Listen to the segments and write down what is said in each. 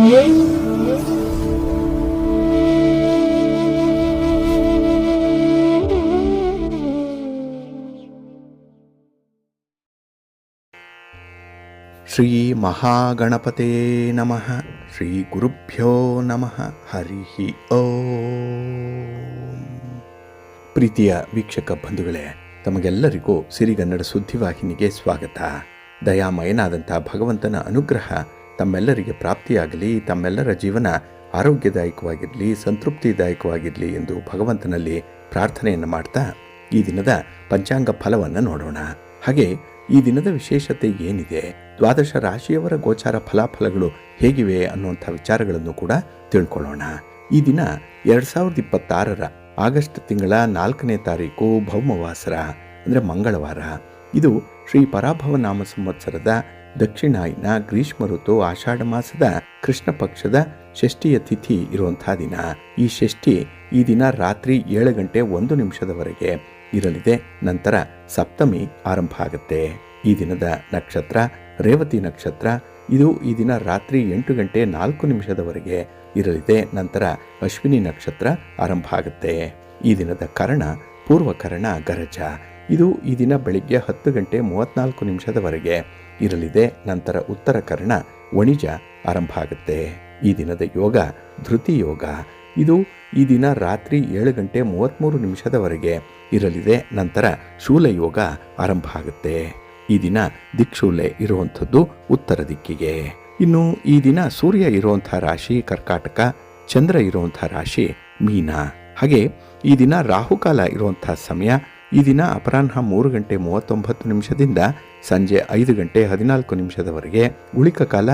ಶ್ರೀ ಮಹಾಗಣಪತೇ ನಮಃ. ಶ್ರೀ ಗುರುಭ್ಯೋ ನಮಃ. ಹರಿ ಓಂ. ಪ್ರೀತಿಯ ವೀಕ್ಷಕ ಬಂಧುಗಳೇ, ತಮಗೆಲ್ಲರಿಗೂ ಸಿರಿಗನ್ನಡ ಸುದ್ದಿವಾಹಿನಿಗೆ ಸ್ವಾಗತ. ದಯಾಮಯನಾದಂಥ ಭಗವಂತನ ಅನುಗ್ರಹ ತಮ್ಮೆಲ್ಲರಿಗೆ ಪ್ರಾಪ್ತಿಯಾಗಲಿ, ತಮ್ಮೆಲ್ಲರ ಜೀವನ ಆರೋಗ್ಯದಾಯಕವಾಗಿರಲಿ, ಸಂತೃಪ್ತಿದಾಯಕವಾಗಿರಲಿ ಎಂದು ಭಗವಂತನಲ್ಲಿ ಪ್ರಾರ್ಥನೆಯನ್ನು ಮಾಡ್ತಾ ಈ ದಿನದ ಪಂಚಾಂಗ ಫಲವನ್ನು ನೋಡೋಣ. ಹಾಗೆ ಈ ದಿನದ ವಿಶೇಷತೆ ಏನಿದೆ, ದ್ವಾದಶ ರಾಶಿಯವರ ಗೋಚಾರ ಫಲಾಫಲಗಳು ಹೇಗಿವೆ ಅನ್ನುವಂಥ ವಿಚಾರಗಳನ್ನು ಕೂಡ ತಿಳ್ಕೊಳ್ಳೋಣ. ಈ ದಿನ 2026 ಆಗಸ್ಟ್ ತಿಂಗಳ 4ನೇ ತಾರೀಕು ಭೌಮವಾಸರ ಅಂದರೆ ಮಂಗಳವಾರ. ಇದು ಶ್ರೀ ಪರಾಭವ ನಾಮ ಸಂವತ್ಸರದ ದಕ್ಷಿಣಾಯನ ಗ್ರೀಷ್ಮ ಋತು ಆಷಾಢ ಮಾಸದ ಕೃಷ್ಣ ಪಕ್ಷದ ಷಷ್ಠಿಯ ತಿಥಿ ಇರುವಂತಹ ದಿನ. ಈ ಷಷ್ಠಿ ಈ ದಿನ ರಾತ್ರಿ 7:01 ಇರಲಿದೆ. ನಂತರ ಸಪ್ತಮಿ ಆರಂಭ ಆಗುತ್ತೆ. ಈ ದಿನದ ನಕ್ಷತ್ರ ರೇವತಿ ನಕ್ಷತ್ರ. ಇದು ಈ ದಿನ ರಾತ್ರಿ 8:04 ಇರಲಿದೆ. ನಂತರ ಅಶ್ವಿನಿ ನಕ್ಷತ್ರ ಆರಂಭ ಆಗುತ್ತೆ. ಈ ದಿನದ ಕರ್ಣ ಪೂರ್ವಕರ್ಣ ಗರಜ. ಇದು ಈ ದಿನ ಬೆಳಿಗ್ಗೆ 10:34 ಇರಲಿದೆ. ನಂತರ ಉತ್ತರ ಕರ್ಣ ವಣಿಜ ಆರಂಭ ಆಗುತ್ತೆ. ಈ ದಿನದ ಯೋಗ ಧೃತಿ ಯೋಗ. ಇದು ಈ ದಿನ ರಾತ್ರಿ 7:33 ಇರಲಿದೆ. ನಂತರ ಶೂಲ ಯೋಗ ಆರಂಭ ಆಗುತ್ತೆ. ಈ ದಿನ ದಿಕ್ಷೂಲೆ ಇರುವಂಥದ್ದು ಉತ್ತರ ದಿಕ್ಕಿಗೆ. ಇನ್ನು ಈ ದಿನ ಸೂರ್ಯ ಇರುವಂಥ ರಾಶಿ ಕರ್ಕಾಟಕ, ಚಂದ್ರ ಇರುವಂಥ ರಾಶಿ ಮೀನ. ಹಾಗೆ ಈ ದಿನ ರಾಹುಕಾಲ ಇರುವಂಥ ಸಮಯ ಈ ದಿನ ಅಪರಾಹ್ನ 3:39 ಸಂಜೆ 5:14 ಉಳಿಕ ಕಾಲ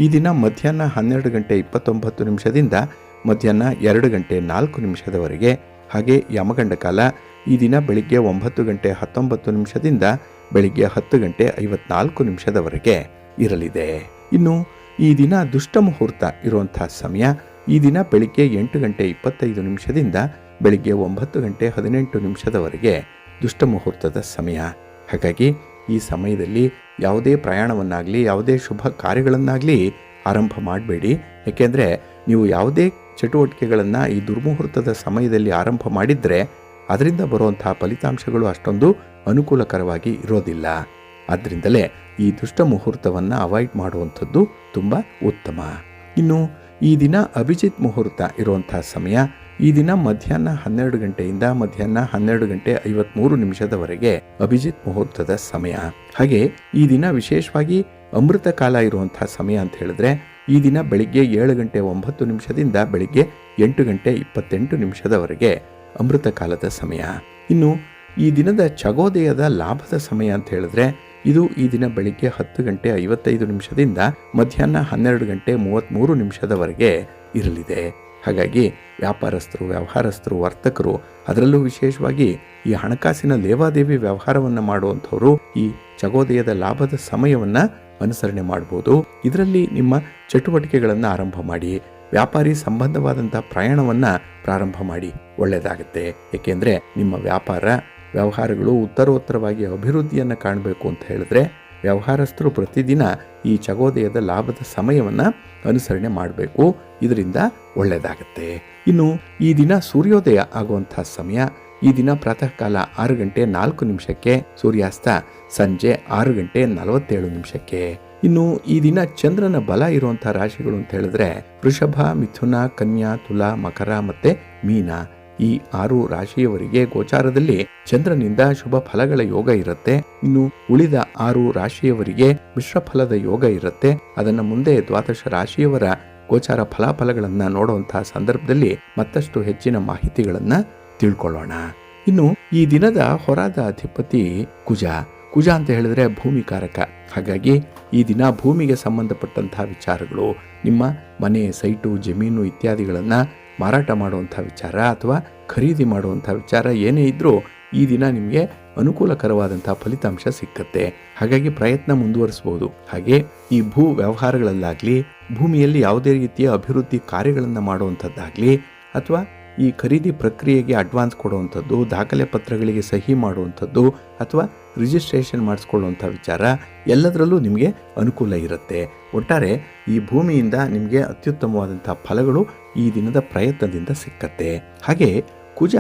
ಈ ದಿನ ಮಧ್ಯಾಹ್ನ 12:29 ಮಧ್ಯಾಹ್ನ 2:04 ಹಾಗೆ ಯಮಗಂಡ ಕಾಲ ಈ ದಿನ ಬೆಳಿಗ್ಗೆ 9:19 ಬೆಳಿಗ್ಗೆ 10:54 ಇರಲಿದೆ. ಇನ್ನು ಈ ದಿನ ದುಷ್ಟ ಮುಹೂರ್ತ ಇರುವಂಥ ಸಮಯ ಈ ದಿನ ಬೆಳಿಗ್ಗೆ 8:25 ಬೆಳಿಗ್ಗೆ 9:18 ದುಷ್ಟ ಮುಹೂರ್ತದ ಸಮಯ. ಹಾಗಾಗಿ ಈ ಸಮಯದಲ್ಲಿ ಯಾವುದೇ ಪ್ರಯಾಣವನ್ನಾಗಲಿ ಯಾವುದೇ ಶುಭ ಕಾರ್ಯಗಳನ್ನಾಗಲಿ ಆರಂಭ ಮಾಡಬೇಡಿ. ಏಕೆಂದರೆ ನೀವು ಯಾವುದೇ ಚಟುವಟಿಕೆಗಳನ್ನು ಈ ದುರ್ಮುಹೂರ್ತದ ಸಮಯದಲ್ಲಿ ಆರಂಭ ಮಾಡಿದರೆ ಅದರಿಂದ ಬರುವಂತಹ ಫಲಿತಾಂಶಗಳು ಅಷ್ಟೊಂದು ಅನುಕೂಲಕರವಾಗಿ ಇರೋದಿಲ್ಲ. ಆದ್ದರಿಂದಲೇ ಈ ದುಷ್ಟ ಮುಹೂರ್ತವನ್ನು ಅವಾಯ್ಡ್ ಮಾಡುವಂಥದ್ದು ತುಂಬ ಉತ್ತಮ. ಇನ್ನು ಈ ದಿನ ಅಭಿಜಿತ್ ಮುಹೂರ್ತ ಇರುವಂಥ ಸಮಯ ಈ ದಿನ ಮಧ್ಯಾಹ್ನ 12 ಗಂಟೆಯಿಂದ ಮಧ್ಯಾಹ್ನ 12:53 ಅಭಿಜಿತ್ ಮುಹೂರ್ತದ ಸಮಯ. ಹಾಗೆ ಈ ದಿನ ವಿಶೇಷವಾಗಿ ಅಮೃತ ಕಾಲ ಇರುವಂಥ ಸಮಯ ಅಂತ ಹೇಳಿದ್ರೆ ಈ ದಿನ ಬೆಳಿಗ್ಗೆ 7:09 ಬೆಳಿಗ್ಗೆ 8:28 ಅಮೃತ ಕಾಲದ ಸಮಯ. ಇನ್ನು ಈ ದಿನದ ಚಗೋದಯದ ಲಾಭದ ಸಮಯ ಅಂತ ಹೇಳಿದ್ರೆ ಇದು ಈ ದಿನ ಬೆಳಿಗ್ಗೆ 10:55 ಮಧ್ಯಾಹ್ನ 12:33 ಇರಲಿದೆ. ಹಾಗಾಗಿ ವ್ಯಾಪಾರಸ್ಥರು, ವ್ಯವಹಾರಸ್ಥರು, ವರ್ತಕರು, ಅದರಲ್ಲೂ ವಿಶೇಷವಾಗಿ ಈ ಹಣಕಾಸಿನ ಲೇವಾದೇವಿ ವ್ಯವಹಾರವನ್ನು ಮಾಡುವಂಥವರು ಈ ಚಗೋದಯದ ಲಾಭದ ಸಮಯವನ್ನು ಅನುಸರಣೆ ಮಾಡ್ಬೋದು. ಇದರಲ್ಲಿ ನಿಮ್ಮ ಚಟುವಟಿಕೆಗಳನ್ನು ಆರಂಭ ಮಾಡಿ, ವ್ಯಾಪಾರಿ ಸಂಬಂಧವಾದಂಥ ಪ್ರಯಾಣವನ್ನು ಪ್ರಾರಂಭ ಮಾಡಿ ಒಳ್ಳೆಯದಾಗುತ್ತೆ. ಏಕೆಂದರೆ ನಿಮ್ಮ ವ್ಯಾಪಾರ ವ್ಯವಹಾರಗಳು ಉತ್ತರೋತ್ತರವಾಗಿ ಅಭಿವೃದ್ಧಿಯನ್ನು ಕಾಣಬೇಕು ಅಂತ ಹೇಳಿದ್ರೆ ವ್ಯವಹಾರಸ್ಥರು ಪ್ರತಿದಿನ ಈ ಚಗೋದಯದ ಲಾಭದ ಸಮಯವನ್ನು ಅನುಸರಣೆ ಮಾಡಬೇಕು. ಇದರಿಂದ ಒಳ್ಳೆಯದಾಗುತ್ತೆ. ಇನ್ನು ಈ ದಿನ ಸೂರ್ಯೋದಯ ಆಗುವಂಥ ಸಮಯ ಈ ದಿನ ಪ್ರಾತಃ ಕಾಲ 6:04 ಸೂರ್ಯಾಸ್ತ ಸಂಜೆ 6:47. ಇನ್ನು ಈ ದಿನ ಚಂದ್ರನ ಬಲ ಇರುವಂತಹ ರಾಶಿಗಳು ಅಂತ ಹೇಳಿದ್ರೆ ವೃಷಭ, ಮಿಥುನ, ಕನ್ಯಾ, ತುಲಾ, ಮಕರ ಮತ್ತೆ ಮೀನ. ಈ 6 ರಾಶಿಯವರಿಗೆ ಗೋಚಾರದಲ್ಲಿ ಚಂದ್ರನಿಂದ ಶುಭ ಫಲಗಳ ಯೋಗ ಇರುತ್ತೆ. ಇನ್ನು ಉಳಿದ 6 ರಾಶಿಯವರಿಗೆ ಮಿಶ್ರ ಫಲದ ಯೋಗ ಇರುತ್ತೆ. ಅದನ್ನು ಮುಂದೆ ದ್ವಾದಶ ರಾಶಿಯವರ ಗೋಚಾರ ಫಲಾಫಲಗಳನ್ನು ನೋಡುವಂತಹ ಸಂದರ್ಭದಲ್ಲಿ ಮತ್ತಷ್ಟು ಹೆಚ್ಚಿನ ಮಾಹಿತಿಗಳನ್ನು ತಿಳ್ಕೊಳ್ಳೋಣ. ಇನ್ನು ಈ ದಿನದ ಹೊರಾದ ಅಧಿಪತಿ ಕುಜ. ಕುಜ ಅಂತ ಹೇಳಿದ್ರೆ ಭೂಮಿಕಾರಕ. ಹಾಗಾಗಿ ಈ ದಿನ ಭೂಮಿಗೆ ಸಂಬಂಧಪಟ್ಟಂತಹ ವಿಚಾರಗಳು, ನಿಮ್ಮ ಮನೆ, ಸೈಟು, ಜಮೀನು ಇತ್ಯಾದಿಗಳನ್ನು ಮಾರಾಟ ಮಾಡುವಂಥ ವಿಚಾರ ಅಥವಾ ಖರೀದಿ ಮಾಡುವಂಥ ವಿಚಾರ ಏನೇ ಇದ್ರೂ ಈ ದಿನ ನಿಮಗೆ ಅನುಕೂಲಕರವಾದಂಥ ಫಲಿತಾಂಶ ಸಿಕ್ಕತ್ತೆ. ಹಾಗಾಗಿ ಪ್ರಯತ್ನ ಮುಂದುವರಿಸಬಹುದು. ಹಾಗೆ ಈ ಭೂ ವ್ಯವಹಾರಗಳಲ್ಲಾಗಲಿ, ಭೂಮಿಯಲ್ಲಿ ಯಾವುದೇ ರೀತಿಯ ಅಭಿವೃದ್ಧಿ ಕಾರ್ಯಗಳನ್ನು ಮಾಡುವಂಥದ್ದಾಗಲಿ ಅಥವಾ ಈ ಖರೀದಿ ಪ್ರಕ್ರಿಯೆಗೆ ಅಡ್ವಾನ್ಸ್ ಕೊಡುವಂಥದ್ದು, ದಾಖಲೆ ಪತ್ರಗಳಿಗೆ ಸಹಿ ಮಾಡುವಂಥದ್ದು ಅಥವಾ ರಿಜಿಸ್ಟ್ರೇಷನ್ ಮಾಡಿಸ್ಕೊಳ್ಳುವಂಥ ವಿಚಾರ ಎಲ್ಲದರಲ್ಲೂ ನಿಮಗೆ ಅನುಕೂಲ ಇರುತ್ತೆ. ಒಟ್ಟಾರೆ ಈ ಭೂಮಿಯಿಂದ ನಿಮಗೆ ಅತ್ಯುತ್ತಮವಾದಂಥ ಫಲಗಳು ಈ ದಿನದ ಪ್ರಯತ್ನದಿಂದ ಸಿಕ್ಕತ್ತೆ. ಹಾಗೆ ಕುಜ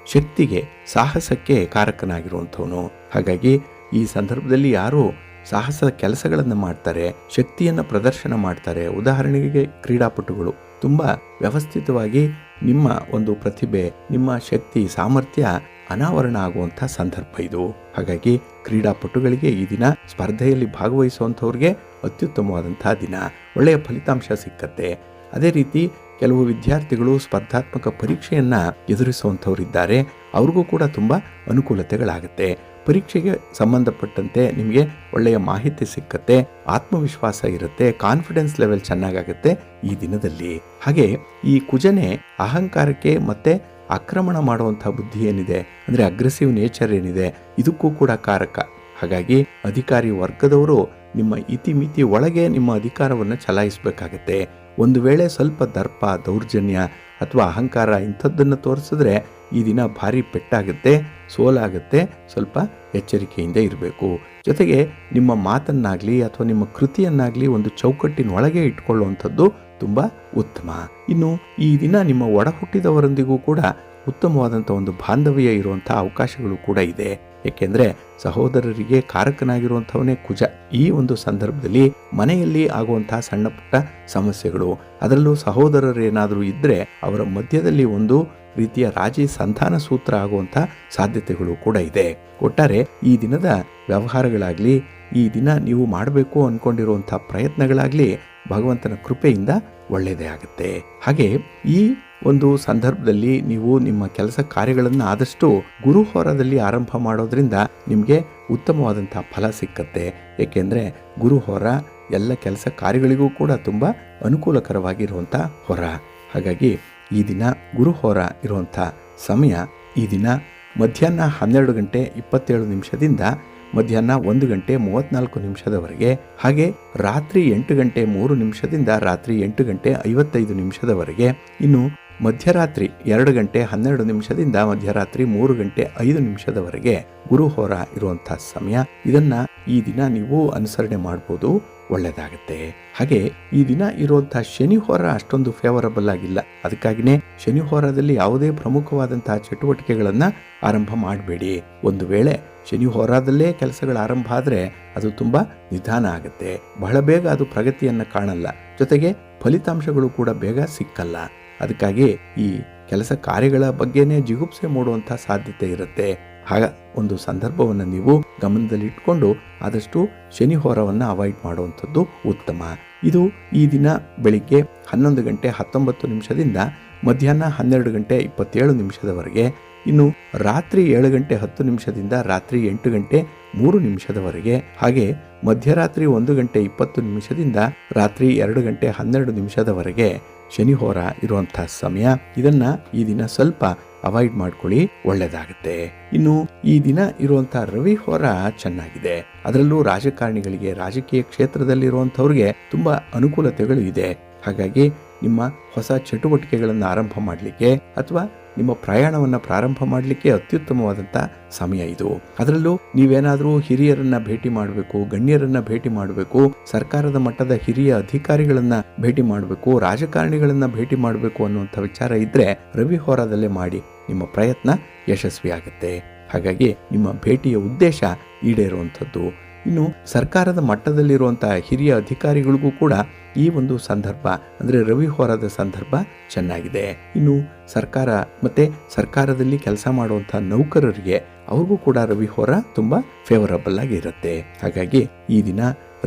ಶಕ್ತಿಗೆ, ಸಾಹಸಕ್ಕೆ ಕಾರಕನಾಗಿರುವಂಥವನು. ಹಾಗಾಗಿ ಈ ಸಂದರ್ಭದಲ್ಲಿ ಯಾರು ಸಾಹಸ ಕೆಲಸಗಳನ್ನು ಮಾಡ್ತಾರೆ, ಶಕ್ತಿಯನ್ನು ಪ್ರದರ್ಶನ ಮಾಡ್ತಾರೆ, ಉದಾಹರಣೆಗೆ ಕ್ರೀಡಾಪಟುಗಳು ತುಂಬ ವ್ಯವಸ್ಥಿತವಾಗಿ ನಿಮ್ಮ ಒಂದು ಪ್ರತಿಭೆ, ನಿಮ್ಮ ಶಕ್ತಿ, ಸಾಮರ್ಥ್ಯ ಅನಾವರಣ ಆಗುವಂಥ ಸಂದರ್ಭ ಇದು. ಹಾಗಾಗಿ ಕ್ರೀಡಾಪಟುಗಳಿಗೆ ಈ ದಿನ ಸ್ಪರ್ಧೆಯಲ್ಲಿ ಭಾಗವಹಿಸುವಂಥವ್ರಿಗೆ ಅತ್ಯುತ್ತಮವಾದಂಥ ದಿನ, ಒಳ್ಳೆಯ ಫಲಿತಾಂಶ ಸಿಕ್ಕತ್ತೆ. ಅದೇ ರೀತಿ ಕೆಲವು ವಿದ್ಯಾರ್ಥಿಗಳು ಸ್ಪರ್ಧಾತ್ಮಕ ಪರೀಕ್ಷೆಯನ್ನು ಎದುರಿಸುವಂಥವರಿದ್ದಾರೆ, ಅವ್ರಿಗೂ ಕೂಡ ತುಂಬ ಅನುಕೂಲತೆಗಳಾಗುತ್ತೆ. ಪರೀಕ್ಷೆಗೆ ಸಂಬಂಧಪಟ್ಟಂತೆ ನಿಮಗೆ ಒಳ್ಳೆಯ ಮಾಹಿತಿ ಸಿಕ್ಕತ್ತೆ, ಆತ್ಮವಿಶ್ವಾಸ ಇರುತ್ತೆ, ಕಾನ್ಫಿಡೆನ್ಸ್ ಲೆವೆಲ್ ಚೆನ್ನಾಗಾಗುತ್ತೆ ಈ ದಿನದಲ್ಲಿ. ಹಾಗೆ ಈ ಕುಜನೆ ಅಹಂಕಾರಕ್ಕೆ ಮತ್ತೆ ಆಕ್ರಮಣ ಮಾಡುವಂಥ ಬುದ್ಧಿ ಏನಿದೆ, ಅಂದರೆ ಅಗ್ರೆಸಿವ್ ನೇಚರ್ ಏನಿದೆ, ಇದಕ್ಕೂ ಕೂಡ ಕಾರಕ. ಹಾಗಾಗಿ ಅಧಿಕಾರಿ ವರ್ಗದವರು ನಿಮ್ಮ ಇತಿಮಿತಿ ಒಳಗೆ ನಿಮ್ಮ ಅಧಿಕಾರವನ್ನು ಚಲಾಯಿಸಬೇಕಾಗತ್ತೆ. ಒಂದು ವೇಳೆ ಸ್ವಲ್ಪ ದರ್ಪ, ದೌರ್ಜನ್ಯ ಅಥವಾ ಅಹಂಕಾರ ಇಂಥದ್ದನ್ನು ತೋರಿಸಿದ್ರೆ ಈ ದಿನ ಭಾರಿ ಪೆಟ್ಟಾಗುತ್ತೆ, ಸೋಲಾಗುತ್ತೆ. ಸ್ವಲ್ಪ ಎಚ್ಚರಿಕೆಯಿಂದ ಇರಬೇಕು. ಜೊತೆಗೆ ನಿಮ್ಮ ಮಾತನ್ನಾಗಲಿ ಅಥವಾ ನಿಮ್ಮ ಕೃತಿಯನ್ನಾಗಲಿ ಒಂದು ಚೌಕಟ್ಟಿನ ಒಳಗೆ ಇಟ್ಕೊಳ್ಳುವಂಥದ್ದು ತುಂಬ ಉತ್ತಮ. ಇನ್ನು ಈ ದಿನ ನಿಮ್ಮ ಒಡ ಹುಟ್ಟಿದವರೊಂದಿಗೂ ಕೂಡ ಉತ್ತಮವಾದಂಥ ಒಂದು ಬಾಂಧವ್ಯ ಇರುವಂಥ ಅವಕಾಶಗಳು ಕೂಡ ಇದೆ. ಏಕೆಂದರೆ ಸಹೋದರರಿಗೆ ಕಾರಕನಾಗಿರುವಂಥವನೇ ಕುಜ. ಈ ಒಂದು ಸಂದರ್ಭದಲ್ಲಿ ಮನೆಯಲ್ಲಿ ಆಗುವಂತಹ ಸಣ್ಣ ಪುಟ್ಟ ಸಮಸ್ಯೆಗಳು, ಅದರಲ್ಲೂ ಸಹೋದರರೇನಾದರೂ ಇದ್ದರೆ ಅವರ ಮಧ್ಯದಲ್ಲಿ ಒಂದು ರೀತಿಯ ರಾಜಿ ಸಂಧಾನ ಸೂತ್ರ ಆಗುವಂಥ ಸಾಧ್ಯತೆಗಳು ಕೂಡ ಇದೆ. ಒಟ್ಟಾರೆ ಈ ದಿನದ ವ್ಯವಹಾರಗಳಾಗಲಿ, ಈ ದಿನ ನೀವು ಮಾಡಬೇಕು ಅಂದ್ಕೊಂಡಿರುವಂಥ ಪ್ರಯತ್ನಗಳಾಗಲಿ ಭಗವಂತನ ಕೃಪೆಯಿಂದ ಒಳ್ಳೆಯದೇ ಆಗುತ್ತೆ. ಹಾಗೆ ಈ ಒಂದು ಸಂದರ್ಭದಲ್ಲಿ ನೀವು ನಿಮ್ಮ ಕೆಲಸ ಕಾರ್ಯಗಳನ್ನು ಆದಷ್ಟು ಗುರುಹೋರದಲ್ಲಿ ಆರಂಭ ಮಾಡೋದ್ರಿಂದ ನಿಮಗೆ ಉತ್ತಮವಾದಂಥ ಫಲ ಸಿಕ್ಕತ್ತೆ. ಏಕೆಂದರೆ ಗುರುಹೋರ ಎಲ್ಲ ಕೆಲಸ ಕಾರ್ಯಗಳಿಗೂ ಕೂಡ ತುಂಬ ಅನುಕೂಲಕರವಾಗಿರುವಂಥ ಹೊರ. ಹಾಗಾಗಿ ಈ ದಿನ ಗುರುಹೋರ ಇರುವಂಥ ಸಮಯ ಈ ದಿನ ಮಧ್ಯಾಹ್ನ 12 ಗಂಟೆ 27 ನಿಮಿಷದಿಂದ ಮಧ್ಯಾಹ್ನ 1 ಗಂಟೆ 34 ನಿಮಿಷದವರೆಗೆ, ಹಾಗೆ ರಾತ್ರಿ 8 ಗಂಟೆ 3 ನಿಮಿಷದಿಂದ ರಾತ್ರಿ 8 ಗಂಟೆ 55 ನಿಮಿಷದವರೆಗೆ, ಇನ್ನು ಮಧ್ಯರಾತ್ರಿ 2 ಗಂಟೆ 12 ನಿಮಿಷದಿಂದ ಮಧ್ಯರಾತ್ರಿ 3 ಗಂಟೆ 5 ನಿಮಿಷದವರೆಗೆ ಗುರುಹೋರ ಇರುವಂಥ ಸಮಯ. ಇದನ್ನ ಈ ದಿನ ನೀವು ಅನುಸರಣೆ ಮಾಡ್ಬೋದು, ಒಳ್ಳೆಯದಾಗುತ್ತೆ. ಹಾಗೆ ಈ ದಿನ ಇರುವಂಥ ಶನಿಹೋರ ಅಷ್ಟೊಂದು ಫೇವರಬಲ್ ಆಗಿಲ್ಲ. ಅದಕ್ಕಾಗಿಯೇ ಶನಿಹೋರದಲ್ಲಿ ಯಾವುದೇ ಪ್ರಮುಖವಾದಂತಹ ಚಟುವಟಿಕೆಗಳನ್ನು ಆರಂಭ ಮಾಡಬೇಡಿ. ಒಂದು ವೇಳೆ ಶನಿಹೋರದಲ್ಲೇ ಕೆಲಸಗಳ ಆರಂಭ ಆದರೆ ಅದು ತುಂಬ ನಿಧಾನ ಆಗುತ್ತೆ, ಬಹಳ ಬೇಗ ಅದು ಪ್ರಗತಿಯನ್ನು ಕಾಣಲ್ಲ, ಜೊತೆಗೆ ಫಲಿತಾಂಶಗಳು ಕೂಡ ಬೇಗ ಸಿಕ್ಕಲ್ಲ. ಅದಕ್ಕಾಗಿ ಈ ಕೆಲಸ ಕಾರ್ಯಗಳ ಬಗ್ಗೆನೇ ಜಿಗುಪ್ಸೆ ಮೂಡುವಂಥ ಸಾಧ್ಯತೆ ಇರುತ್ತೆ. ಆಗ ಒಂದು ಸಂದರ್ಭವನ್ನು ನೀವು ಗಮನದಲ್ಲಿಟ್ಕೊಂಡು ಆದಷ್ಟು ಶನಿಹೋರವನ್ನು ಅವಾಯ್ಡ್ ಮಾಡುವಂಥದ್ದು ಉತ್ತಮ. ಇದು ಈ ದಿನ ಬೆಳಿಗ್ಗೆ 11 ಗಂಟೆ 19 ನಿಮಿಷದಿಂದ ಮಧ್ಯಾಹ್ನ 12 ಗಂಟೆ 27 ನಿಮಿಷದವರೆಗೆ, ಇನ್ನು ರಾತ್ರಿ 7 ಗಂಟೆ 10 ನಿಮಿಷದಿಂದ ರಾತ್ರಿ 8 ಗಂಟೆ 3 ನಿಮಿಷದವರೆಗೆ, ಹಾಗೆ ಮಧ್ಯರಾತ್ರಿ 1 ಗಂಟೆ 20 ನಿಮಿಷದಿಂದ ರಾತ್ರಿ 2 ಗಂಟೆ 12 ನಿಮಿಷದವರೆಗೆ ಶನಿಹೋರ ಇರುವಂಥ ಸಮಯ. ಇದನ್ನ ಈ ದಿನ ಸ್ವಲ್ಪ ಅವಾಯ್ಡ್ ಮಾಡ್ಕೊಳ್ಳಿ, ಒಳ್ಳೆಯದಾಗುತ್ತೆ. ಇನ್ನು ಈ ದಿನ ಇರುವಂಥ ರವಿ ಹೋರ ಚೆನ್ನಾಗಿದೆ. ಅದರಲ್ಲೂ ರಾಜಕಾರಣಿಗಳಿಗೆ, ರಾಜಕೀಯ ಕ್ಷೇತ್ರದಲ್ಲಿರುವಂಥವ್ರಿಗೆ ತುಂಬ ಅನುಕೂಲತೆಗಳು ಇದೆ. ಹಾಗಾಗಿ ನಿಮ್ಮ ಹೊಸ ಚಟುವಟಿಕೆಗಳನ್ನು ಆರಂಭ ಮಾಡಲಿಕ್ಕೆ ಅಥವಾ ನಿಮ್ಮ ಪ್ರಯಾಣವನ್ನು ಪ್ರಾರಂಭ ಮಾಡಲಿಕ್ಕೆ ಅತ್ಯುತ್ತಮವಾದಂಥ ಸಮಯ ಇದು. ಅದರಲ್ಲೂ ನೀವೇನಾದರೂ ಹಿರಿಯರನ್ನ ಭೇಟಿ ಮಾಡಬೇಕು, ಗಣ್ಯರನ್ನ ಭೇಟಿ ಮಾಡಬೇಕು, ಸರ್ಕಾರದ ಮಟ್ಟದ ಹಿರಿಯ ಅಧಿಕಾರಿಗಳನ್ನ ಭೇಟಿ ಮಾಡಬೇಕು, ರಾಜಕಾರಣಿಗಳನ್ನ ಭೇಟಿ ಮಾಡಬೇಕು ಅನ್ನುವಂಥ ವಿಚಾರ ಇದ್ದರೆ ರವಿ ಹೋರಾದಲ್ಲೇ ಮಾಡಿ, ನಿಮ್ಮ ಪ್ರಯತ್ನ ಯಶಸ್ವಿಯಾಗುತ್ತೆ. ಹಾಗಾಗಿ ನಿಮ್ಮ ಭೇಟಿಯ ಉದ್ದೇಶ ಈಡೇರುವಂಥದ್ದು. ಇನ್ನು ಸರ್ಕಾರದ ಮಟ್ಟದಲ್ಲಿರುವಂಥ ಹಿರಿಯ ಅಧಿಕಾರಿಗಳಿಗೂ ಕೂಡ ಈ ಒಂದು ಸಂದರ್ಭ ಅಂದರೆ ರವಿ ಹೋರಾದ ಸಂದರ್ಭ ಚೆನ್ನಾಗಿದೆ. ಇನ್ನು ಸರ್ಕಾರ ಮತ್ತು ಸರ್ಕಾರದಲ್ಲಿ ಕೆಲಸ ಮಾಡುವಂಥ ನೌಕರರಿಗೆ ಅವ್ರಿಗೂ ಕೂಡ ರವಿ ಹೋರ ತುಂಬ ಫೇವರಬಲ್ ಆಗಿ ಇರುತ್ತೆ. ಹಾಗಾಗಿ ಈ ದಿನ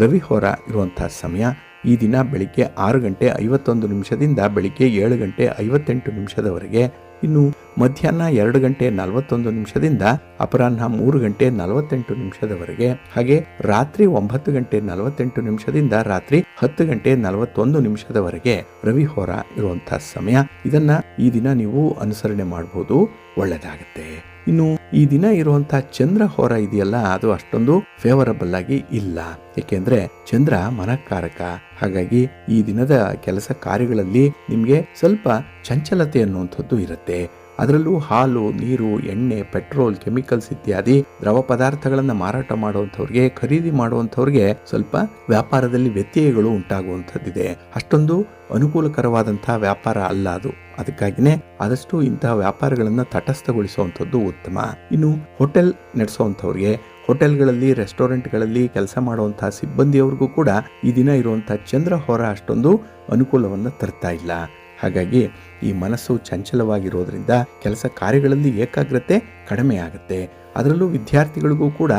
ರವಿ ಹೋರ ಇರುವಂಥ ಸಮಯ ಈ ದಿನ ಬೆಳಿಗ್ಗೆ 6 ಗಂಟೆ 51 ನಿಮಿಷದಿಂದ ಬೆಳಿಗ್ಗೆ 7 ಗಂಟೆ 58 ನಿಮಿಷದವರೆಗೆ, ಇನ್ನು ಮಧ್ಯಾಹ್ನ 2 ಗಂಟೆ 41 ನಿಮಿಷದಿಂದ ಅಪರಾಹ್ನ 3 ಗಂಟೆ 48 ನಿಮಿಷದವರೆಗೆ, ಹಾಗೆ ರಾತ್ರಿ 9 ಗಂಟೆ 48 ನಿಮಿಷದಿಂದ ರಾತ್ರಿ 10 ಗಂಟೆ 41 ನಿಮಿಷದವರೆಗೆ ರವಿ ಹೋರ ಇರುವಂಥ ಸಮಯ. ಇದನ್ನ ಈ ದಿನ ನೀವು ಅನುಸರಣೆ ಮಾಡಬಹುದು, ಒಳ್ಳೆಯದಾಗುತ್ತೆ. ಇನ್ನು ಈ ದಿನ ಇರುವಂಥ ಚಂದ್ರ ಹೋರ ಇದೆಯಲ್ಲ, ಅದು ಅಷ್ಟೊಂದು ಫೇವರಬಲ್ ಆಗಿ ಇಲ್ಲ. ಏಕೆಂದ್ರೆ ಚಂದ್ರ ಮನಕಾರಕ. ಹಾಗಾಗಿ ಈ ದಿನದ ಕೆಲಸ ಕಾರ್ಯಗಳಲ್ಲಿ ನಿಮಗೆ ಸ್ವಲ್ಪ ಚಂಚಲತೆ ಅನ್ನುವಂಥದ್ದು ಇರುತ್ತೆ. ಅದರಲ್ಲೂ ಹಾಲು, ನೀರು, ಎಣ್ಣೆ, ಪೆಟ್ರೋಲ್, ಕೆಮಿಕಲ್ಸ್ ಇತ್ಯಾದಿ ದ್ರವ ಪದಾರ್ಥಗಳನ್ನು ಮಾರಾಟ ಮಾಡುವಂಥವ್ರಿಗೆ, ಖರೀದಿ ಮಾಡುವಂಥವ್ರಿಗೆ ಸ್ವಲ್ಪ ವ್ಯಾಪಾರದಲ್ಲಿ ವ್ಯತ್ಯಯಗಳು ಉಂಟಾಗುವಂಥದ್ದಿದೆ. ಅಷ್ಟೊಂದು ಅನುಕೂಲಕರವಾದಂತಹ ವ್ಯಾಪಾರ ಅಲ್ಲ ಅದು. ಅದಕ್ಕಾಗಿನೇ ಆದಷ್ಟು ಇಂತಹ ವ್ಯಾಪಾರಗಳನ್ನು ತಟಸ್ಥಗೊಳಿಸುವಂಥದ್ದು ಉತ್ತಮ. ಇನ್ನು ಹೋಟೆಲ್ ನಡೆಸುವಂಥವ್ರಿಗೆ, ಹೋಟೆಲ್ಗಳಲ್ಲಿ, ರೆಸ್ಟೋರೆಂಟ್ಗಳಲ್ಲಿ ಕೆಲಸ ಮಾಡುವಂತಹ ಸಿಬ್ಬಂದಿಯವ್ರಿಗೂ ಕೂಡ ಈ ದಿನ ಇರುವಂತಹ ಚಂದ್ರಹೋರ ಅಷ್ಟೊಂದು ಅನುಕೂಲವನ್ನು ತರ್ತಾ ಇಲ್ಲ. ಹಾಗಾಗಿ ಈ ಮನಸ್ಸು ಚಂಚಲವಾಗಿರೋದ್ರಿಂದ ಕೆಲಸ ಕಾರ್ಯಗಳಲ್ಲಿ ಏಕಾಗ್ರತೆ ಕಡಿಮೆ ಆಗುತ್ತೆ. ಅದರಲ್ಲೂ ವಿದ್ಯಾರ್ಥಿಗಳಿಗೂ ಕೂಡ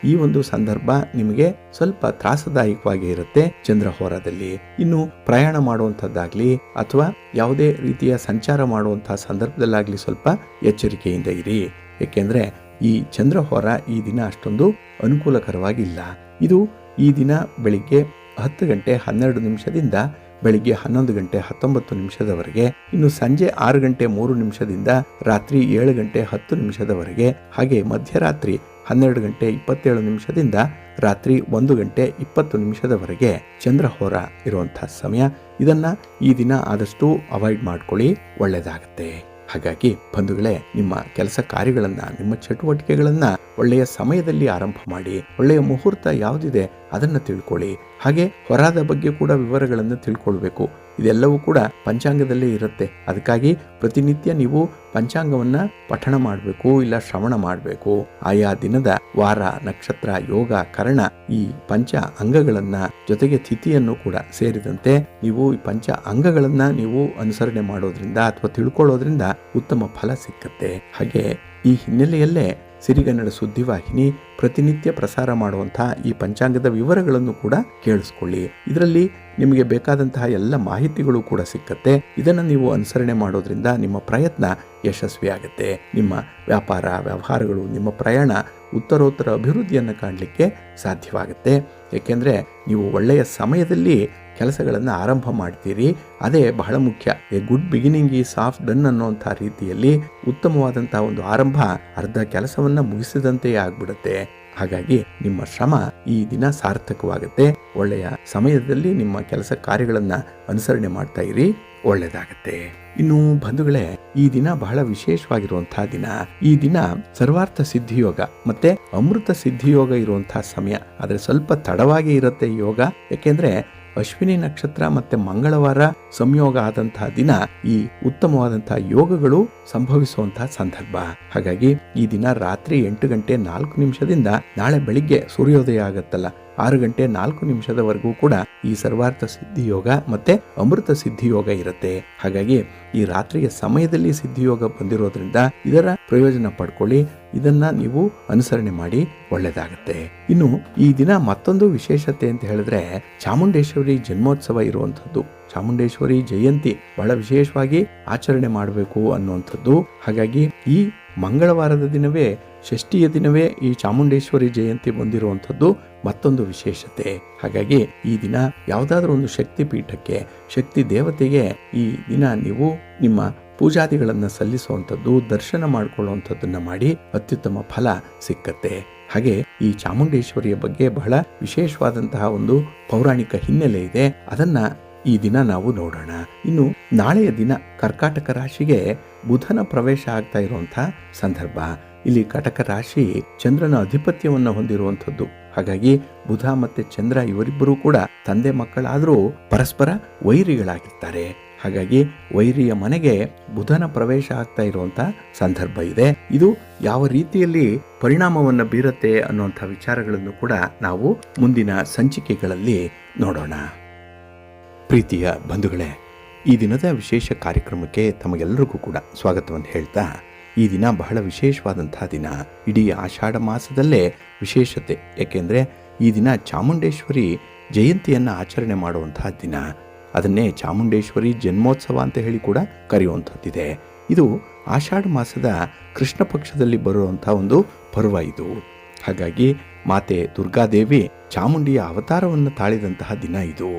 ಈ ಒಂದು ಸಂದರ್ಭ ನಿಮಗೆ ಸ್ವಲ್ಪ ತ್ರಾಸದಾಯಕವಾಗಿ ಇರುತ್ತೆ ಚಂದ್ರಹೋರದಲ್ಲಿ. ಇನ್ನು ಪ್ರಯಾಣ ಮಾಡುವಂಥದ್ದಾಗ್ಲಿ ಅಥವಾ ಯಾವುದೇ ರೀತಿಯ ಸಂಚಾರ ಮಾಡುವಂತಹ ಸಂದರ್ಭದಲ್ಲಾಗ್ಲಿ ಸ್ವಲ್ಪ ಎಚ್ಚರಿಕೆಯಿಂದ ಇರಿ. ಏಕೆಂದರೆ ಈ ಚಂದ್ರಹೋರ ಈ ದಿನ ಅಷ್ಟೊಂದು ಅನುಕೂಲಕರವಾಗಿಲ್ಲ. ಇದು ಈ ದಿನ ಬೆಳಿಗ್ಗೆ 10 ಗಂಟೆ 12 ನಿಮಿಷದಿಂದ ಬೆಳಿಗ್ಗೆ 11 ಗಂಟೆ 19 ನಿಮಿಷದವರೆಗೆ, ಇನ್ನು ಸಂಜೆ 6 ಗಂಟೆ 3 ನಿಮಿಷದಿಂದ ರಾತ್ರಿ 7 ಗಂಟೆ 10 ನಿಮಿಷದವರೆಗೆ, ಹಾಗೆ ಮಧ್ಯರಾತ್ರಿ 12 ಗಂಟೆ 27 ನಿಮಿಷದಿಂದ ರಾತ್ರಿ 1 ಗಂಟೆ 20 ನಿಮಿಷದವರೆಗೆ ಚಂದ್ರಹೋರ ಇರುವಂತಹ ಸಮಯ. ಇದನ್ನ ಈ ದಿನ ಆದಷ್ಟು ಅವಾಯ್ಡ್ ಮಾಡ್ಕೊಳ್ಳಿ, ಒಳ್ಳೆಯದಾಗತ್ತೆ. ಹಾಗಾಗಿ ಬಂಧುಗಳೇ, ನಿಮ್ಮ ಕೆಲಸ ಕಾರ್ಯಗಳನ್ನ, ನಿಮ್ಮ ಚಟುವಟಿಕೆಗಳನ್ನ ಒಳ್ಳೆಯ ಸಮಯದಲ್ಲಿ ಆರಂಭ ಮಾಡಿ. ಒಳ್ಳೆಯ ಮುಹೂರ್ತ ಯಾವುದಿದೆ ಅದನ್ನು ತಿಳ್ಕೊಳ್ಳಿ. ಹಾಗೆ ಹೊರಾದ ಬಗ್ಗೆ ಕೂಡ ವಿವರಗಳನ್ನು ತಿಳ್ಕೊಳ್ಬೇಕು. ಇದೆಲ್ಲವೂ ಕೂಡ ಪಂಚಾಂಗದಲ್ಲೇ ಇರುತ್ತೆ. ಅದಕ್ಕಾಗಿ ಪ್ರತಿನಿತ್ಯ ನೀವು ಪಂಚಾಂಗವನ್ನ ಪಠಣ ಮಾಡಬೇಕು, ಇಲ್ಲ ಶ್ರವಣ ಮಾಡಬೇಕು. ಆಯಾ ದಿನದ ವಾರ, ನಕ್ಷತ್ರ, ಯೋಗ, ಕರ್ಣ ಈ ಪಂಚ ಅಂಗಗಳನ್ನ ಜೊತೆಗೆ ತಿಥಿಯನ್ನು ಕೂಡ ಸೇರಿದಂತೆ ನೀವು ಈ ಪಂಚ ಅಂಗಗಳನ್ನ ನೀವು ಅನುಸರಣೆ ಮಾಡೋದ್ರಿಂದ ಅಥವಾ ತಿಳ್ಕೊಳ್ಳೋದ್ರಿಂದ ಉತ್ತಮ ಫಲ ಸಿಕ್ಕತ್ತೆ. ಹಾಗೆ ಈ ಹಿನ್ನೆಲೆಯಲ್ಲೇ ಸಿರಿಗನ್ನಡ ಸುದ್ದಿವಾಹಿನಿ ಪ್ರತಿನಿತ್ಯ ಪ್ರಸಾರ ಮಾಡುವಂತಹ ಈ ಪಂಚಾಂಗದ ವಿವರಗಳನ್ನು ಕೂಡ ಕೇಳಿಸ್ಕೊಳ್ಳಿ. ಇದರಲ್ಲಿ ನಿಮಗೆ ಬೇಕಾದಂತಹ ಎಲ್ಲ ಮಾಹಿತಿಗಳು ಕೂಡ ಸಿಕ್ಕತ್ತೆ. ಇದನ್ನು ನೀವು ಅನುಸರಣೆ ಮಾಡೋದ್ರಿಂದ ನಿಮ್ಮ ಪ್ರಯತ್ನ ಯಶಸ್ವಿಯಾಗುತ್ತೆ. ನಿಮ್ಮ ವ್ಯಾಪಾರ, ವ್ಯವಹಾರಗಳು, ನಿಮ್ಮ ಪ್ರಯಾಣ ಉತ್ತರೋತ್ತರ ಅಭಿವೃದ್ಧಿಯನ್ನು ಕಾಣಲಿಕ್ಕೆ ಸಾಧ್ಯವಾಗುತ್ತೆ. ಏಕೆಂದರೆ ನೀವು ಒಳ್ಳೆಯ ಸಮಯದಲ್ಲಿ ಕೆಲಸಗಳನ್ನು ಆರಂಭ ಮಾಡ್ತೀರಿ. ಅದೇ ಬಹಳ ಮುಖ್ಯ. A good beginning is half done ಅನ್ನುವಂಥ ರೀತಿಯಲ್ಲಿ ಉತ್ತಮವಾದಂತಹ ಒಂದು ಆರಂಭ ಅರ್ಧ ಕೆಲಸವನ್ನ ಮುಗಿಸಿದಂತೆಯೇ ಆಗ್ಬಿಡುತ್ತೆ. ಹಾಗಾಗಿ ನಿಮ್ಮ ಶ್ರಮ ಈ ದಿನ ಸಾರ್ಥಕವಾಗುತ್ತೆ. ಒಳ್ಳೆಯ ಸಮಯದಲ್ಲಿ ನಿಮ್ಮ ಕೆಲಸ ಕಾರ್ಯಗಳನ್ನ ಅನುಸರಣೆ ಮಾಡ್ತಾ ಇರಿ, ಒಳ್ಳೆಯದಾಗತ್ತೆ. ಇನ್ನು ಬಂಧುಗಳೇ, ಈ ದಿನ ಬಹಳ ವಿಶೇಷವಾಗಿರುವಂತಹ ದಿನ. ಈ ದಿನ ಸರ್ವಾರ್ಥ ಸಿದ್ಧಿಯೋಗ ಮತ್ತೆ ಅಮೃತ ಸಿದ್ಧಿಯೋಗ ಇರುವಂತಹ ಸಮಯ. ಆದ್ರೆ ಸ್ವಲ್ಪ ತಡವಾಗಿ ಇರುತ್ತೆ ಈ ಯೋಗ. ಯಾಕೆಂದ್ರೆ ಅಶ್ವಿನಿ ನಕ್ಷತ್ರ ಮತ್ತೆ ಮಂಗಳವಾರ ಸಂಯೋಗ ಆದಂತಹ ದಿನ ಈ ಉತ್ತಮವಾದಂತಹ ಯೋಗಗಳು ಸಂಭವಿಸುವಂತಹ ಸಂದರ್ಭ. ಹಾಗಾಗಿ ಈ ದಿನ ರಾತ್ರಿ 8 ಗಂಟೆ 4 ನಿಮಿಷದಿಂದ ನಾಳೆ ಬೆಳಿಗ್ಗೆ ಸೂರ್ಯೋದಯ ಆಗತ್ತಲ್ಲ 6 ಗಂಟೆ 4 ನಿಮಿಷದವರೆಗೂ ಕೂಡ ಈ ಸರ್ವಾರ್ಥ ಸಿದ್ಧಿಯೋಗ ಮತ್ತೆ ಅಮೃತ ಸಿದ್ಧಿಯೋಗ ಇರುತ್ತೆ. ಹಾಗಾಗಿ ಈ ರಾತ್ರಿಯ ಸಮಯದಲ್ಲಿ ಸಿದ್ಧಿಯೋಗ ಬಂದಿರೋದ್ರಿಂದ ಇದರ ಪ್ರಯೋಜನ ಪಡ್ಕೊಳ್ಳಿ. ಇದನ್ನ ನೀವು ಅನುಸರಣೆ ಮಾಡಿ, ಒಳ್ಳೆಯದಾಗತ್ತೆ. ಇನ್ನು ಈ ದಿನ ಮತ್ತೊಂದು ವಿಶೇಷತೆ ಅಂತ ಹೇಳಿದ್ರೆ ಚಾಮುಂಡೇಶ್ವರಿ ಜನ್ಮೋತ್ಸವ ಇರುವಂಥದ್ದು. ಚಾಮುಂಡೇಶ್ವರಿ ಜಯಂತಿ ಬಹಳ ವಿಶೇಷವಾಗಿ ಆಚರಣೆ ಮಾಡಬೇಕು ಅನ್ನುವಂಥದ್ದು. ಹಾಗಾಗಿ ಈ ಮಂಗಳವಾರದ ದಿನವೇ, ಷಷ್ಠಿಯ ದಿನವೇ ಈ ಚಾಮುಂಡೇಶ್ವರಿ ಜಯಂತಿ ಬಂದಿರುವಂಥದ್ದು ಮತ್ತೊಂದು ವಿಶೇಷತೆ. ಹಾಗಾಗಿ ಈ ದಿನ ಯಾವುದಾದ್ರೂ ಒಂದು ಶಕ್ತಿ ಪೀಠಕ್ಕೆ, ಶಕ್ತಿ ದೇವತೆಗೆ ಈ ದಿನ ನೀವು ನಿಮ್ಮ ಪೂಜಾದಿಗಳನ್ನು ಸಲ್ಲಿಸುವಂಥದ್ದು, ದರ್ಶನ ಮಾಡಿಕೊಳ್ಳುವಂಥದ್ದನ್ನ ಮಾಡಿ ಅತ್ಯುತ್ತಮ ಫಲ ಸಿಕ್ಕತ್ತೆ. ಹಾಗೆ ಈ ಚಾಮುಂಡೇಶ್ವರಿಯ ಬಗ್ಗೆ ಬಹಳ ವಿಶೇಷವಾದಂತಹ ಒಂದು ಪೌರಾಣಿಕ ಹಿನ್ನೆಲೆ ಇದೆ. ಅದನ್ನ ಈ ದಿನ ನಾವು ನೋಡೋಣ. ಇನ್ನು ನಾಳೆಯ ದಿನ ಕರ್ಕಾಟಕ ರಾಶಿಗೆ ಬುಧನ ಪ್ರವೇಶ ಆಗ್ತಾ ಇರುವಂತಹ ಸಂದರ್ಭ. ಇಲ್ಲಿ ಕಟಕ ರಾಶಿ ಚಂದ್ರನ ಅಧಿಪತ್ಯವನ್ನು ಹೊಂದಿರುವಂಥದ್ದು. ಹಾಗಾಗಿ ಬುಧ ಮತ್ತೆ ಚಂದ್ರ ಇವರಿಬ್ಬರೂ ಕೂಡ ತಂದೆ ಮಕ್ಕಳಾದರೂ ಪರಸ್ಪರ ವೈರಿಗಳಾಗಿರ್ತಾರೆ. ಹಾಗಾಗಿ ವೈರಿಯ ಮನೆಗೆ ಬುಧನ ಪ್ರವೇಶ ಆಗ್ತಾ ಇರುವಂತಹ ಸಂದರ್ಭ ಇದೆ. ಇದು ಯಾವ ರೀತಿಯಲ್ಲಿ ಪರಿಣಾಮವನ್ನು ಬೀರುತ್ತೆ ಅನ್ನುವಂಥ ವಿಚಾರಗಳನ್ನು ಕೂಡ ನಾವು ಮುಂದಿನ ಸಂಚಿಕೆಗಳಲ್ಲಿ ನೋಡೋಣ. ಪ್ರೀತಿಯ ಬಂಧುಗಳೇ, ಈ ದಿನದ ವಿಶೇಷ ಕಾರ್ಯಕ್ರಮಕ್ಕೆ ತಮಗೆಲ್ಲರಿಗೂ ಕೂಡ ಸ್ವಾಗತವನ್ನು ಹೇಳ್ತಾ, ಈ ದಿನ ಬಹಳ ವಿಶೇಷವಾದಂತಹ ದಿನ. ಇಡೀ ಆಷಾಢ ಮಾಸದಲ್ಲೇ ವಿಶೇಷತೆ. ಏಕೆಂದರೆ ಈ ದಿನ ಚಾಮುಂಡೇಶ್ವರಿ ಜಯಂತಿಯನ್ನು ಆಚರಣೆ ಮಾಡುವಂತಹ ದಿನ. ಅದನ್ನೇ ಚಾಮುಂಡೇಶ್ವರಿ ಜನ್ಮೋತ್ಸವ ಅಂತ ಹೇಳಿ ಕೂಡ ಕರೆಯುವಂಥದ್ದಿದೆ. ಇದು ಆಷಾಢ ಮಾಸದ ಕೃಷ್ಣ ಪಕ್ಷದಲ್ಲಿ ಬರುವಂತಹ ಒಂದು ಪರ್ವ ಇದು. ಹಾಗಾಗಿ ಮಾತೆ ದುರ್ಗಾದೇವಿ ಚಾಮುಂಡಿಯ ಅವತಾರವನ್ನು ತಾಳಿದಂತಹ ದಿನ ಇದು.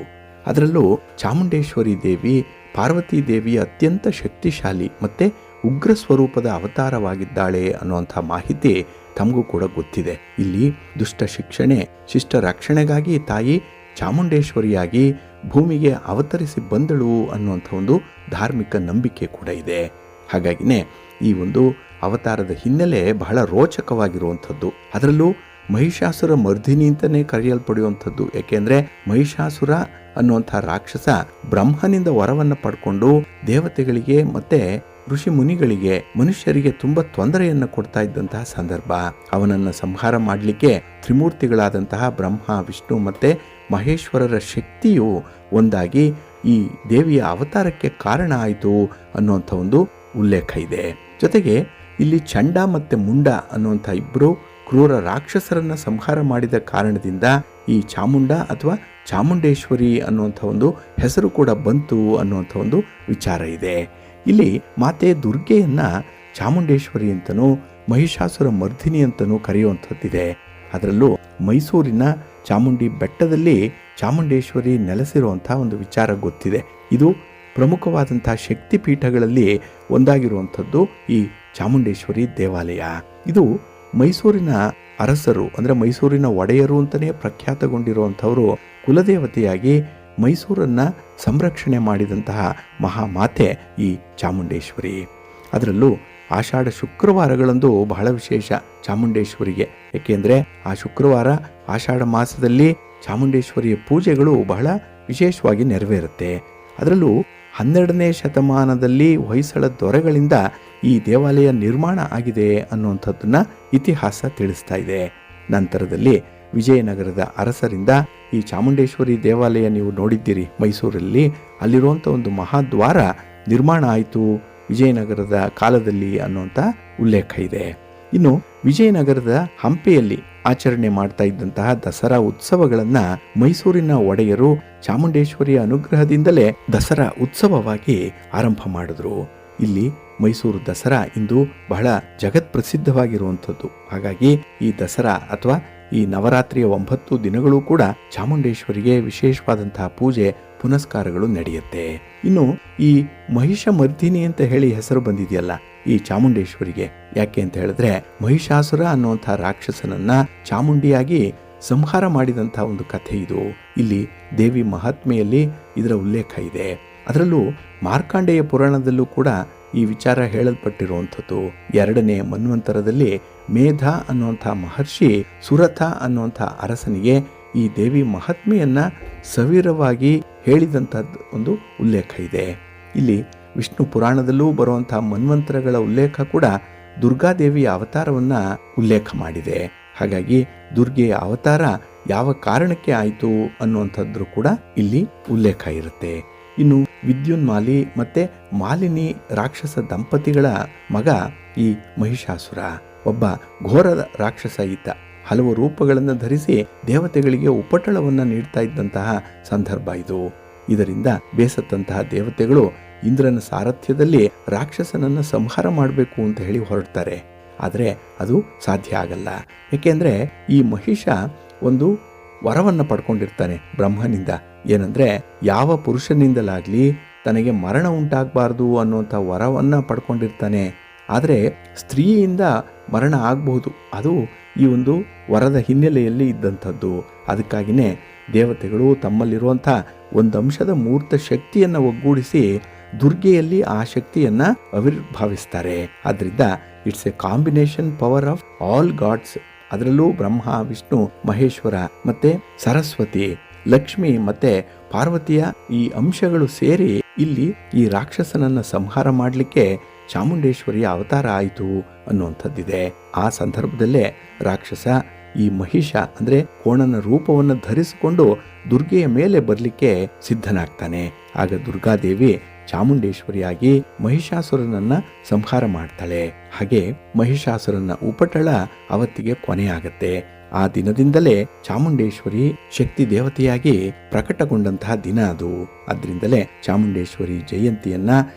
ಅದರಲ್ಲೂ ಚಾಮುಂಡೇಶ್ವರಿ ದೇವಿ ಪಾರ್ವತಿ ದೇವಿಯ ಅತ್ಯಂತ ಶಕ್ತಿಶಾಲಿ ಮತ್ತೆ ಉಗ್ರ ಸ್ವರೂಪದ ಅವತಾರವಾಗಿದ್ದಾಳೆ ಅನ್ನುವಂಥ ಮಾಹಿತಿ ತಮಗೂ ಕೂಡ ಗೊತ್ತಿದೆ. ಇಲ್ಲಿ ದುಷ್ಟ ಶಿಕ್ಷಣೆ, ಶಿಷ್ಟ ರಕ್ಷಣೆಗಾಗಿ ತಾಯಿ ಚಾಮುಂಡೇಶ್ವರಿಯಾಗಿ ಭೂಮಿಗೆ ಅವತರಿಸಿ ಬಂದಳು ಅನ್ನುವಂಥ ಒಂದು ಧಾರ್ಮಿಕ ನಂಬಿಕೆ ಕೂಡ ಇದೆ. ಹಾಗಾಗಿನೇ ಈ ಒಂದು ಅವತಾರದ ಹಿನ್ನೆಲೆ ಬಹಳ ರೋಚಕವಾಗಿರುವಂಥದ್ದು. ಅದರಲ್ಲೂ ಮಹಿಷಾಸುರ ಮರ್ದಿನಿ ಅಂತಲೇ ಕರೆಯಲ್ಪಡುವಂಥದ್ದು. ಏಕೆಂದರೆ ಮಹಿಷಾಸುರ ಅನ್ನುವಂಥ ರಾಕ್ಷಸ ಬ್ರಹ್ಮನಿಂದ ವರವನ್ನು ಪಡ್ಕೊಂಡು ದೇವತೆಗಳಿಗೆ ಮತ್ತೆ ಋಷಿ ಮುನಿಗಳಿಗೆ, ಮನುಷ್ಯರಿಗೆ ತುಂಬ ತೊಂದರೆಯನ್ನು ಕೊಡ್ತಾ ಇದ್ದಂತಹ ಸಂದರ್ಭ. ಅವನನ್ನು ಸಂಹಾರ ಮಾಡಲಿಕ್ಕೆ ತ್ರಿಮೂರ್ತಿಗಳಾದಂತಹ ಬ್ರಹ್ಮ, ವಿಷ್ಣು ಮತ್ತು ಮಹೇಶ್ವರರ ಶಕ್ತಿಯು ಒಂದಾಗಿ ಈ ದೇವಿಯ ಅವತಾರಕ್ಕೆ ಕಾರಣ ಆಯಿತು ಅನ್ನುವಂಥ ಒಂದು ಉಲ್ಲೇಖ ಇದೆ. ಜೊತೆಗೆ ಇಲ್ಲಿ ಚಂಡ ಮತ್ತು ಮುಂಡ ಅನ್ನುವಂಥ ಇಬ್ಬರು ಕ್ರೂರ ರಾಕ್ಷಸರನ್ನು ಸಂಹಾರ ಮಾಡಿದ ಕಾರಣದಿಂದ ಈ ಚಾಮುಂಡ ಅಥವಾ ಚಾಮುಂಡೇಶ್ವರಿ ಅನ್ನುವಂಥ ಒಂದು ಹೆಸರು ಕೂಡ ಬಂತು ಅನ್ನುವಂಥ ಒಂದು ವಿಚಾರ ಇದೆ. ಇಲ್ಲಿ ಮಾತೆ ದುರ್ಗೆಯನ್ನು ಚಾಮುಂಡೇಶ್ವರಿ ಅಂತನೂ ಮಹಿಷಾಸುರ ಮರ್ದಿನಿ ಅಂತನೂ ಕರೆಯುವಂಥದ್ದಿದೆ. ಅದರಲ್ಲೂ ಮೈಸೂರಿನ ಚಾಮುಂಡಿ ಬೆಟ್ಟದಲ್ಲಿ ಚಾಮುಂಡೇಶ್ವರಿ ನೆಲೆಸಿರುವಂಥ ಒಂದು ವಿಚಾರ ಗೊತ್ತಿದೆ. ಇದು ಪ್ರಮುಖವಾದಂಥ ಶಕ್ತಿಪೀಠಗಳಲ್ಲಿ ಒಂದಾಗಿರುವಂಥದ್ದು ಈ ಚಾಮುಂಡೇಶ್ವರಿ ದೇವಾಲಯ. ಇದು ಮೈಸೂರಿನ ಅರಸರು ಅಂದರೆ ಮೈಸೂರಿನ ಒಡೆಯರು ಅಂತಲೇ ಪ್ರಖ್ಯಾತಗೊಂಡಿರುವಂಥವರು ಕುಲದೇವತೆಯಾಗಿ ಮೈಸೂರನ್ನು ಸಂರಕ್ಷಣೆ ಮಾಡಿದಂತಹ ಮಹಾಮಾತೆ ಈ ಚಾಮುಂಡೇಶ್ವರಿ. ಅದರಲ್ಲೂ ಆಷಾಢ ಶುಕ್ರವಾರಗಳಂದು ಬಹಳ ವಿಶೇಷ ಚಾಮುಂಡೇಶ್ವರಿಗೆ. ಏಕೆಂದರೆ ಆ ಶುಕ್ರವಾರ ಆಷಾಢ ಮಾಸದಲ್ಲಿ ಚಾಮುಂಡೇಶ್ವರಿಯ ಪೂಜೆಗಳು ಬಹಳ ವಿಶೇಷವಾಗಿ ನೆರವೇರುತ್ತೆ. ಅದರಲ್ಲೂ 12ನೇ ಶತಮಾನದಲ್ಲಿ ಹೊಯ್ಸಳ ದೊರೆಗಳಿಂದ ಈ ದೇವಾಲಯ ನಿರ್ಮಾಣ ಆಗಿದೆ ಅನ್ನುವಂಥದ್ದನ್ನು ಇತಿಹಾಸ ತಿಳಿಸ್ತಾ ಇದೆ. ನಂತರದಲ್ಲಿ ವಿಜಯನಗರದ ಅರಸರಿಂದ ಈ ಚಾಮುಂಡೇಶ್ವರಿ ದೇವಾಲಯ ನೀವು ನೋಡಿದ್ದೀರಿ ಮೈಸೂರಲ್ಲಿ, ಅಲ್ಲಿರುವಂಥ ಒಂದು ಮಹಾದ್ವಾರ ನಿರ್ಮಾಣ ಆಯಿತು ವಿಜಯನಗರದ ಕಾಲದಲ್ಲಿ ಅನ್ನುವಂಥ ಉಲ್ಲೇಖ ಇದೆ. ಇನ್ನು ವಿಜಯನಗರದ ಹಂಪೆಯಲ್ಲಿ ಆಚರಣೆ ಮಾಡ್ತಾ ಇದ್ದಂತಹ ದಸರಾ ಉತ್ಸವಗಳನ್ನು ಮೈಸೂರಿನ ಒಡೆಯರು ಚಾಮುಂಡೇಶ್ವರಿಯ ಅನುಗ್ರಹದಿಂದಲೇ ದಸರಾ ಉತ್ಸವವಾಗಿ ಆರಂಭ ಮಾಡಿದ್ರು. ಇಲ್ಲಿ ಮೈಸೂರು ದಸರಾ ಇಂದು ಬಹಳ ಜಗತ್ ಪ್ರಸಿದ್ಧವಾಗಿರುವಂಥದ್ದು. ಹಾಗಾಗಿ ಈ ದಸರಾ ಅಥವಾ ಈ ನವರಾತ್ರಿಯ 9 ದಿನಗಳು ಕೂಡ ಚಾಮುಂಡೇಶ್ವರಿಗೆ ವಿಶೇಷವಾದಂತಹ ಪೂಜೆ ಪುನಸ್ಕಾರಗಳು ನಡೆಯುತ್ತೆ. ಇನ್ನು ಈ ಮಹಿಷ ಮರ್ದಿನಿ ಅಂತ ಹೇಳಿ ಹೆಸರು ಬಂದಿದೆಯಲ್ಲ ಈ ಚಾಮುಂಡೇಶ್ವರಿಗೆ, ಯಾಕೆ ಅಂತ ಹೇಳಿದ್ರೆ ಮಹಿಷಾಸುರ ಅನ್ನುವಂಥ ರಾಕ್ಷಸನನ್ನ ಚಾಮುಂಡಿಯಾಗಿ ಸಂಹಾರ ಮಾಡಿದಂಥ ಒಂದು ಕಥೆ ಇದು. ಇಲ್ಲಿ ದೇವಿ ಮಹಾತ್ಮೆಯಲ್ಲಿ ಇದರ ಉಲ್ಲೇಖ ಇದೆ. ಅದರಲ್ಲೂ ಮಾರ್ಕಾಂಡೇಯ ಪುರಾಣದಲ್ಲೂ ಕೂಡ ಈ ವಿಚಾರ ಹೇಳಲ್ಪಟ್ಟಿರುವಂಥದ್ದು. 2ನೇ ಮನ್ವಂತರದಲ್ಲಿ ಮೇಧ ಅನ್ನುವಂಥ ಮಹರ್ಷಿ ಸುರಥ ಅನ್ನುವಂಥ ಅರಸನಿಗೆ ಈ ದೇವಿ ಮಹಾತ್ಮೆಯನ್ನ ಸವಿರವಾಗಿ ಹೇಳಿದಂಥದ್ದು ಒಂದು ಉಲ್ಲೇಖ ಇದೆ. ಇಲ್ಲಿ ವಿಷ್ಣು ಪುರಾಣದಲ್ಲೂ ಬರುವಂಥ ಮನ್ವಂತರಗಳ ಉಲ್ಲೇಖ ಕೂಡ ದುರ್ಗಾದೇವಿಯ ಅವತಾರವನ್ನು ಉಲ್ಲೇಖ ಮಾಡಿದೆ. ಹಾಗಾಗಿ ದುರ್ಗೆಯ ಅವತಾರ ಯಾವ ಕಾರಣಕ್ಕೆ ಆಯಿತು ಅನ್ನುವಂಥದ್ದು ಕೂಡ ಇಲ್ಲಿ ಉಲ್ಲೇಖ ಇರುತ್ತೆ. ಇನ್ನು ವಿದ್ಯುನ್ಮಾಲಿ ಮತ್ತೆ ಮಾಲಿನಿ ರಾಕ್ಷಸ ದಂಪತಿಗಳ ಮಗ ಈ ಮಹಿಷಾಸುರ ಒಬ್ಬ ಘೋರ ರಾಕ್ಷಸ ಈತ. ಹಲವು ರೂಪಗಳನ್ನು ಧರಿಸಿ ದೇವತೆಗಳಿಗೆ ಉಪಟಳವನ್ನು ನೀಡ್ತಾ ಇದ್ದಂತಹ ಸಂದರ್ಭ ಇದು. ಇದರಿಂದ ಬೇಸತ್ತಂತಹ ದೇವತೆಗಳು ಇಂದ್ರನ ಸಾರಥ್ಯದಲ್ಲಿ ರಾಕ್ಷಸನನ್ನು ಸಂಹಾರ ಮಾಡಬೇಕು ಅಂತ ಹೇಳಿ ಹೊರಡ್ತಾರೆ. ಆದರೆ ಅದು ಸಾಧ್ಯ ಆಗಲ್ಲ. ಏಕೆಂದರೆ ಈ ಮಹಿಷ ಒಂದು ವರವನ್ನು ಪಡ್ಕೊಂಡಿರ್ತಾನೆ ಬ್ರಹ್ಮನಿಂದ. ಏನಂದರೆ ಯಾವ ಪುರುಷನಿಂದಲಾಗಲಿ ತನಗೆ ಮರಣ ಉಂಟಾಗಬಾರ್ದು ಅನ್ನುವಂಥ ವರವನ್ನು ಪಡ್ಕೊಂಡಿರ್ತಾನೆ. ಆದರೆ ಸ್ತ್ರೀಯಿಂದ ಮರಣ ಆಗಬಹುದು. ಅದು ಈ ಒಂದು ವರದ ಹಿನ್ನೆಲೆಯಲ್ಲಿ ಇದ್ದಂಥದ್ದು. ಅದಕ್ಕಾಗಿಯೇ ದೇವತೆಗಳು ತಮ್ಮಲ್ಲಿರುವಂಥ ಒಂದು ಅಂಶದ ಮೂರ್ತ ಶಕ್ತಿಯನ್ನು ಒಗ್ಗೂಡಿಸಿ ದುರ್ಗೆಯಲ್ಲಿ ಆ ಶಕ್ತಿಯನ್ನು ಆವಿರ್ಭಾವಿಸ್ತಾರೆ. ಆದ್ದರಿಂದ it's a combination power of all gods. ಅದರಲ್ಲೂ ಬ್ರಹ್ಮ, ವಿಷ್ಣು, ಮಹೇಶ್ವರ ಮತ್ತೆ ಸರಸ್ವತಿ, ಲಕ್ಷ್ಮಿ ಮತ್ತೆ ಪಾರ್ವತಿಯ ಈ ಅಂಶಗಳು ಸೇರಿ ಇಲ್ಲಿ ಈ ರಾಕ್ಷಸನನ್ನು ಸಂಹಾರ ಮಾಡಲಿಕ್ಕೆ ಚಾಮುಂಡೇಶ್ವರಿಯ ಅವತಾರ ಆಯಿತು ಅನ್ನುವಂಥದ್ದಿದೆ. ಆ ಸಂದರ್ಭದಲ್ಲೇ ರಾಕ್ಷಸ ಈ ಮಹಿಷ ಅಂದರೆ ಕೋಣನ ರೂಪವನ್ನು ಧರಿಸಿಕೊಂಡು ದುರ್ಗೆಯ ಮೇಲೆ ಬರಲಿಕ್ಕೆ ಸಿದ್ಧನಾಗ್ತಾನೆ. ಆಗ ದುರ್ಗಾದೇವಿ ಚಾಮುಂಡೇಶ್ವರಿಯಾಗಿ ಮಹಿಷಾಸುರನನ್ನ ಸಂಹಾರ ಮಾಡ್ತಾಳೆ. ಹಾಗೆ ಮಹಿಷಾಸುರನ ಉಪಟಳ ಅವತ್ತಿಗೆ ಕೊನೆಯಾಗತ್ತೆ. ಆ ದಿನದಿಂದಲೇ ಚಾಮುಂಡೇಶ್ವರಿ ಶಕ್ತಿ ದೇವತೆಯಾಗಿ ಪ್ರಕಟಗೊಂಡಂತಹ ದಿನ ಅದು. ಅದರಿಂದಲೇ ಚಾಮುಂಡೇಶ್ವರಿ ಜಯಂತಿಯನ್ನ,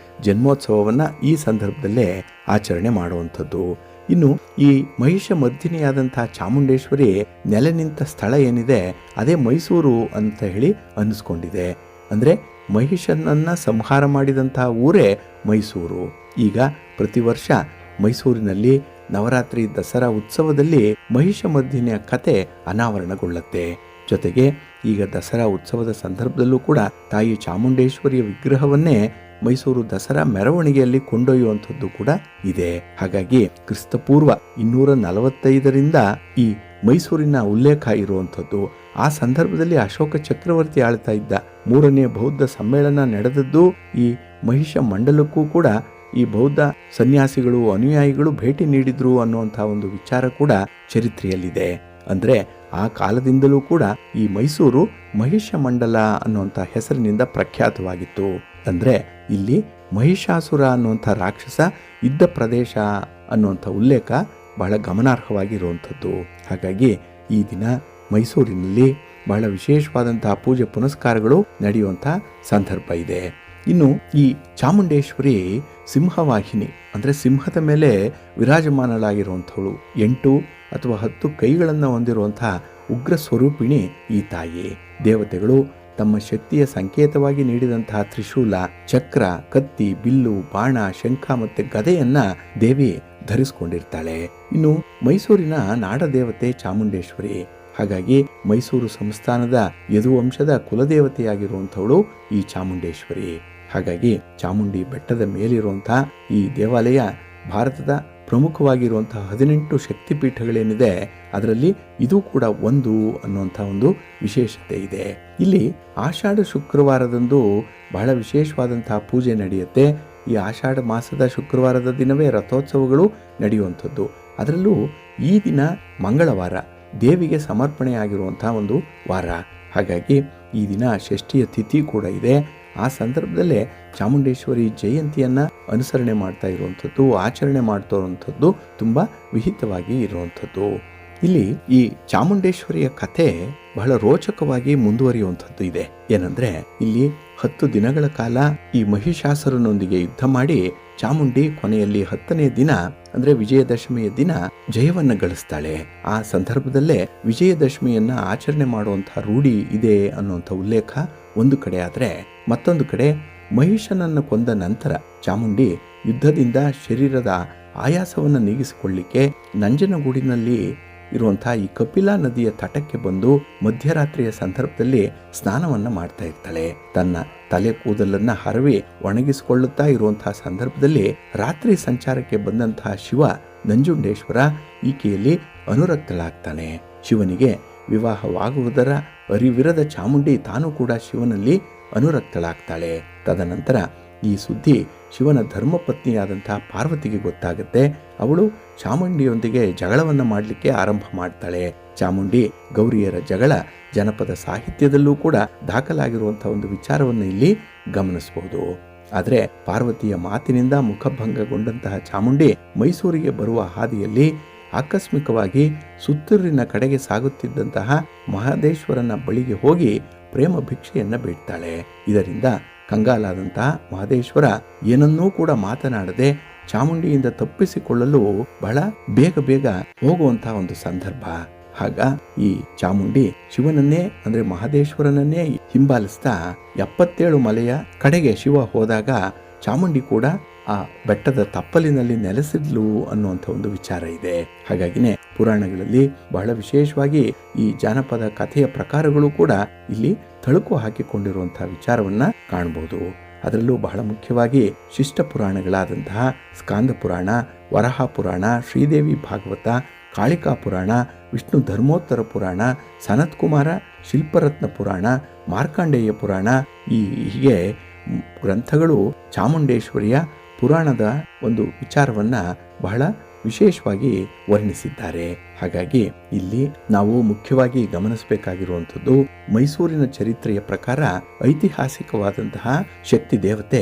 ಜನ್ಮೋತ್ಸವವನ್ನು ಈ ಸಂದರ್ಭದಲ್ಲೇ ಆಚರಣೆ ಮಾಡುವಂಥದ್ದು. ಇನ್ನು ಈ ಮಹಿಷ ಮರ್ದಿನಿಯಾದಂಥ ಚಾಮುಂಡೇಶ್ವರಿ ನೆಲೆ ನಿಂತ ಸ್ಥಳ ಏನಿದೆ ಅದೇ ಮೈಸೂರು ಅಂತ ಹೇಳಿ ಅನ್ನಿಸ್ಕೊಂಡಿದೆ. ಅಂದರೆ ಮಹಿಷನನ್ನು ಸಂಹಾರ ಮಾಡಿದಂತಹ ಊರೇ ಮೈಸೂರು. ಈಗ ಪ್ರತಿ ವರ್ಷ ಮೈಸೂರಿನಲ್ಲಿ ನವರಾತ್ರಿ ದಸರಾ ಉತ್ಸವದಲ್ಲಿ ಮಹಿಷ ಮರ್ದಿನಿಯ ಕತೆ ಅನಾವರಣಗೊಳ್ಳುತ್ತೆ. ಜೊತೆಗೆ ಈಗ ದಸರಾ ಉತ್ಸವದ ಸಂದರ್ಭದಲ್ಲೂ ಕೂಡ ತಾಯಿ ಚಾಮುಂಡೇಶ್ವರಿಯ ವಿಗ್ರಹವನ್ನೇ ಮೈಸೂರು ದಸರಾ ಮೆರವಣಿಗೆಯಲ್ಲಿ ಕೊಂಡೊಯ್ಯುವಂಥದ್ದು ಕೂಡ ಇದೆ. ಹಾಗಾಗಿ ಕ್ರಿಸ್ತಪೂರ್ವ 245ರಿಂದ ಈ ಮೈಸೂರಿನ ಉಲ್ಲೇಖ ಇರುವಂಥದ್ದು. ಆ ಸಂದರ್ಭದಲ್ಲಿ ಅಶೋಕ ಚಕ್ರವರ್ತಿ ಆಳ್ತಾ ಇದ್ದ 3ನೇ ಬೌದ್ಧ ಸಮ್ಮೇಳನ ನಡೆದದ್ದು ಈ ಮಹಿಷ ಮಂಡಲಕ್ಕೂ ಕೂಡ ಈ ಬೌದ್ಧ ಸನ್ಯಾಸಿಗಳು ಅನುಯಾಯಿಗಳು ಭೇಟಿ ನೀಡಿದ್ರು ಅನ್ನುವಂಥ ಒಂದು ವಿಚಾರ ಕೂಡ ಚರಿತ್ರೆಯಲ್ಲಿದೆ. ಅಂದ್ರೆ ಆ ಕಾಲದಿಂದಲೂ ಕೂಡ ಈ ಮೈಸೂರು ಮಹಿಷ ಮಂಡಲ ಅನ್ನುವಂಥ ಹೆಸರಿನಿಂದ ಪ್ರಖ್ಯಾತವಾಗಿತ್ತು. ಅಂದ್ರೆ ಇಲ್ಲಿ ಮಹಿಷಾಸುರ ಅನ್ನುವಂಥ ರಾಕ್ಷಸ ಇದ್ದ ಪ್ರದೇಶ ಅನ್ನುವಂಥ ಉಲ್ಲೇಖ ಬಹಳ ಗಮನಾರ್ಹವಾಗಿರುವಂಥದ್ದು. ಹಾಗಾಗಿ ಈ ದಿನ ಮೈಸೂರಿನಲ್ಲಿ ಬಹಳ ವಿಶೇಷವಾದಂತಹ ಪೂಜೆ ಪುನಸ್ಕಾರಗಳು ನಡೆಯುವಂಥ ಸಂದರ್ಭ ಇದೆ. ಇನ್ನು ಈ ಚಾಮುಂಡೇಶ್ವರಿ ಸಿಂಹವಾಹಿನಿ ಅಂದರೆ ಸಿಂಹದ ಮೇಲೆ ವಿರಾಜಮಾನಳಾಗಿರುವಂಥವಳು. 8 ಅಥವಾ 10 ಕೈಗಳನ್ನು ಹೊಂದಿರುವಂತಹ ಉಗ್ರ ಸ್ವರೂಪಿಣಿ ಈ ತಾಯಿ. ದೇವತೆಗಳು ತಮ್ಮ ಶಕ್ತಿಯ ಸಂಕೇತವಾಗಿ ನೀಡಿದಂತಹ ತ್ರಿಶೂಲ, ಚಕ್ರ, ಕತ್ತಿ, ಬಿಲ್ಲು, ಬಾಣ, ಶಂಖ ಮತ್ತೆ ಗದೆಯನ್ನ ದೇವಿ ಧರಿಸಿಕೊಂಡಿರ್ತಾಳೆ. ಇನ್ನು ಮೈಸೂರಿನ ನಾಡದೇವತೆ ಚಾಮುಂಡೇಶ್ವರಿ. ಹಾಗಾಗಿ ಮೈಸೂರು ಸಂಸ್ಥಾನದ ಯದುವಂಶದ ಕುಲದೇವತೆಯಾಗಿರುವಂಥವಳು ಈ ಚಾಮುಂಡೇಶ್ವರಿ. ಹಾಗಾಗಿ ಚಾಮುಂಡಿ ಬೆಟ್ಟದ ಮೇಲಿರುವಂತಹ ಈ ದೇವಾಲಯ ಭಾರತದ ಪ್ರಮುಖವಾಗಿರುವಂತಹ 18 ಶಕ್ತಿಪೀಠಗಳೇನಿದೆ ಅದರಲ್ಲಿ ಇದು ಕೂಡ ಒಂದು ಅನ್ನುವಂಥ ಒಂದು ವಿಶೇಷತೆ ಇದೆ. ಇಲ್ಲಿ ಆಷಾಢ ಶುಕ್ರವಾರದಂದು ಬಹಳ ವಿಶೇಷವಾದಂತಹ ಪೂಜೆ ನಡೆಯುತ್ತೆ. ಈ ಆಷಾಢ ಮಾಸದ ಶುಕ್ರವಾರದ ದಿನವೇ ರಥೋತ್ಸವಗಳು ನಡೆಯುವಂಥದ್ದು. ಅದರಲ್ಲೂ ಈ ದಿನ ಮಂಗಳವಾರ ದೇವಿಗೆ ಸಮರ್ಪಣೆಯಾಗಿರುವಂತಹ ಒಂದು ವಾರ. ಹಾಗಾಗಿ ಈ ದಿನ ಷಷ್ಠಿಯ ತಿಥಿ ಕೂಡ ಇದೆ. ಆ ಸಂದರ್ಭದಲ್ಲೇ ಚಾಮುಂಡೇಶ್ವರಿ ಜಯಂತಿಯನ್ನ ಅನುಸರಣೆ ಮಾಡ್ತಾ ಇರುವಂಥದ್ದು, ಆಚರಣೆ ಮಾಡ್ತಾ ಇರುವಂಥದ್ದು ತುಂಬಾ ವಿಹಿತವಾಗಿ ಇರುವಂಥದ್ದು. ಇಲ್ಲಿ ಈ ಚಾಮುಂಡೇಶ್ವರಿಯ ಕಥೆ ಬಹಳ ರೋಚಕವಾಗಿ ಮುಂದುವರಿಯುವಂಥದ್ದು ಇದೆ. ಏನಂದ್ರೆ ಇಲ್ಲಿ 10 ದಿನಗಳ ಕಾಲ ಈ ಮಹಿಷಾಸುರನೊಂದಿಗೆ ಯುದ್ಧ ಮಾಡಿ ಚಾಮುಂಡಿ ಕೊನೆಯಲ್ಲಿ 10ನೇ ದಿನ ಅಂದ್ರೆ ವಿಜಯದಶಮಿಯ ದಿನ ಜಯವನ್ನ ಗಳಿಸ್ತಾಳೆ. ಆ ಸಂದರ್ಭದಲ್ಲೇ ವಿಜಯದಶಮಿಯನ್ನ ಆಚರಣೆ ಮಾಡುವಂತಹ ರೂಢಿ ಇದೆ ಅನ್ನುವಂಥ ಉಲ್ಲೇಖ ಒಂದು ಕಡೆ ಆದ್ರೆ, ಮತ್ತೊಂದು ಕಡೆ ಮಹಿಷನನ್ನು ಕೊಂದ ನಂತರ ಚಾಮುಂಡಿ ಯುದ್ಧದಿಂದ ಶರೀರದ ಆಯಾಸವನ್ನು ನೀಗಿಸಿಕೊಳ್ಳಿಕ್ಕೆ ನಂಜನಗೂಡಿನಲ್ಲಿ ಇರುವಂತಹ ಈ ಕಪಿಲಾ ನದಿಯ ತಟಕ್ಕೆ ಬಂದು ಮಧ್ಯರಾತ್ರಿಯ ಸಂದರ್ಭದಲ್ಲಿ ಸ್ನಾನವನ್ನ ಮಾಡ್ತಾ ಇರ್ತಾಳೆ. ತನ್ನ ತಲೆ ಕೂದಲನ್ನ ಹರವಿ ಒಣಗಿಸಿಕೊಳ್ಳುತ್ತಾ ಇರುವಂತಹ ಸಂದರ್ಭದಲ್ಲಿ ರಾತ್ರಿ ಸಂಚಾರಕ್ಕೆ ಬಂದಂತಹ ಶಿವ ನಂಜುಂಡೇಶ್ವರ ಈಕೆಯಲ್ಲಿ ಅನುರಕ್ತಳಾಗ್ತಾನೆ. ಶಿವನಿಗೆ ವಿವಾಹವಾಗುವುದರ ಅರಿವಿರದ ಚಾಮುಂಡಿ ತಾನು ಕೂಡ ಶಿವನಲ್ಲಿ ಅನುರಕ್ತಳಾಗ್ತಾಳೆ. ತದನಂತರ ಈ ಸುದ್ದಿ ಶಿವನ ಧರ್ಮಪತ್ನಿಯಾದಂತಹ ಪಾರ್ವತಿಗೆ ಗೊತ್ತಾಗುತ್ತೆ. ಅವಳು ಚಾಮುಂಡಿಯೊಂದಿಗೆ ಜಗಳವನ್ನ ಮಾಡಲಿಕ್ಕೆ ಆರಂಭ ಮಾಡ್ತಾಳೆ. ಚಾಮುಂಡಿ ಗೌರಿಯರ ಜಗಳ ಜನಪದ ಸಾಹಿತ್ಯದಲ್ಲೂ ಕೂಡ ದಾಖಲಾಗಿರುವಂತಹ ಒಂದು ವಿಚಾರವನ್ನು ಇಲ್ಲಿ ಗಮನಿಸಬಹುದು. ಆದರೆ ಪಾರ್ವತಿಯ ಮಾತಿನಿಂದ ಮುಖಭಂಗಗೊಂಡಂತಹ ಚಾಮುಂಡಿ ಮೈಸೂರಿಗೆ ಬರುವ ಹಾದಿಯಲ್ಲಿ ಆಕಸ್ಮಿಕವಾಗಿ ಸುತ್ತೂರಿನ ಕಡೆಗೆ ಸಾಗುತ್ತಿದ್ದಂತಹ ಮಹದೇಶ್ವರನ ಬಳಿಗೆ ಹೋಗಿ ಪ್ರೇಮ ಭಿಕ್ಷೆಯನ್ನ ಬೇಡ್ತಾಳೆ. ಇದರಿಂದ ಕಂಗಾಲಾದಂತಹ ಮಹದೇಶ್ವರ ಏನನ್ನೂ ಕೂಡ ಮಾತನಾಡದೆ ಚಾಮುಂಡಿಯಿಂದ ತಪ್ಪಿಸಿಕೊಳ್ಳಲು ಬಹಳ ಬೇಗ ಹೋಗುವಂತಹ ಒಂದು ಸಂದರ್ಭ. ಆಗ ಈ ಚಾಮುಂಡಿ ಶಿವನನ್ನೇ ಅಂದ್ರೆ ಮಹದೇಶ್ವರನನ್ನೇ ಹಿಂಬಾಲಿಸ್ತಾ 77 ಮಲೆಯ ಕಡೆಗೆ ಶಿವ ಹೋದಾಗ ಚಾಮುಂಡಿ ಕೂಡ ಆ ಬೆಟ್ಟದ ತಪ್ಪಲಿನಲ್ಲಿ ನೆಲೆಸಿದ್ಲು ಅನ್ನುವಂಥ ಒಂದು ವಿಚಾರ ಇದೆ. ಹಾಗಾಗಿನೇ ಪುರಾಣಗಳಲ್ಲಿ ಬಹಳ ವಿಶೇಷವಾಗಿ ಈ ಜಾನಪದ ಕಥೆಯ ಪ್ರಕಾರಗಳು ಕೂಡ ಇಲ್ಲಿ ತಳುಕು ಹಾಕಿಕೊಂಡಿರುವಂತಹ ವಿಚಾರವನ್ನ ಕಾಣಬಹುದು. ಅದರಲ್ಲೂ ಬಹಳ ಮುಖ್ಯವಾಗಿ ಶಿಷ್ಟ ಪುರಾಣಗಳಾದಂತಹ ಸ್ಕಾಂದ ಪುರಾಣ, ವರಹ ಪುರಾಣ, ಶ್ರೀದೇವಿ ಭಾಗವತ, ಕಾಳಿಕಾ ಪುರಾಣ, ವಿಷ್ಣು ಧರ್ಮೋತ್ತರ ಪುರಾಣ, ಸನತ್ಕುಮಾರ ಶಿಲ್ಪರತ್ನ ಪುರಾಣ, ಮಾರ್ಕಾಂಡೇಯ ಪುರಾಣ, ಹೀಗೆ ಗ್ರಂಥಗಳು ಚಾಮುಂಡೇಶ್ವರಿಯ ಪುರಾಣದ ಒಂದು ವಿಚಾರವನ್ನ ಬಹಳ ವಿಶೇಷವಾಗಿ ವರ್ಣಿಸಿದ್ದಾರೆ. ಹಾಗಾಗಿ ಇಲ್ಲಿ ನಾವು ಮುಖ್ಯವಾಗಿ ಗಮನಿಸಬೇಕಾಗಿರುವಂಥದ್ದು ಮೈಸೂರಿನ ಚರಿತ್ರೆಯ ಪ್ರಕಾರ ಐತಿಹಾಸಿಕವಾದಂತಹ ಶಕ್ತಿ ದೇವತೆ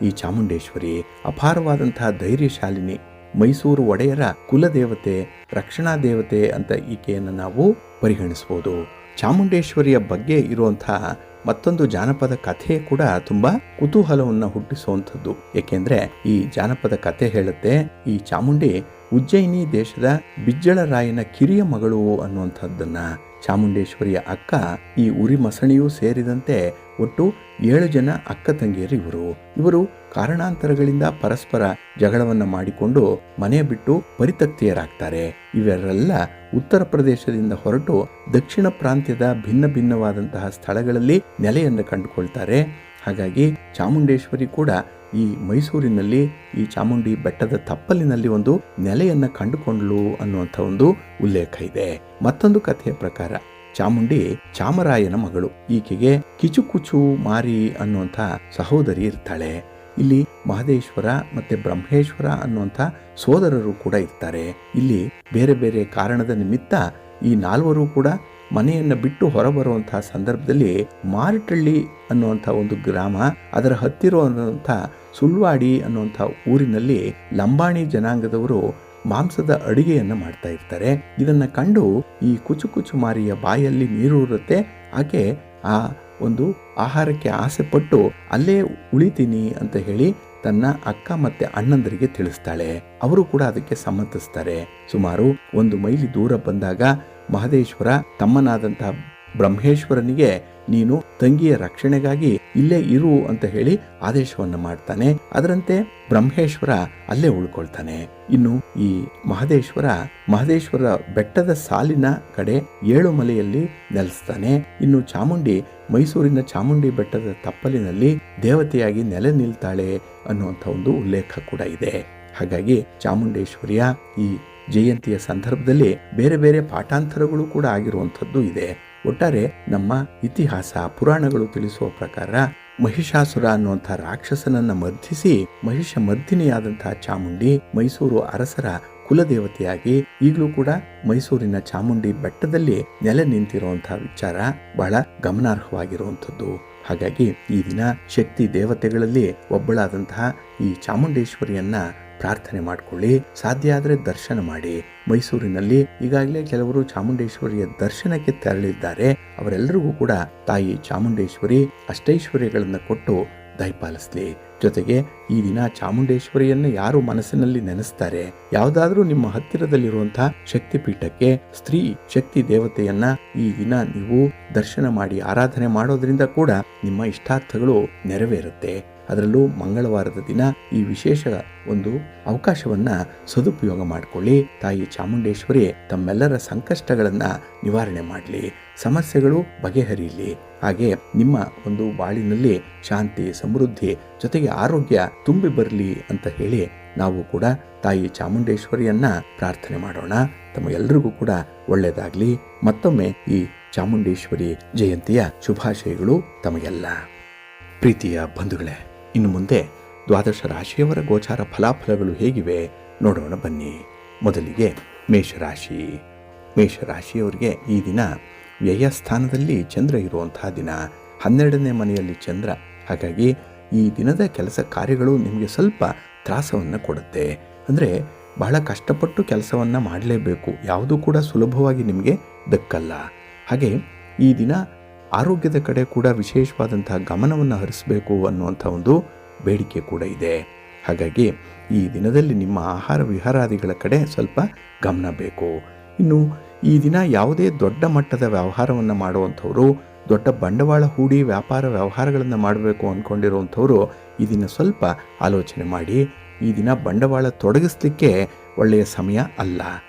ಈ ಚಾಮುಂಡೇಶ್ವರಿ. ಅಪಾರವಾದಂತಹ ಧೈರ್ಯಶಾಲಿನಿ, ಮೈಸೂರು ಒಡೆಯರ ಕುಲದೇವತೆ, ರಕ್ಷಣಾ ದೇವತೆ ಅಂತ ಈಕೆಯನ್ನು ನಾವು ಪರಿಗಣಿಸಬಹುದು. ಚಾಮುಂಡೇಶ್ವರಿಯ ಬಗ್ಗೆ ಇರುವಂತಹ ಮತ್ತೊಂದು ಜಾನಪದ ಕಥೆ ಕೂಡ ತುಂಬಾ ಕುತೂಹಲವನ್ನ ಹುಟ್ಟಿಸುವಂಥದ್ದು. ಏಕೆಂದ್ರೆ ಈ ಜಾನಪದ ಕಥೆ ಹೇಳುತ್ತೆ, ಈ ಚಾಮುಂಡಿ ಉಜ್ಜಯಿನಿ ದೇಶದ ಬಿಜ್ಜಳರಾಯನ ಕಿರಿಯ ಮಗಳು ಅನ್ನುವಂಥದ್ದನ್ನ. ಚಾಮುಂಡೇಶ್ವರಿಯ ಅಕ್ಕ ಈ ಉರಿ ಮಸಣಿಯೂ ಸೇರಿದಂತೆ ಒಟ್ಟು 7 ಜನ ಅಕ್ಕ ತಂಗಿಯರು ಇವರು ಕಾರಣಾಂತರಗಳಿಂದ ಪರಸ್ಪರ ಜಗಳವನ್ನ ಮಾಡಿಕೊಂಡು ಮನೆ ಬಿಟ್ಟು ಪರಿತಕ್ತಿಯರಾಗ್ತಾರೆ. ಇವರೆಲ್ಲ ಉತ್ತರ ಪ್ರದೇಶದಿಂದ ಹೊರಟು ದಕ್ಷಿಣ ಪ್ರಾಂತ್ಯದ ಭಿನ್ನ ಭಿನ್ನವಾದಂತಹ ಸ್ಥಳಗಳಲ್ಲಿ ನೆಲೆಯನ್ನು ಕಂಡುಕೊಳ್ತಾರೆ. ಹಾಗಾಗಿ ಚಾಮುಂಡೇಶ್ವರಿ ಕೂಡ ಈ ಮೈಸೂರಿನಲ್ಲಿ ಈ ಚಾಮುಂಡಿ ಬೆಟ್ಟದ ತಪ್ಪಲಿನಲ್ಲಿ ಒಂದು ನೆಲೆಯನ್ನ ಕಂಡುಕೊಂಡ್ಲು ಅನ್ನುವಂಥ ಒಂದು ಉಲ್ಲೇಖ ಇದೆ. ಮತ್ತೊಂದು ಕಥೆಯ ಪ್ರಕಾರ ಚಾಮುಂಡಿ ಚಾಮರಾಯನ ಮಗಳು. ಈಕೆಗೆ ಕಿಚುಕುಚು ಮಾರಿ ಅನ್ನುವಂಥ ಸಹೋದರಿ ಇರ್ತಾಳೆ. ಇಲ್ಲಿ ಮಹದೇಶ್ವರ ಮತ್ತೆ ಬ್ರಹ್ಮೇಶ್ವರ ಅನ್ನುವಂಥ ಸೋದರರು ಕೂಡ ಇರ್ತಾರೆ. ಇಲ್ಲಿ ಬೇರೆ ಬೇರೆ ಕಾರಣದ ನಿಮಿತ್ತ ಈ 4 ಕೂಡ ಮನೆಯನ್ನು ಬಿಟ್ಟು ಹೊರಬರುವಂತಹ ಸಂದರ್ಭದಲ್ಲಿ ಮಾರಿಟಳ್ಳಿ ಅನ್ನುವಂಥ ಒಂದು ಗ್ರಾಮ, ಅದರ ಹತ್ತಿರ ಅನ್ನುವಂಥ ಸುಳ್ವಾಡಿ ಅನ್ನುವಂಥ ಊರಿನಲ್ಲಿ ಲಂಬಾಣಿ ಜನಾಂಗದವರು ಮಾಂಸದ ಅಡಿಗೆಯನ್ನು ಮಾಡ್ತಾ ಇರ್ತಾರೆ. ಇದನ್ನ ಕಂಡು ಈ ಕುಚುಕುಚು ಮಾರಿಯ ಬಾಯಲ್ಲಿ ನೀರೂರುತ್ತೆ. ಆಕೆ ಆ ಒಂದು ಆಹಾರಕ್ಕೆ ಆಸೆ ಪಟ್ಟು ಅಲ್ಲೇ ಉಳಿತೀನಿ ಅಂತ ಹೇಳಿ ತನ್ನ ಅಕ್ಕ ಮತ್ತೆ ಅಣ್ಣಂದರಿಗೆ ತಿಳಿಸ್ತಾಳೆ. ಅವರು ಕೂಡ ಅದಕ್ಕೆ ಸಮ್ಮತಿಸ್ತಾರೆ. ಸುಮಾರು 1 ಮೈಲಿ ದೂರ ಬಂದಾಗ ಮಹದೇಶ್ವರ ತಮ್ಮನಾದಂತಹ ಬ್ರಹ್ಮೇಶ್ವರನಿಗೆ ನೀನು ತಂಗಿಯ ರಕ್ಷಣೆಗಾಗಿ ಇಲ್ಲೇ ಇರು ಅಂತ ಹೇಳಿ ಆದೇಶವನ್ನ ಮಾಡ್ತಾನೆ. ಅದರಂತೆ ಬ್ರಹ್ಮೇಶ್ವರ ಅಲ್ಲೇ ಉಳ್ಕೊಳ್ತಾನೆ. ಇನ್ನು ಈ ಮಹದೇಶ್ವರ ಬೆಟ್ಟದ ಸಾಲಿನ ಕಡೆ 7 ಮಲೆಯಲ್ಲಿ ನೆಲೆಸ್ತಾನೆ. ಇನ್ನು ಚಾಮುಂಡಿ ಮೈಸೂರಿನ ಚಾಮುಂಡಿ ಬೆಟ್ಟದ ತಪ್ಪಲಿನಲ್ಲಿ ದೇವತೆಯಾಗಿ ನೆಲೆ ನಿಲ್ತಾಳೆ ಅನ್ನುವಂಥ ಒಂದು ಉಲ್ಲೇಖ ಕೂಡ ಇದೆ. ಹಾಗಾಗಿ ಚಾಮುಂಡೇಶ್ವರಿಯ ಈ ಜಯಂತಿಯ ಸಂದರ್ಭದಲ್ಲಿ ಬೇರೆ ಬೇರೆ ಪಾಠಾಂತರಗಳು ಕೂಡ ಆಗಿರುವಂಥದ್ದು ಇದೆ. ಒಟ್ಟಾರೆ ನಮ್ಮ ಇತಿಹಾಸ ಪುರಾಣಗಳು ತಿಳಿಸುವ ಪ್ರಕಾರ ಮಹಿಷಾಸುರ ಅನ್ನುವಂಥ ರಾಕ್ಷಸನನ್ನ ಮರ್ಧಿಸಿ ಮಹಿಷ ಮರ್ದಿನಿಯಾದಂತಹ ಚಾಮುಂಡಿ ಮೈಸೂರು ಅರಸರ ಕುಲದೇವತೆಯಾಗಿ ಈಗಲೂ ಕೂಡ ಮೈಸೂರಿನ ಚಾಮುಂಡಿ ಬೆಟ್ಟದಲ್ಲಿ ನೆಲೆ ನಿಂತಿರುವಂತಹ ವಿಚಾರ ಬಹಳ ಗಮನಾರ್ಹವಾಗಿರುವಂಥದ್ದು. ಹಾಗಾಗಿ ಈ ದಿನ ಶಕ್ತಿ ದೇವತೆಗಳಲ್ಲಿ ಒಬ್ಬಳಾದಂತಹ ಈ ಚಾಮುಂಡೇಶ್ವರಿಯನ್ನ ಪ್ರಾರ್ಥನೆ ಮಾಡಿಕೊಳ್ಳಿ. ಸಾಧ್ಯ ಆದರೆ ದರ್ಶನ ಮಾಡಿ. ಮೈಸೂರಿನಲ್ಲಿ ಈಗಾಗಲೇ ಕೆಲವರು ಚಾಮುಂಡೇಶ್ವರಿಯ ದರ್ಶನಕ್ಕೆ ತೆರಳಿದ್ದಾರೆ. ಅವರೆಲ್ಲರಿಗೂ ಕೂಡ ತಾಯಿ ಚಾಮುಂಡೇಶ್ವರಿ ಅಷ್ಟೈಶ್ವರ್ಯಗಳನ್ನು ಕೊಟ್ಟು ದಯಪಾಲಿಸ್ಲಿ. ಜೊತೆಗೆ ಈ ದಿನ ಚಾಮುಂಡೇಶ್ವರಿಯನ್ನ ಯಾರು ಮನಸ್ಸಿನಲ್ಲಿ ನೆನೆಸ್ತಾರೆ, ಯಾವುದಾದ್ರೂ ನಿಮ್ಮ ಹತ್ತಿರದಲ್ಲಿರುವಂತಹ ಶಕ್ತಿ ಪೀಠಕ್ಕೆ ಸ್ತ್ರೀ ಶಕ್ತಿ ದೇವತೆಯನ್ನ ಈ ದಿನ ನೀವು ದರ್ಶನ ಮಾಡಿ ಆರಾಧನೆ ಮಾಡೋದ್ರಿಂದ ಕೂಡ ನಿಮ್ಮ ಇಷ್ಟಾರ್ಥಗಳು ನೆರವೇರುತ್ತೆ. ಅದರಲ್ಲೂ ಮಂಗಳವಾರದ ದಿನ ಈ ವಿಶೇಷ ಒಂದು ಅವಕಾಶವನ್ನ ಸದುಪಯೋಗ ಮಾಡಿಕೊಳ್ಳಿ. ತಾಯಿ ಚಾಮುಂಡೇಶ್ವರಿ ತಮ್ಮೆಲ್ಲರ ಸಂಕಷ್ಟಗಳನ್ನ ನಿವಾರಣೆ ಮಾಡಲಿ, ಸಮಸ್ಯೆಗಳು ಬಗೆಹರಿಯಲಿ. ಹಾಗೆ ನಿಮ್ಮ ಒಂದು ಬಾಳಿನಲ್ಲಿ ಶಾಂತಿ ಸಮೃದ್ಧಿ ಜೊತೆಗೆ ಆರೋಗ್ಯ ತುಂಬಿ ಬರಲಿ ಅಂತ ಹೇಳಿ ನಾವು ಕೂಡ ತಾಯಿ ಚಾಮುಂಡೇಶ್ವರಿಯನ್ನ ಪ್ರಾರ್ಥನೆ ಮಾಡೋಣ. ತಮಗೆಲ್ಲರಿಗೂ ಕೂಡ ಒಳ್ಳೆಯದಾಗಲಿ. ಮತ್ತೊಮ್ಮೆ ಈ ಚಾಮುಂಡೇಶ್ವರಿ ಜಯಂತಿಯ ಶುಭಾಶಯಗಳು ತಮಗೆಲ್ಲ. ಪ್ರೀತಿಯ ಬಂಧುಗಳೇ, ಇನ್ನು ಮುಂದೆ 12 ರಾಶಿಯವರ ಗೋಚಾರ ಫಲಾಫಲಗಳು ಹೇಗಿವೆ ನೋಡೋಣ ಬನ್ನಿ. ಮೊದಲಿಗೆ ಮೇಷರಾಶಿಯವರಿಗೆ ಈ ದಿನ ವ್ಯಯಸ್ಥಾನದಲ್ಲಿ ಚಂದ್ರ ಇರುವಂತಹ ದಿನ, 12ನೇ ಮನೆಯಲ್ಲಿ ಚಂದ್ರ. ಹಾಗಾಗಿ ಈ ದಿನದ ಕೆಲಸ ಕಾರ್ಯಗಳು ನಿಮಗೆ ಸ್ವಲ್ಪ ತ್ರಾಸವನ್ನು ಕೊಡುತ್ತೆ. ಅಂದರೆ ಬಹಳ ಕಷ್ಟಪಟ್ಟು ಕೆಲಸವನ್ನು ಮಾಡಲೇಬೇಕು, ಯಾವುದೂ ಕೂಡ ಸುಲಭವಾಗಿ ನಿಮಗೆ ದಕ್ಕಲ್ಲ. ಹಾಗೆ ಈ ದಿನ ಆರೋಗ್ಯದ ಕಡೆ ಕೂಡ ವಿಶೇಷವಾದಂತಹ ಗಮನವನ್ನು ಹರಿಸಬೇಕು ಅನ್ನುವಂಥ ಒಂದು ಬೇಡಿಕೆ ಕೂಡ ಇದೆ. ಹಾಗಾಗಿ ಈ ದಿನದಲ್ಲಿ ನಿಮ್ಮ ಆಹಾರ ವಿಹಾರಾದಿಗಳ ಕಡೆ ಸ್ವಲ್ಪ ಗಮನ ಬೇಕು. ಇನ್ನು ಈ ದಿನ ಯಾವುದೇ ದೊಡ್ಡ ಮಟ್ಟದ ವ್ಯವಹಾರವನ್ನು ಮಾಡುವಂಥವ್ರು, ದೊಡ್ಡ ಬಂಡವಾಳ ಹೂಡಿ ವ್ಯಾಪಾರ ವ್ಯವಹಾರಗಳನ್ನು ಮಾಡಬೇಕು ಅಂದ್ಕೊಂಡಿರುವಂಥವ್ರು ಈ ದಿನ ಸ್ವಲ್ಪ ಆಲೋಚನೆ ಮಾಡಿ. ಈ ದಿನ ಬಂಡವಾಳ ತೊಡಗಿಸ್ಲಿಕ್ಕೆ ಒಳ್ಳೆಯ ಸಮಯ ಅಲ್ಲ.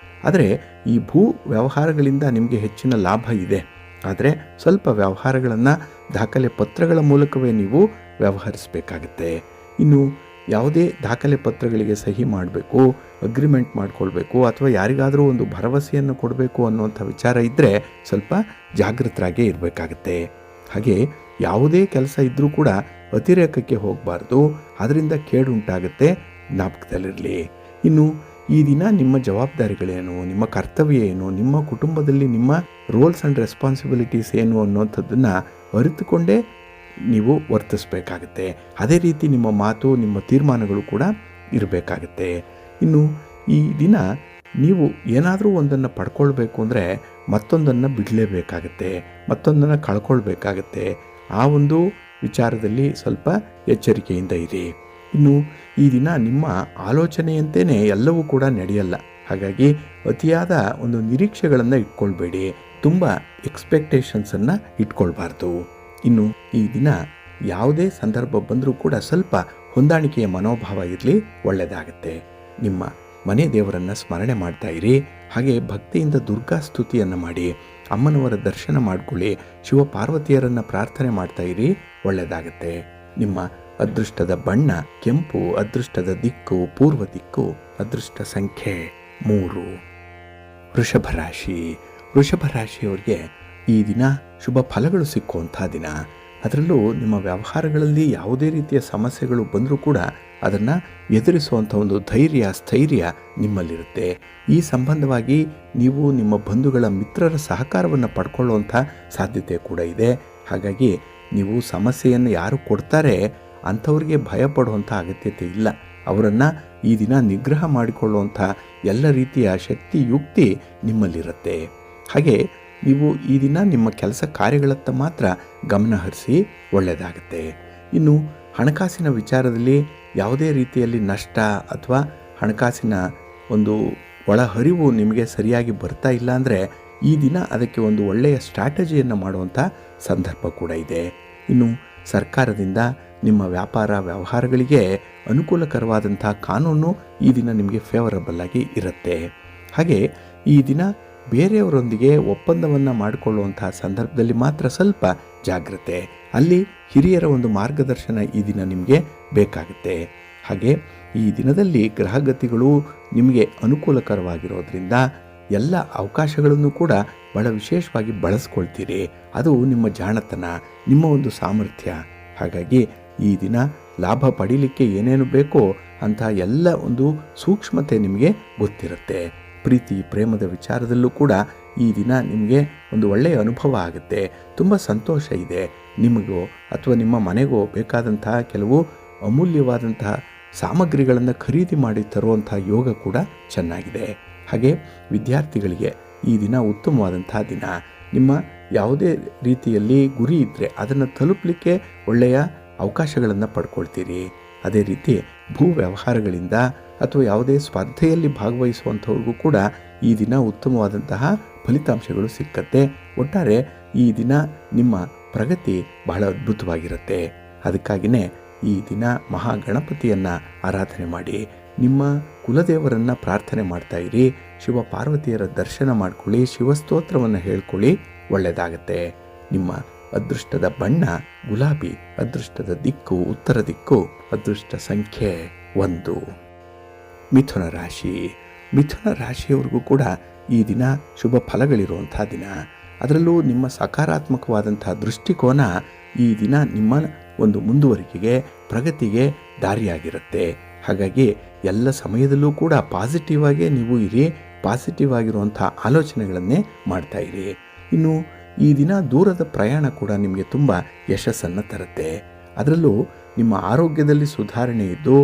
ಆದರೆ ಈ ಭೂ ವ್ಯವಹಾರಗಳಿಂದ ನಿಮಗೆ ಹೆಚ್ಚಿನ ಲಾಭ ಇದೆ. ಆದರೆ ಸ್ವಲ್ಪ ವ್ಯವಹಾರಗಳನ್ನು ದಾಖಲೆ ಪತ್ರಗಳ ಮೂಲಕವೇ ನೀವು ವ್ಯವಹರಿಸಬೇಕಾಗತ್ತೆ. ಇನ್ನು ಯಾವುದೇ ದಾಖಲೆ ಪತ್ರಗಳಿಗೆ ಸಹಿ ಮಾಡಬೇಕು, ಅಗ್ರಿಮೆಂಟ್ ಮಾಡಿಕೊಳ್ಬೇಕು ಅಥವಾ ಯಾರಿಗಾದರೂ ಒಂದು ಭರವಸೆಯನ್ನು ಕೊಡಬೇಕು ಅನ್ನುವಂಥ ವಿಚಾರ ಇದ್ದರೆ ಸ್ವಲ್ಪ ಜಾಗೃತರಾಗೇ ಇರಬೇಕಾಗತ್ತೆ. ಹಾಗೆ ಯಾವುದೇ ಕೆಲಸ ಇದ್ದರೂ ಕೂಡ ಅತಿರೇಕಕ್ಕೆ ಹೋಗಬಾರ್ದು, ಅದರಿಂದ ಕೇಡುಂಟಾಗುತ್ತೆ, ಜ್ಞಾಪಕದಲ್ಲಿರಲಿ. ಇನ್ನು ಈ ದಿನ ನಿಮ್ಮ ಜವಾಬ್ದಾರಿಗಳೇನು, ನಿಮ್ಮ ಕರ್ತವ್ಯ ಏನು, ನಿಮ್ಮ ಕುಟುಂಬದಲ್ಲಿ ನಿಮ್ಮ ರೋಲ್ಸ್ ಆ್ಯಂಡ್ ರೆಸ್ಪಾನ್ಸಿಬಿಲಿಟೀಸ್ ಏನು ಅನ್ನೋಂಥದ್ದನ್ನು ಅರಿತುಕೊಂಡೇ ನೀವು ವರ್ತಿಸಬೇಕಾಗತ್ತೆ. ಅದೇ ರೀತಿ ನಿಮ್ಮ ಮಾತು, ನಿಮ್ಮ ತೀರ್ಮಾನಗಳು ಕೂಡ ಇರಬೇಕಾಗತ್ತೆ. ಇನ್ನು ಈ ದಿನ ನೀವು ಏನಾದರೂ ಒಂದನ್ನು ಪಡ್ಕೊಳ್ಬೇಕು ಅಂದರೆ ಮತ್ತೊಂದನ್ನು ಬಿಡಲೇಬೇಕಾಗತ್ತೆ, ಮತ್ತೊಂದನ್ನು ಕಳ್ಕೊಳ್ಬೇಕಾಗತ್ತೆ. ಆ ಒಂದು ವಿಚಾರದಲ್ಲಿ ಸ್ವಲ್ಪ ಎಚ್ಚರಿಕೆಯಿಂದ ಇರಿ. ಇನ್ನು ಈ ದಿನ ನಿಮ್ಮ ಆಲೋಚನೆಯಂತೆಯೇ ಎಲ್ಲವೂ ಕೂಡ ನಡೆಯಲ್ಲ. ಹಾಗಾಗಿ ಅತಿಯಾದ ಒಂದು ನಿರೀಕ್ಷೆಗಳನ್ನು ಇಟ್ಕೊಳ್ಬೇಡಿ. ತುಂಬ ಎಕ್ಸ್ಪೆಕ್ಟೇಷನ್ಸನ್ನು ಇಟ್ಕೊಳ್ಬಾರ್ದು. ಇನ್ನು ಈ ದಿನ ಯಾವುದೇ ಸಂದರ್ಭ ಬಂದರೂ ಕೂಡ ಸ್ವಲ್ಪ ಹೊಂದಾಣಿಕೆಯ ಮನೋಭಾವ ಇರಲಿ, ಒಳ್ಳೆಯದಾಗುತ್ತೆ. ನಿಮ್ಮ ಮನೆ ದೇವರನ್ನು ಸ್ಮರಣೆ ಮಾಡ್ತಾ ಇರಿ. ಹಾಗೆ ಭಕ್ತಿಯಿಂದ ದುರ್ಗಾ ಸ್ತುತಿಯನ್ನು ಮಾಡಿ ಅಮ್ಮನವರ ದರ್ಶನ ಮಾಡಿಕೊಳ್ಳಿ. ಶಿವ ಪಾರ್ವತಿಯರನ್ನು ಪ್ರಾರ್ಥನೆ ಮಾಡ್ತಾ ಇರಿ, ಒಳ್ಳೆಯದಾಗುತ್ತೆ. ನಿಮ್ಮ ಅದೃಷ್ಟದ ಬಣ್ಣ ಕೆಂಪು, ಅದೃಷ್ಟದ ದಿಕ್ಕು ಪೂರ್ವ ದಿಕ್ಕು, ಅದೃಷ್ಟ ಸಂಖ್ಯೆ 3. ವೃಷಭ ರಾಶಿ. ವೃಷಭ ರಾಶಿಯವರಿಗೆ ಈ ದಿನ ಶುಭ ಫಲಗಳು ಸಿಕ್ಕುವಂಥ ದಿನ. ಅದರಲ್ಲೂ ನಿಮ್ಮ ವ್ಯವಹಾರಗಳಲ್ಲಿ ಯಾವುದೇ ರೀತಿಯ ಸಮಸ್ಯೆಗಳು ಬಂದರೂ ಕೂಡ ಅದನ್ನು ಎದುರಿಸುವಂಥ ಒಂದು ಧೈರ್ಯ ಸ್ಥೈರ್ಯ ನಿಮ್ಮಲ್ಲಿರುತ್ತೆ. ಈ ಸಂಬಂಧವಾಗಿ ನೀವು ನಿಮ್ಮ ಬಂಧುಗಳ ಮಿತ್ರರ ಸಹಕಾರವನ್ನು ಪಡ್ಕೊಳ್ಳುವಂಥ ಸಾಧ್ಯತೆ ಕೂಡ ಇದೆ. ಹಾಗಾಗಿ ನೀವು ಸಮಸ್ಯೆಯನ್ನು ಯಾರು ಕೊಡ್ತಾರೆ ಅಂಥವ್ರಿಗೆ ಭಯ ಪಡುವಂಥ ಅಗತ್ಯತೆ ಇಲ್ಲ. ಅವರನ್ನು ಈ ದಿನ ನಿಗ್ರಹ ಮಾಡಿಕೊಳ್ಳುವಂಥ ಎಲ್ಲ ರೀತಿಯ ಶಕ್ತಿ ಯುಕ್ತಿ ನಿಮ್ಮಲ್ಲಿರುತ್ತೆ. ಹಾಗೆ ನೀವು ಈ ದಿನ ನಿಮ್ಮ ಕೆಲಸ ಕಾರ್ಯಗಳತ್ತ ಮಾತ್ರ ಗಮನ ಹರಿಸಿ, ಒಳ್ಳೆಯದಾಗುತ್ತೆ. ಇನ್ನು ಹಣಕಾಸಿನ ವಿಚಾರದಲ್ಲಿ ಯಾವುದೇ ರೀತಿಯಲ್ಲಿ ನಷ್ಟ ಅಥವಾ ಹಣಕಾಸಿನ ಒಂದು ಒಳಹರಿವು ನಿಮಗೆ ಸರಿಯಾಗಿ ಬರ್ತಾ ಇಲ್ಲ ಅಂದರೆ ಈ ದಿನ ಅದಕ್ಕೆ ಒಂದು ಒಳ್ಳೆಯ ಸ್ಟ್ರಾಟಜಿಯನ್ನು ಮಾಡುವಂಥ ಸಂದರ್ಭ ಕೂಡ ಇದೆ. ಇನ್ನು ಸರ್ಕಾರದಿಂದ ನಿಮ್ಮ ವ್ಯಾಪಾರ ವ್ಯವಹಾರಗಳಿಗೆ ಅನುಕೂಲಕರವಾದಂಥ ಕಾನೂನು ಈ ದಿನ ನಿಮಗೆ ಫೇವರಬಲ್ ಆಗಿ ಇರುತ್ತೆ. ಹಾಗೆ ಈ ದಿನ ಬೇರೆಯವರೊಂದಿಗೆ ಒಪ್ಪಂದವನ್ನು ಮಾಡಿಕೊಳ್ಳುವಂತಹ ಸಂದರ್ಭದಲ್ಲಿ ಮಾತ್ರ ಸ್ವಲ್ಪ ಜಾಗ್ರತೆ. ಅಲ್ಲಿ ಹಿರಿಯರ ಒಂದು ಮಾರ್ಗದರ್ಶನ ಈ ದಿನ ನಿಮಗೆ ಬೇಕಾಗುತ್ತೆ. ಹಾಗೆ ಈ ದಿನದಲ್ಲಿ ಗ್ರಹಗತಿಗಳು ನಿಮಗೆ ಅನುಕೂಲಕರವಾಗಿರೋದ್ರಿಂದ ಎಲ್ಲ ಅವಕಾಶಗಳನ್ನು ಕೂಡ ಬಹಳ ವಿಶೇಷವಾಗಿ ಬಳಸ್ಕೊಳ್ತೀರಿ. ಅದು ನಿಮ್ಮ ಜಾಣತನ, ನಿಮ್ಮ ಒಂದು ಸಾಮರ್ಥ್ಯ. ಹಾಗಾಗಿ ಈ ದಿನ ಲಾಭ ಪಡೀಲಿಕ್ಕೆ ಏನೇನು ಬೇಕೋ ಅಂಥ ಎಲ್ಲ ಒಂದು ಸೂಕ್ಷ್ಮತೆ ನಿಮಗೆ ಗೊತ್ತಿರುತ್ತೆ. ಪ್ರೀತಿ ಪ್ರೇಮದ ವಿಚಾರದಲ್ಲೂ ಕೂಡ ಈ ದಿನ ನಿಮಗೆ ಒಂದು ಒಳ್ಳೆಯ ಅನುಭವ ಆಗುತ್ತೆ. ತುಂಬ ಸಂತೋಷ ಇದೆ. ನಿಮಗೋ ಅಥವಾ ನಿಮ್ಮ ಮನೆಗೋ ಬೇಕಾದಂತಹ ಕೆಲವು ಅಮೂಲ್ಯವಾದಂತಹ ಸಾಮಗ್ರಿಗಳನ್ನು ಖರೀದಿ ಮಾಡಿ ತರುವಂಥ ಯೋಗ ಕೂಡ ಚೆನ್ನಾಗಿದೆ. ಹಾಗೆ ವಿದ್ಯಾರ್ಥಿಗಳಿಗೆ ಈ ದಿನ ಉತ್ತಮವಾದಂಥ ದಿನ. ನಿಮ್ಮ ಯಾವುದೇ ರೀತಿಯಲ್ಲಿ ಗುರಿ ಇದ್ದರೆ ಅದನ್ನು ತಲುಪಲಿಕ್ಕೆ ಒಳ್ಳೆಯ ಅವಕಾಶಗಳನ್ನು ಪಡ್ಕೊಳ್ತೀರಿ. ಅದೇ ರೀತಿ ಭೂ ವ್ಯವಹಾರಗಳಿಂದ ಅಥವಾ ಯಾವುದೇ ಸ್ಪರ್ಧೆಯಲ್ಲಿ ಭಾಗವಹಿಸುವಂಥವ್ರಿಗೂ ಕೂಡ ಈ ದಿನ ಉತ್ತಮವಾದಂತಹ ಫಲಿತಾಂಶಗಳು ಸಿಕ್ಕತ್ತೆ. ಒಟ್ಟಾರೆ ಈ ದಿನ ನಿಮ್ಮ ಪ್ರಗತಿ ಬಹಳ ಅದ್ಭುತವಾಗಿರುತ್ತೆ. ಅದಕ್ಕಾಗಿಯೇ ಈ ದಿನ ಮಹಾಗಣಪತಿಯನ್ನು ಆರಾಧನೆ ಮಾಡಿ, ನಿಮ್ಮ ಕುಲದೇವರನ್ನು ಪ್ರಾರ್ಥನೆ ಮಾಡ್ತಾ ಇರಿ, ಶಿವ ಪಾರ್ವತಿಯರ ದರ್ಶನ ಮಾಡ್ಕೊಳ್ಳಿ, ಶಿವಸ್ತೋತ್ರವನ್ನು ಹೇಳ್ಕೊಳ್ಳಿ, ಒಳ್ಳೆಯದಾಗತ್ತೆ. ನಿಮ್ಮ ಅದೃಷ್ಟದ ಬಣ್ಣ ಗುಲಾಬಿ, ಅದೃಷ್ಟದ ದಿಕ್ಕು ಉತ್ತರ ದಿಕ್ಕು, ಅದೃಷ್ಟ ಸಂಖ್ಯೆ 1. ಮಿಥುನ ರಾಶಿ. ಮಿಥುನ ರಾಶಿಯವರಿಗೂ ಕೂಡ ಈ ದಿನ ಶುಭ ಫಲಗಳಿರುವಂಥ ದಿನ. ಅದರಲ್ಲೂ ನಿಮ್ಮ ಸಕಾರಾತ್ಮಕವಾದಂಥ ದೃಷ್ಟಿಕೋನ ಈ ದಿನ ನಿಮ್ಮ ಒಂದು ಮುಂದುವರಿಕೆಗೆ ಪ್ರಗತಿಗೆ ದಾರಿಯಾಗಿರುತ್ತೆ. ಹಾಗಾಗಿ ಎಲ್ಲ ಸಮಯದಲ್ಲೂ ಕೂಡ ಪಾಸಿಟಿವ್ ಆಗೇ ನೀವು ಇರಿ, ಪಾಸಿಟಿವ್ ಆಗಿರುವಂಥ ಆಲೋಚನೆಗಳನ್ನೇ ಮಾಡ್ತಾ ಇರಿ. ಇನ್ನು ಈ ದಿನ ದೂರದ ಪ್ರಯಾಣ ಕೂಡ ನಿಮಗೆ ತುಂಬ ಯಶಸ್ಸನ್ನು ತರುತ್ತೆ. ಅದರಲ್ಲೂ ನಿಮ್ಮ ಆರೋಗ್ಯದಲ್ಲಿ ಸುಧಾರಣೆ ಇದ್ದು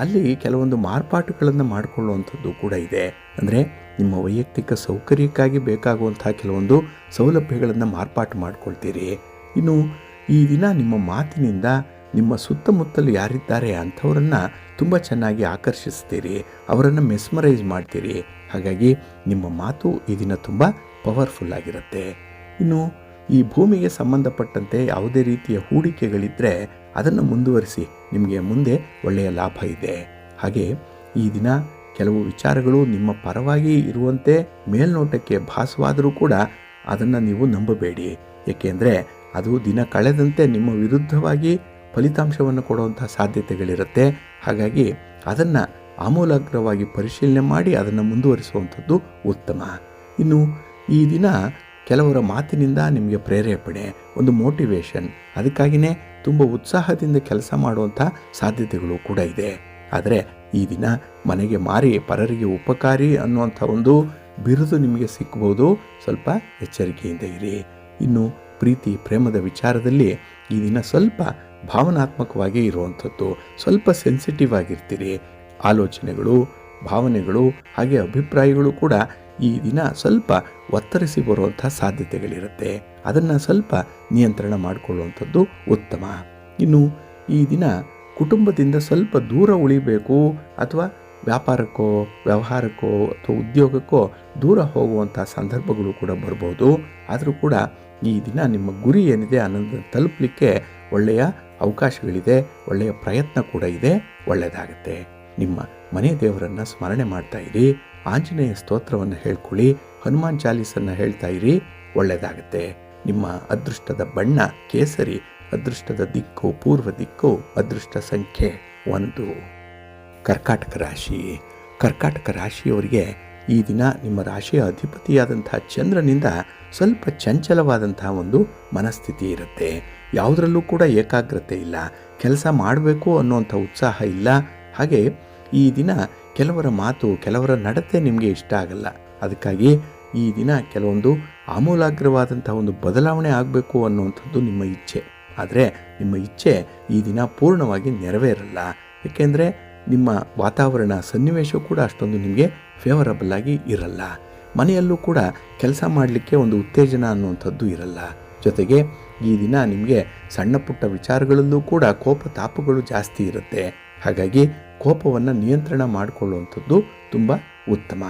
ಅಲ್ಲಿ ಕೆಲವೊಂದು ಮಾರ್ಪಾಟುಗಳನ್ನು ಮಾಡಿಕೊಳ್ಳುವಂಥದ್ದು ಕೂಡ ಇದೆ. ಅಂದರೆ ನಿಮ್ಮ ವೈಯಕ್ತಿಕ ಸೌಕರ್ಯಕ್ಕಾಗಿ ಬೇಕಾಗುವಂಥ ಕೆಲವೊಂದು ಸೌಲಭ್ಯಗಳನ್ನು ಮಾರ್ಪಾಟು ಮಾಡ್ಕೊಳ್ತೀರಿ. ಇನ್ನು ಈ ದಿನ ನಿಮ್ಮ ಮಾತಿನಿಂದ ನಿಮ್ಮ ಸುತ್ತಮುತ್ತಲು ಯಾರಿದ್ದಾರೆ ಅಂಥವರನ್ನು ತುಂಬ ಚೆನ್ನಾಗಿ ಆಕರ್ಷಿಸ್ತೀರಿ, ಅವರನ್ನು ಮೆಸ್ಮರೈಸ್ ಮಾಡ್ತೀರಿ. ಹಾಗಾಗಿ ನಿಮ್ಮ ಮಾತು ಈ ದಿನ ತುಂಬ ಪವರ್ಫುಲ್ ಆಗಿರುತ್ತೆ. ಇನ್ನು ಈ ಭೂಮಿಗೆ ಸಂಬಂಧಪಟ್ಟಂತೆ ಯಾವುದೇ ರೀತಿಯ ಹೂಡಿಕೆಗಳಿದ್ದರೆ ಅದನ್ನು ಮುಂದುವರಿಸಿ, ನಿಮಗೆ ಮುಂದೆ ಒಳ್ಳೆಯ ಲಾಭ ಇದೆ. ಹಾಗೆ ಈ ದಿನ ಕೆಲವು ವಿಚಾರಗಳು ನಿಮ್ಮ ಪರವಾಗಿ ಇರುವಂತೆ ಮೇಲ್ನೋಟಕ್ಕೆ ಭಾಸವಾದರೂ ಕೂಡ ಅದನ್ನು ನೀವು ನಂಬಬೇಡಿ. ಏಕೆಂದರೆ ಅದು ದಿನ ಕಳೆದಂತೆ ನಿಮ್ಮ ವಿರುದ್ಧವಾಗಿ ಫಲಿತಾಂಶವನ್ನು ಕೊಡುವಂಥ ಸಾಧ್ಯತೆಗಳಿರುತ್ತೆ. ಹಾಗಾಗಿ ಅದನ್ನು ಆಮೂಲಾಗ್ರವಾಗಿ ಪರಿಶೀಲನೆ ಮಾಡಿ ಅದನ್ನು ಮುಂದುವರಿಸುವಂಥದ್ದು ಉತ್ತಮ. ಇನ್ನು ಈ ದಿನ ಕೆಲವರ ಮಾತಿನಿಂದ ನಿಮಗೆ ಪ್ರೇರೇಪಣೆ, ಒಂದು ಮೋಟಿವೇಶನ್, ಅದಕ್ಕಾಗಿಯೇ ತುಂಬ ಉತ್ಸಾಹದಿಂದ ಕೆಲಸ ಮಾಡುವಂಥ ಸಾಧ್ಯತೆಗಳು ಕೂಡ ಇದೆ. ಆದರೆ ಈ ದಿನ ಮನೆಗೆ ಮಾರಿ ಪರರಿಗೆ ಉಪಕಾರಿ ಅನ್ನುವಂಥ ಒಂದು ಬಿರುದು ನಿಮಗೆ ಸಿಕ್ಕಬಹುದು. ಸ್ವಲ್ಪ ಎಚ್ಚರಿಕೆಯಿಂದ ಇರಿ. ಇನ್ನು ಪ್ರೀತಿ ಪ್ರೇಮದ ವಿಚಾರದಲ್ಲಿ ಈ ದಿನ ಸ್ವಲ್ಪ ಭಾವನಾತ್ಮಕವಾಗಿ ಇರುವಂಥದ್ದು, ಸ್ವಲ್ಪ ಸೆನ್ಸಿಟಿವ್ ಆಗಿರ್ತೀರಿ. ಆಲೋಚನೆಗಳು, ಭಾವನೆಗಳು ಹಾಗೆ ಅಭಿಪ್ರಾಯಗಳು ಕೂಡ ಈ ದಿನ ಸ್ವಲ್ಪ ಒತ್ತರಿಸಿ ಬರುವಂಥ ಸಾಧ್ಯತೆಗಳಿರುತ್ತೆ. ಅದನ್ನು ಸ್ವಲ್ಪ ನಿಯಂತ್ರಣ ಮಾಡಿಕೊಳ್ಳುವಂಥದ್ದು ಉತ್ತಮ. ಇನ್ನು ಈ ದಿನ ಕುಟುಂಬದಿಂದ ಸ್ವಲ್ಪ ದೂರ ಉಳಿಬೇಕು ಅಥವಾ ವ್ಯಾಪಾರಕ್ಕೋ ವ್ಯವಹಾರಕ್ಕೋ ಅಥವಾ ಉದ್ಯೋಗಕ್ಕೋ ದೂರ ಹೋಗುವಂಥ ಸಂದರ್ಭಗಳು ಕೂಡ ಬರ್ಬೋದು. ಆದರೂ ಕೂಡ ಈ ದಿನ ನಿಮ್ಮ ಗುರಿ ಏನಿದೆ ಅನ್ನೋದನ್ನು ತಲುಪಲಿಕ್ಕೆ ಒಳ್ಳೆಯ ಅವಕಾಶಗಳಿದೆ, ಒಳ್ಳೆಯ ಪ್ರಯತ್ನ ಕೂಡ ಇದೆ, ಒಳ್ಳೆಯದಾಗುತ್ತೆ. ನಿಮ್ಮ ಮನೆ ದೇವರನ್ನು ಸ್ಮರಣೆ ಮಾಡ್ತಾ ಇರಿ, ಆಂಜನೇಯ ಸ್ತೋತ್ರವನ್ನು ಹೇಳ್ಕೊಳ್ಳಿ, ಹನುಮಾನ್ ಚಾಲೀಸನ್ನು ಹೇಳ್ತಾ ಇರಿ, ಒಳ್ಳೆಯದಾಗುತ್ತೆ. ನಿಮ್ಮ ಅದೃಷ್ಟದ ಬಣ್ಣ ಕೇಸರಿ, ಅದೃಷ್ಟದ ದಿಕ್ಕು ಪೂರ್ವ ದಿಕ್ಕು, ಅದೃಷ್ಟ ಸಂಖ್ಯೆ 1. ಕರ್ಕಾಟಕ ರಾಶಿ. ಕರ್ಕಾಟಕ ರಾಶಿಯವರಿಗೆ ಈ ದಿನ ನಿಮ್ಮ ರಾಶಿಯ ಅಧಿಪತಿಯಾದಂಥ ಚಂದ್ರನಿಂದ ಸ್ವಲ್ಪ ಚಂಚಲವಾದಂಥ ಒಂದು ಮನಸ್ಥಿತಿ ಇರುತ್ತೆ. ಯಾವುದರಲ್ಲೂ ಕೂಡ ಏಕಾಗ್ರತೆ ಇಲ್ಲ, ಕೆಲಸ ಮಾಡಬೇಕು ಅನ್ನುವಂಥ ಉತ್ಸಾಹ ಇಲ್ಲ. ಹಾಗೆ ಈ ದಿನ ಕೆಲವರ ಮಾತು, ಕೆಲವರ ನಡತೆ ನಿಮಗೆ ಇಷ್ಟ ಆಗಲ್ಲ. ಅದಕ್ಕಾಗಿ ಈ ದಿನ ಕೆಲವೊಂದು ಆಮೂಲಾಗ್ರವಾದಂಥ ಒಂದು ಬದಲಾವಣೆ ಆಗಬೇಕು ಅನ್ನುವಂಥದ್ದು ನಿಮ್ಮ ಇಚ್ಛೆ. ಆದರೆ ನಿಮ್ಮ ಇಚ್ಛೆ ಈ ದಿನ ಪೂರ್ಣವಾಗಿ ನೆರವೇರಲ್ಲ. ಏಕೆಂದರೆ ನಿಮ್ಮ ವಾತಾವರಣ ಸನ್ನಿವೇಶ ಕೂಡ ಅಷ್ಟೊಂದು ನಿಮಗೆ ಫೇವರಬಲ್ ಆಗಿ ಇರಲ್ಲ. ಮನೆಯಲ್ಲೂ ಕೂಡ ಕೆಲಸ ಮಾಡಲಿಕ್ಕೆ ಒಂದು ಉತ್ತೇಜನ ಅನ್ನುವಂಥದ್ದು ಇರಲ್ಲ. ಜೊತೆಗೆ ಈ ದಿನ ನಿಮಗೆ ಸಣ್ಣ ಪುಟ್ಟ ವಿಚಾರಗಳಲ್ಲೂ ಕೂಡ ಕೋಪ ತಾಪಗಳು ಜಾಸ್ತಿ ಇರುತ್ತೆ. ಹಾಗಾಗಿ ಕೋಪವನ್ನು ನಿಯಂತ್ರಣ ಮಾಡಿಕೊಳ್ಳುವಂಥದ್ದು ತುಂಬ ಉತ್ತಮ.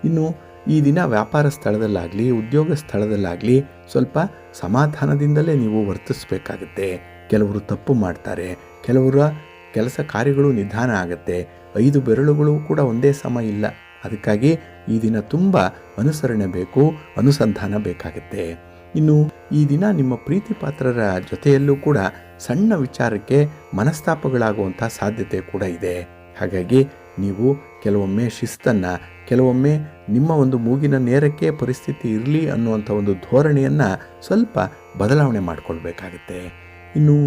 ಇನ್ನು ಈ ದಿನ ವ್ಯಾಪಾರ ಸ್ಥಳದಲ್ಲಾಗಲಿ ಉದ್ಯೋಗ ಸ್ಥಳದಲ್ಲಾಗಲಿ ಸ್ವಲ್ಪ ಸಮಾಧಾನದಿಂದಲೇ ನೀವು ವರ್ತಿಸಬೇಕಾಗತ್ತೆ. ಕೆಲವರು ತಪ್ಪು ಮಾಡ್ತಾರೆ, ಕೆಲವರ ಕೆಲಸ ಕಾರ್ಯಗಳು ನಿಧಾನ ಆಗುತ್ತೆ, 5 ಬೆರಳುಗಳು ಕೂಡ ಒಂದೇ ಸಮ ಇಲ್ಲ. ಅದಕ್ಕಾಗಿ ಈ ದಿನ ತುಂಬ ಅನುಸರಣೆ ಬೇಕು, ಅನುಸಂಧಾನ ಬೇಕಾಗುತ್ತೆ. ಇನ್ನು ಈ ದಿನ ನಿಮ್ಮ ಪ್ರೀತಿ ಪಾತ್ರರ ಜೊತೆಯಲ್ಲೂ ಕೂಡ ಸಣ್ಣ ವಿಚಾರಕ್ಕೆ ಮನಸ್ತಾಪಗಳಾಗುವಂಥ ಸಾಧ್ಯತೆ ಕೂಡ ಇದೆ. ಹಾಗಾಗಿ ನೀವು ಕೆಲವೊಮ್ಮೆ ಶಿಸ್ತನ್ನು, ಕೆಲವೊಮ್ಮೆ ನಿಮ್ಮ ಒಂದು ಮೂಗಿನ ನೇರಕ್ಕೆ ಪರಿಸ್ಥಿತಿ ಇರಲಿ ಅನ್ನುವಂಥ ಒಂದು ಧೋರಣೆಯನ್ನು ಸ್ವಲ್ಪ ಬದಲಾವಣೆ ಮಾಡಿಕೊಳ್ಬೇಕಾಗತ್ತೆ. ಇನ್ನು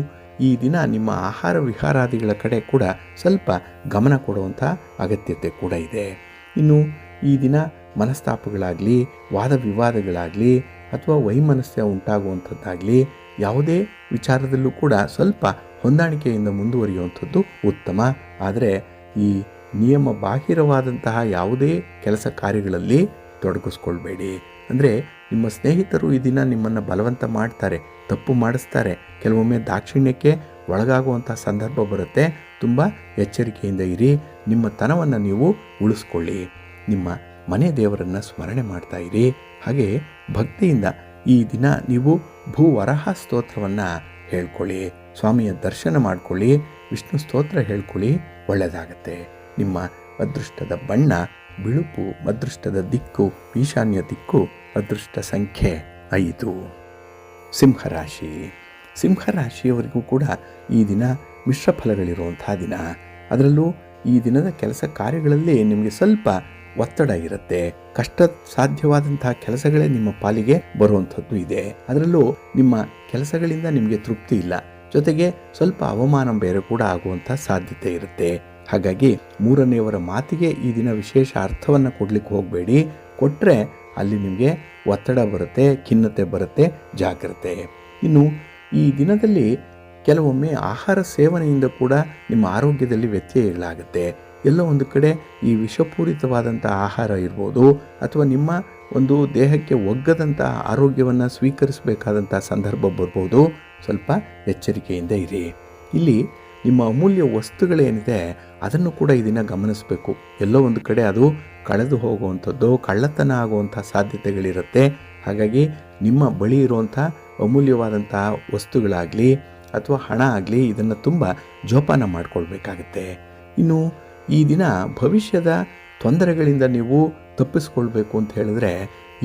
ಈ ದಿನ ನಿಮ್ಮ ಆಹಾರ ವಿಹಾರಾದಿಗಳ ಕಡೆ ಕೂಡ ಸ್ವಲ್ಪ ಗಮನ ಕೊಡುವಂಥ ಅಗತ್ಯತೆ ಕೂಡ ಇದೆ. ಇನ್ನು ಈ ದಿನ ಮನಸ್ತಾಪಗಳಾಗಲಿ, ವಾದ ವಿವಾದಗಳಾಗಲಿ ಅಥವಾ ವೈಮನಸ್ಯ ಉಂಟಾಗುವಂಥದ್ದಾಗಲಿ ಯಾವುದೇ ವಿಚಾರದಲ್ಲೂ ಕೂಡ ಸ್ವಲ್ಪ ಹೊಂದಾಣಿಕೆಯಿಂದ ಮುಂದುವರಿಯುವಂಥದ್ದು ಉತ್ತಮ. ಆದರೆ ಈ ನಿಯಮ ಬಾಹಿರವಾದಂತಹ ಯಾವುದೇ ಕೆಲಸ ಕಾರ್ಯಗಳಲ್ಲಿ ತೊಡಗಿಸ್ಕೊಳ್ಬೇಡಿ. ಅಂದರೆ ನಿಮ್ಮ ಸ್ನೇಹಿತರು ಈ ದಿನ ನಿಮ್ಮನ್ನು ಬಲವಂತ ಮಾಡ್ತಾರೆ, ತಪ್ಪು ಮಾಡಿಸ್ತಾರೆ, ಕೆಲವೊಮ್ಮೆ ದಾಕ್ಷಿಣ್ಯಕ್ಕೆ ಒಳಗಾಗುವಂಥ ಸಂದರ್ಭ ಬರುತ್ತೆ. ತುಂಬ ಎಚ್ಚರಿಕೆಯಿಂದ ಇರಿ, ನಿಮ್ಮ ತನವನ್ನು ನೀವು ಉಳಿಸ್ಕೊಳ್ಳಿ. ನಿಮ್ಮ ಮನೆ ದೇವರನ್ನು ಸ್ಮರಣೆ ಮಾಡ್ತಾ ಇರಿ. ಹಾಗೆ ಭಕ್ತಿಯಿಂದ ಈ ದಿನ ನೀವು ಭೂವರಹ ಸ್ತೋತ್ರವನ್ನು ಹೇಳ್ಕೊಳ್ಳಿ, ಸ್ವಾಮಿಯ ದರ್ಶನ ಮಾಡ್ಕೊಳ್ಳಿ, ವಿಷ್ಣು ಸ್ತೋತ್ರ ಹೇಳ್ಕೊಳ್ಳಿ, ಒಳ್ಳೆಯದಾಗತ್ತೆ. ನಿಮ್ಮ ಅದೃಷ್ಟದ ಬಣ್ಣ ಬಿಳುಪು, ಅದೃಷ್ಟದ ದಿಕ್ಕು ಈಶಾನ್ಯ ದಿಕ್ಕು, ಅದೃಷ್ಟ ಸಂಖ್ಯೆ 5. ಸಿಂಹರಾಶಿ. ಸಿಂಹರಾಶಿಯವರಿಗೂ ಕೂಡ ಈ ದಿನ ಮಿಶ್ರ ಫಲಗಳಿರುವಂಥ ದಿನ. ಅದರಲ್ಲೂ ಈ ದಿನದ ಕೆಲಸ ಕಾರ್ಯಗಳಲ್ಲಿ ನಿಮಗೆ ಸ್ವಲ್ಪ ಒತ್ತಡ ಇರುತ್ತೆ. ಕಷ್ಟ ಸಾಧ್ಯವಾದಂಥ ಕೆಲಸಗಳೇ ನಿಮ್ಮ ಪಾಲಿಗೆ ಬರುವಂಥದ್ದು ಇದೆ. ಅದರಲ್ಲೂ ನಿಮ್ಮ ಕೆಲಸಗಳಿಂದ ನಿಮಗೆ ತೃಪ್ತಿ ಇಲ್ಲ, ಜೊತೆಗೆ ಸ್ವಲ್ಪ ಅವಮಾನ ಬೇರೆ ಕೂಡ ಆಗುವಂಥ ಸಾಧ್ಯತೆ ಇರುತ್ತೆ. ಹಾಗಾಗಿ ಮೂರನೆಯವರ ಮಾತಿಗೆ ಈ ದಿನ ವಿಶೇಷ ಅರ್ಥವನ್ನು ಕೊಡಲಿಕ್ಕೆ ಹೋಗಬೇಡಿ. ಕೊಟ್ಟರೆ ಅಲ್ಲಿ ನಿಮಗೆ ಒತ್ತಡ ಬರುತ್ತೆ, ಖಿನ್ನತೆ ಬರುತ್ತೆ, ಜಾಗ್ರತೆ. ಇನ್ನು ಈ ದಿನದಲ್ಲಿ ಕೆಲವೊಮ್ಮೆ ಆಹಾರ ಸೇವನೆಯಿಂದ ಕೂಡ ನಿಮ್ಮ ಆರೋಗ್ಯದಲ್ಲಿ ವ್ಯತ್ಯಯಗಳಾಗುತ್ತೆ. ಎಲ್ಲೋ ಒಂದು ಕಡೆ ಈ ವಿಷಪೂರಿತವಾದಂಥ ಆಹಾರ ಇರ್ಬೋದು, ಅಥವಾ ನಿಮ್ಮ ಒಂದು ದೇಹಕ್ಕೆ ಒಗ್ಗದಂಥ ಆರೋಗ್ಯವನ್ನು ಸ್ವೀಕರಿಸಬೇಕಾದಂಥ ಸಂದರ್ಭ ಬರ್ಬೋದು. ಸ್ವಲ್ಪ ಎಚ್ಚರಿಕೆಯಿಂದ ಇರಿ. ಇಲ್ಲಿ ನಿಮ್ಮ ಅಮೂಲ್ಯ ವಸ್ತುಗಳೇನಿದೆ ಅದನ್ನು ಕೂಡ ಈ ದಿನ ಗಮನಿಸಬೇಕು. ಎಲ್ಲೋ ಒಂದು ಕಡೆ ಅದು ಕಳೆದು ಹೋಗುವಂಥದ್ದು, ಕಳ್ಳತನ ಆಗುವಂಥ ಸಾಧ್ಯತೆಗಳಿರುತ್ತೆ. ಹಾಗಾಗಿ ನಿಮ್ಮ ಬಳಿ ಇರುವಂಥ ಅಮೂಲ್ಯವಾದಂಥ ವಸ್ತುಗಳಾಗಲಿ ಅಥವಾ ಹಣ ಆಗಲಿ ಇದನ್ನು ತುಂಬ ಜೋಪಾನ ಮಾಡಿಕೊಳ್ಬೇಕಾಗತ್ತೆ. ಇನ್ನು ಈ ದಿನ ಭವಿಷ್ಯದ ತೊಂದರೆಗಳಿಂದ ನೀವು ತಪ್ಪಿಸ್ಕೊಳ್ಬೇಕು ಅಂತ ಹೇಳಿದ್ರೆ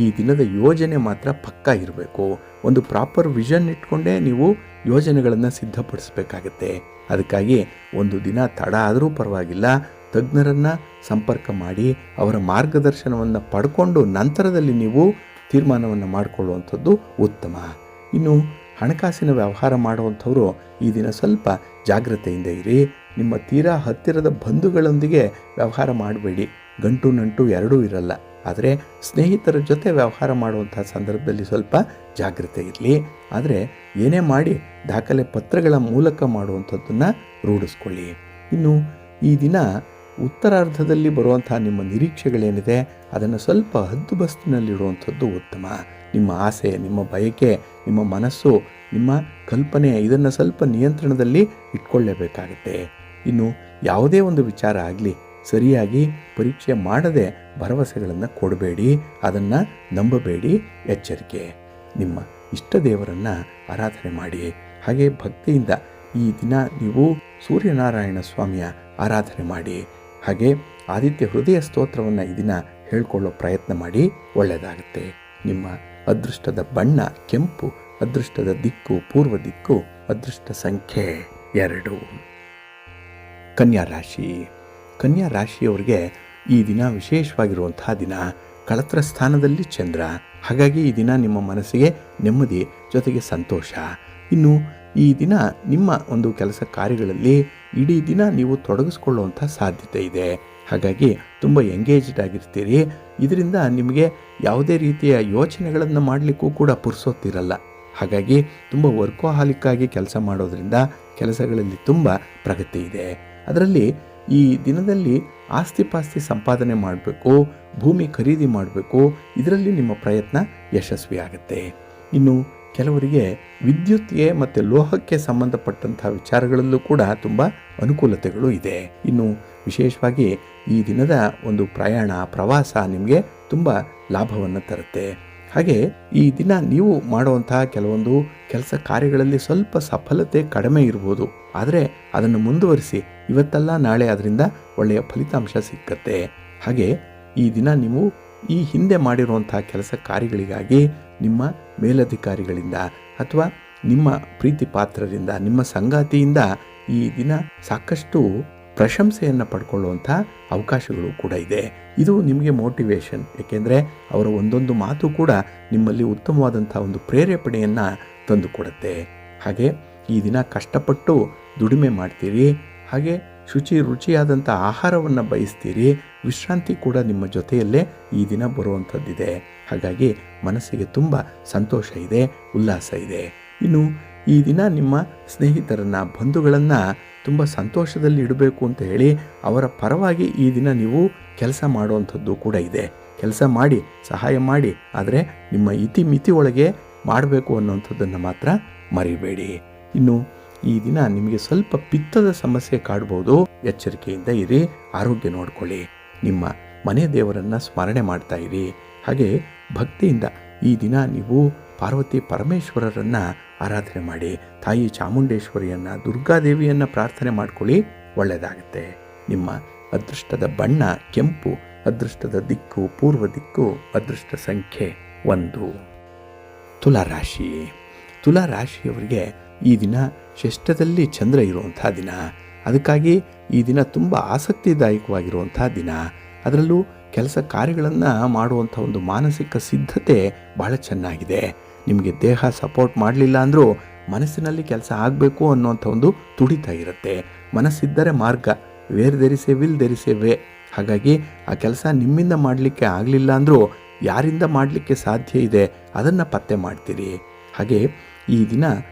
ಈ ದಿನದ ಯೋಜನೆ ಮಾತ್ರ ಪಕ್ಕಾ ಇರಬೇಕು. ಒಂದು ಪ್ರಾಪರ್ ವಿಷನ್ ಇಟ್ಕೊಂಡೇ ನೀವು ಯೋಜನೆಗಳನ್ನು ಸಿದ್ಧಪಡಿಸಬೇಕಾಗತ್ತೆ. ಅದಕ್ಕಾಗಿ ಒಂದು ದಿನ ತಡ ಆದರೂ ಪರವಾಗಿಲ್ಲ, ತಜ್ಞರನ್ನು ಸಂಪರ್ಕ ಮಾಡಿ ಅವರ ಮಾರ್ಗದರ್ಶನವನ್ನು ಪಡ್ಕೊಂಡು ನಂತರದಲ್ಲಿ ನೀವು ತೀರ್ಮಾನವನ್ನು ಮಾಡಿಕೊಳ್ಳುವಂಥದ್ದು ಉತ್ತಮ. ಇನ್ನು ಹಣಕಾಸಿನ ವ್ಯವಹಾರ ಮಾಡುವಂಥವರು ಈ ದಿನ ಸ್ವಲ್ಪ ಜಾಗ್ರತೆಯಿಂದ ಇರಿ. ನಿಮ್ಮ ತೀರಾ ಹತ್ತಿರದ ಬಂಧುಗಳೊಂದಿಗೆ ವ್ಯವಹಾರ ಮಾಡಬೇಡಿ. ಗಂಟು ನಂಟು ಎರಡೂ ಇರಲ್ಲ. ಆದರೆ ಸ್ನೇಹಿತರ ಜೊತೆ ವ್ಯವಹಾರ ಮಾಡುವಂಥ ಸಂದರ್ಭದಲ್ಲಿ ಸ್ವಲ್ಪ ಜಾಗ್ರತೆ ಇರಲಿ. ಆದರೆ ಏನೇ ಮಾಡಿ ದಾಖಲೆ ಪತ್ರಗಳ ಮೂಲಕ ಮಾಡುವಂಥದ್ದನ್ನು ರೂಢಿಸ್ಕೊಳ್ಳಿ. ಇನ್ನು ಈ ದಿನ ಉತ್ತರಾರ್ಧದಲ್ಲಿ ಬರುವಂಥ ನಿಮ್ಮ ನಿರೀಕ್ಷೆಗಳೇನಿದೆ ಅದನ್ನು ಸ್ವಲ್ಪ ಹದ್ದುಬಸ್ತಿನಲ್ಲಿಡುವಂಥದ್ದು ಉತ್ತಮ. ನಿಮ್ಮ ಆಸೆ, ನಿಮ್ಮ ಬಯಕೆ, ನಿಮ್ಮ ಮನಸ್ಸು, ನಿಮ್ಮ ಕಲ್ಪನೆ ಇದನ್ನು ಸ್ವಲ್ಪ ನಿಯಂತ್ರಣದಲ್ಲಿ ಇಟ್ಕೊಳ್ಳೇಬೇಕಾಗತ್ತೆ. ಇನ್ನು ಯಾವುದೇ ಒಂದು ವಿಚಾರ ಆಗಲಿ ಸರಿಯಾಗಿ ಪರೀಕ್ಷೆ ಮಾಡದೆ ಭರವಸೆಗಳನ್ನು ಕೊಡಬೇಡಿ, ಅದನ್ನು ನಂಬಬೇಡಿ. ಎಚ್ಚರಿಕೆ. ನಿಮ್ಮ ಇಷ್ಟ ದೇವರನ್ನು ಆರಾಧನೆ ಮಾಡಿ. ಹಾಗೆ ಭಕ್ತಿಯಿಂದ ಈ ದಿನ ನೀವು ಸೂರ್ಯನಾರಾಯಣ ಸ್ವಾಮಿಯ ಆರಾಧನೆ ಮಾಡಿ. ಹಾಗೆ ಆದಿತ್ಯ ಹೃದಯ ಸ್ತೋತ್ರವನ್ನು ಈ ದಿನ ಹೇಳ್ಕೊಳ್ಳೋ ಪ್ರಯತ್ನ ಮಾಡಿ. ಒಳ್ಳೆಯದಾಗುತ್ತೆ. ನಿಮ್ಮ ಅದೃಷ್ಟದ ಬಣ್ಣ ಕೆಂಪು, ಅದೃಷ್ಟದ ದಿಕ್ಕು ಪೂರ್ವ ದಿಕ್ಕು, ಅದೃಷ್ಟ ಸಂಖ್ಯೆ 2. ಕನ್ಯಾ ರಾಶಿ. ಕನ್ಯಾ ರಾಶಿಯವರಿಗೆ ಈ ದಿನ ವಿಶೇಷವಾಗಿರುವಂತಹ ದಿನ. ಕಳತ್ರ ಸ್ಥಾನದಲ್ಲಿ ಚಂದ್ರ. ಹಾಗಾಗಿ ಈ ದಿನ ನಿಮ್ಮ ಮನಸ್ಸಿಗೆ ನೆಮ್ಮದಿ ಜೊತೆಗೆ ಸಂತೋಷ. ಇನ್ನು ಈ ದಿನ ನಿಮ್ಮ ಒಂದು ಕೆಲಸ ಕಾರ್ಯಗಳಲ್ಲಿ ಇಡೀ ದಿನ ನೀವು ತೊಡಗಿಸ್ಕೊಳ್ಳುವಂಥ ಸಾಧ್ಯತೆ ಇದೆ. ಹಾಗಾಗಿ ತುಂಬ ಎಂಗೇಜ್ಡ್ ಆಗಿರ್ತೀರಿ. ಇದರಿಂದ ನಿಮಗೆ ಯಾವುದೇ ರೀತಿಯ ಯೋಚನೆಗಳನ್ನು ಮಾಡಲಿಕ್ಕೂ ಕೂಡ ಪುರ್ಸೊತ್ತಿರಲ್ಲ. ಹಾಗಾಗಿ ತುಂಬ ವರ್ಕೋಹಾಲಿಕ್ ಆಗಿ ಕೆಲಸ ಮಾಡೋದ್ರಿಂದ ಕೆಲಸಗಳಲ್ಲಿ ತುಂಬ ಪ್ರಗತಿ ಇದೆ. ಅದರಲ್ಲಿ ಈ ದಿನದಲ್ಲಿ ಆಸ್ತಿ ಪಾಸ್ತಿ ಸಂಪಾದನೆ ಮಾಡಬೇಕು, ಭೂಮಿ ಖರೀದಿ ಮಾಡಬೇಕು. ಇದರಲ್ಲಿ ನಿಮ್ಮ ಪ್ರಯತ್ನ ಯಶಸ್ವಿಯಾಗುತ್ತೆ. ಇನ್ನು ಕೆಲವರಿಗೆ ವಿದ್ಯುತ್ಗೆ ಮತ್ತು ಲೋಹಕ್ಕೆ ಸಂಬಂಧಪಟ್ಟಂಥ ವಿಚಾರಗಳಲ್ಲೂ ಕೂಡ ತುಂಬ ಅನುಕೂಲತೆಗಳು ಇದೆ. ಇನ್ನು ವಿಶೇಷವಾಗಿ ಈ ದಿನದ ಒಂದು ಪ್ರವಾಸ ನಿಮಗೆ ತುಂಬ ಲಾಭವನ್ನು ತರುತ್ತೆ. ಹಾಗೆ ಈ ದಿನ ನೀವು ಮಾಡುವಂತಹ ಕೆಲವೊಂದು ಕೆಲಸ ಕಾರ್ಯಗಳಲ್ಲಿ ಸ್ವಲ್ಪ ಸಫಲತೆ ಕಡಿಮೆ ಇರ್ಬೋದು, ಆದರೆ ಅದನ್ನು ಮುಂದುವರಿಸಿ. ಇವತ್ತಲ್ಲ ನಾಳೆ ಅದರಿಂದ ಒಳ್ಳೆಯ ಫಲಿತಾಂಶ ಸಿಕ್ಕತ್ತೆ. ಹಾಗೆ ಈ ದಿನ ನೀವು ಈ ಹಿಂದೆ ಮಾಡಿರುವಂಥ ಕೆಲಸ ಕಾರ್ಯಗಳಿಗಾಗಿ ನಿಮ್ಮ ಮೇಲಧಿಕಾರಿಗಳಿಂದ ಅಥವಾ ನಿಮ್ಮ ಪ್ರೀತಿ ಪಾತ್ರರಿಂದ, ನಿಮ್ಮ ಸಂಗಾತಿಯಿಂದ ಈ ದಿನ ಸಾಕಷ್ಟು ಪ್ರಶಂಸೆಯನ್ನು ಪಡ್ಕೊಳ್ಳುವಂಥ ಅವಕಾಶಗಳು ಕೂಡ ಇದೆ. ಇದು ನಿಮಗೆ ಮೋಟಿವೇಶನ್. ಏಕೆಂದರೆ ಅವರ ಒಂದೊಂದು ಮಾತು ಕೂಡ ನಿಮ್ಮಲ್ಲಿ ಉತ್ತಮವಾದಂಥ ಒಂದು ಪ್ರೇರೇಪಣೆಯನ್ನು ತಂದುಕೊಡುತ್ತೆ. ಹಾಗೆ ಈ ದಿನ ಕಷ್ಟಪಟ್ಟು ದುಡಿಮೆ ಮಾಡ್ತೀರಿ. ಹಾಗೆ ರುಚಿಯಾದಂಥ ಆಹಾರವನ್ನು ಬಯಸ್ತೀರಿ. ವಿಶ್ರಾಂತಿ ಕೂಡ ನಿಮ್ಮ ಜೊತೆಯಲ್ಲೇ ಈ ದಿನ ಬರುವಂಥದ್ದಿದೆ. ಹಾಗಾಗಿ ಮನಸ್ಸಿಗೆ ತುಂಬ ಸಂತೋಷ ಇದೆ, ಉಲ್ಲಾಸ ಇದೆ. ಇನ್ನು ಈ ದಿನ ನಿಮ್ಮ ಸ್ನೇಹಿತರನ್ನು, ಬಂಧುಗಳನ್ನು ತುಂಬ ಸಂತೋಷದಲ್ಲಿ ಇಡಬೇಕು ಅಂತ ಹೇಳಿ ಅವರ ಪರವಾಗಿ ಈ ದಿನ ನೀವು ಕೆಲಸ ಮಾಡುವಂಥದ್ದು ಕೂಡ ಇದೆ. ಕೆಲಸ ಮಾಡಿ, ಸಹಾಯ ಮಾಡಿ, ಆದರೆ ನಿಮ್ಮ ಇತಿಮಿತಿ ಒಳಗೆ ಮಾಡಬೇಕು ಅನ್ನೋಂಥದ್ದನ್ನು ಮಾತ್ರ ಮರಿಬೇಡಿ. ಇನ್ನು ಈ ದಿನ ನಿಮಗೆ ಸ್ವಲ್ಪ ಪಿತ್ತದ ಸಮಸ್ಯೆ ಕಾಡ್ಬೋದು. ಎಚ್ಚರಿಕೆಯಿಂದ ಇರಿ, ಆರೋಗ್ಯ ನೋಡ್ಕೊಳ್ಳಿ. ನಿಮ್ಮ ಮನೆ ದೇವರನ್ನು ಸ್ಮರಣೆ ಮಾಡ್ತಾ ಇರಿ. ಹಾಗೆ ಭಕ್ತಿಯಿಂದ ಈ ದಿನ ನೀವು ಪಾರ್ವತಿ ಪರಮೇಶ್ವರರನ್ನು ಆರಾಧನೆ ಮಾಡಿ. ತಾಯಿ ಚಾಮುಂಡೇಶ್ವರಿಯನ್ನು, ದುರ್ಗಾದೇವಿಯನ್ನು ಪ್ರಾರ್ಥನೆ ಮಾಡ್ಕೊಳ್ಳಿ. ಒಳ್ಳೆಯದಾಗುತ್ತೆ. ನಿಮ್ಮ ಅದೃಷ್ಟದ ಬಣ್ಣ ಕೆಂಪು, ಅದೃಷ್ಟದ ದಿಕ್ಕು ಪೂರ್ವ ದಿಕ್ಕು, ಅದೃಷ್ಟ ಸಂಖ್ಯೆ 1. ತುಲಾರಾಶಿ. ತುಲಾರಾಶಿಯವರಿಗೆ ಈ ದಿನ ಷಷ್ಠದಲ್ಲಿ ಚಂದ್ರ ಇರುವಂಥ ದಿನ. ಅದಕ್ಕಾಗಿ ಈ ದಿನ ತುಂಬ ಆಸಕ್ತಿದಾಯಕವಾಗಿರುವಂಥ ದಿನ. ಅದರಲ್ಲೂ ಕೆಲಸ ಕಾರ್ಯಗಳನ್ನು ಮಾಡುವಂಥ ಒಂದು ಮಾನಸಿಕ ಸಿದ್ಧತೆ ಬಹಳ ಚೆನ್ನಾಗಿದೆ. ನಿಮಗೆ ದೇಹ ಸಪೋರ್ಟ್ ಮಾಡಲಿಲ್ಲ ಅಂದರೂ ಮನಸ್ಸಿನಲ್ಲಿ ಕೆಲಸ ಆಗಬೇಕು ಅನ್ನುವಂಥ ಒಂದು ತುಡಿತ ಇರುತ್ತೆ. ಮನಸ್ಸಿದ್ದರೆ ಮಾರ್ಗ, ವೇರ್ ದೆರಿಸೆ ವಿಲ್ ದೆರಿಸೆ ವೇ. ಹಾಗಾಗಿ ಆ ಕೆಲಸ ನಿಮ್ಮಿಂದ ಮಾಡಲಿಕ್ಕೆ ಆಗಲಿಲ್ಲ ಅಂದರೂ ಯಾರಿಂದ ಮಾಡಲಿಕ್ಕೆ ಸಾಧ್ಯ ಇದೆ ಅದನ್ನು ಪತ್ತೆ ಮಾಡ್ತೀರಿ. ಹಾಗೆ ಈ ದಿನ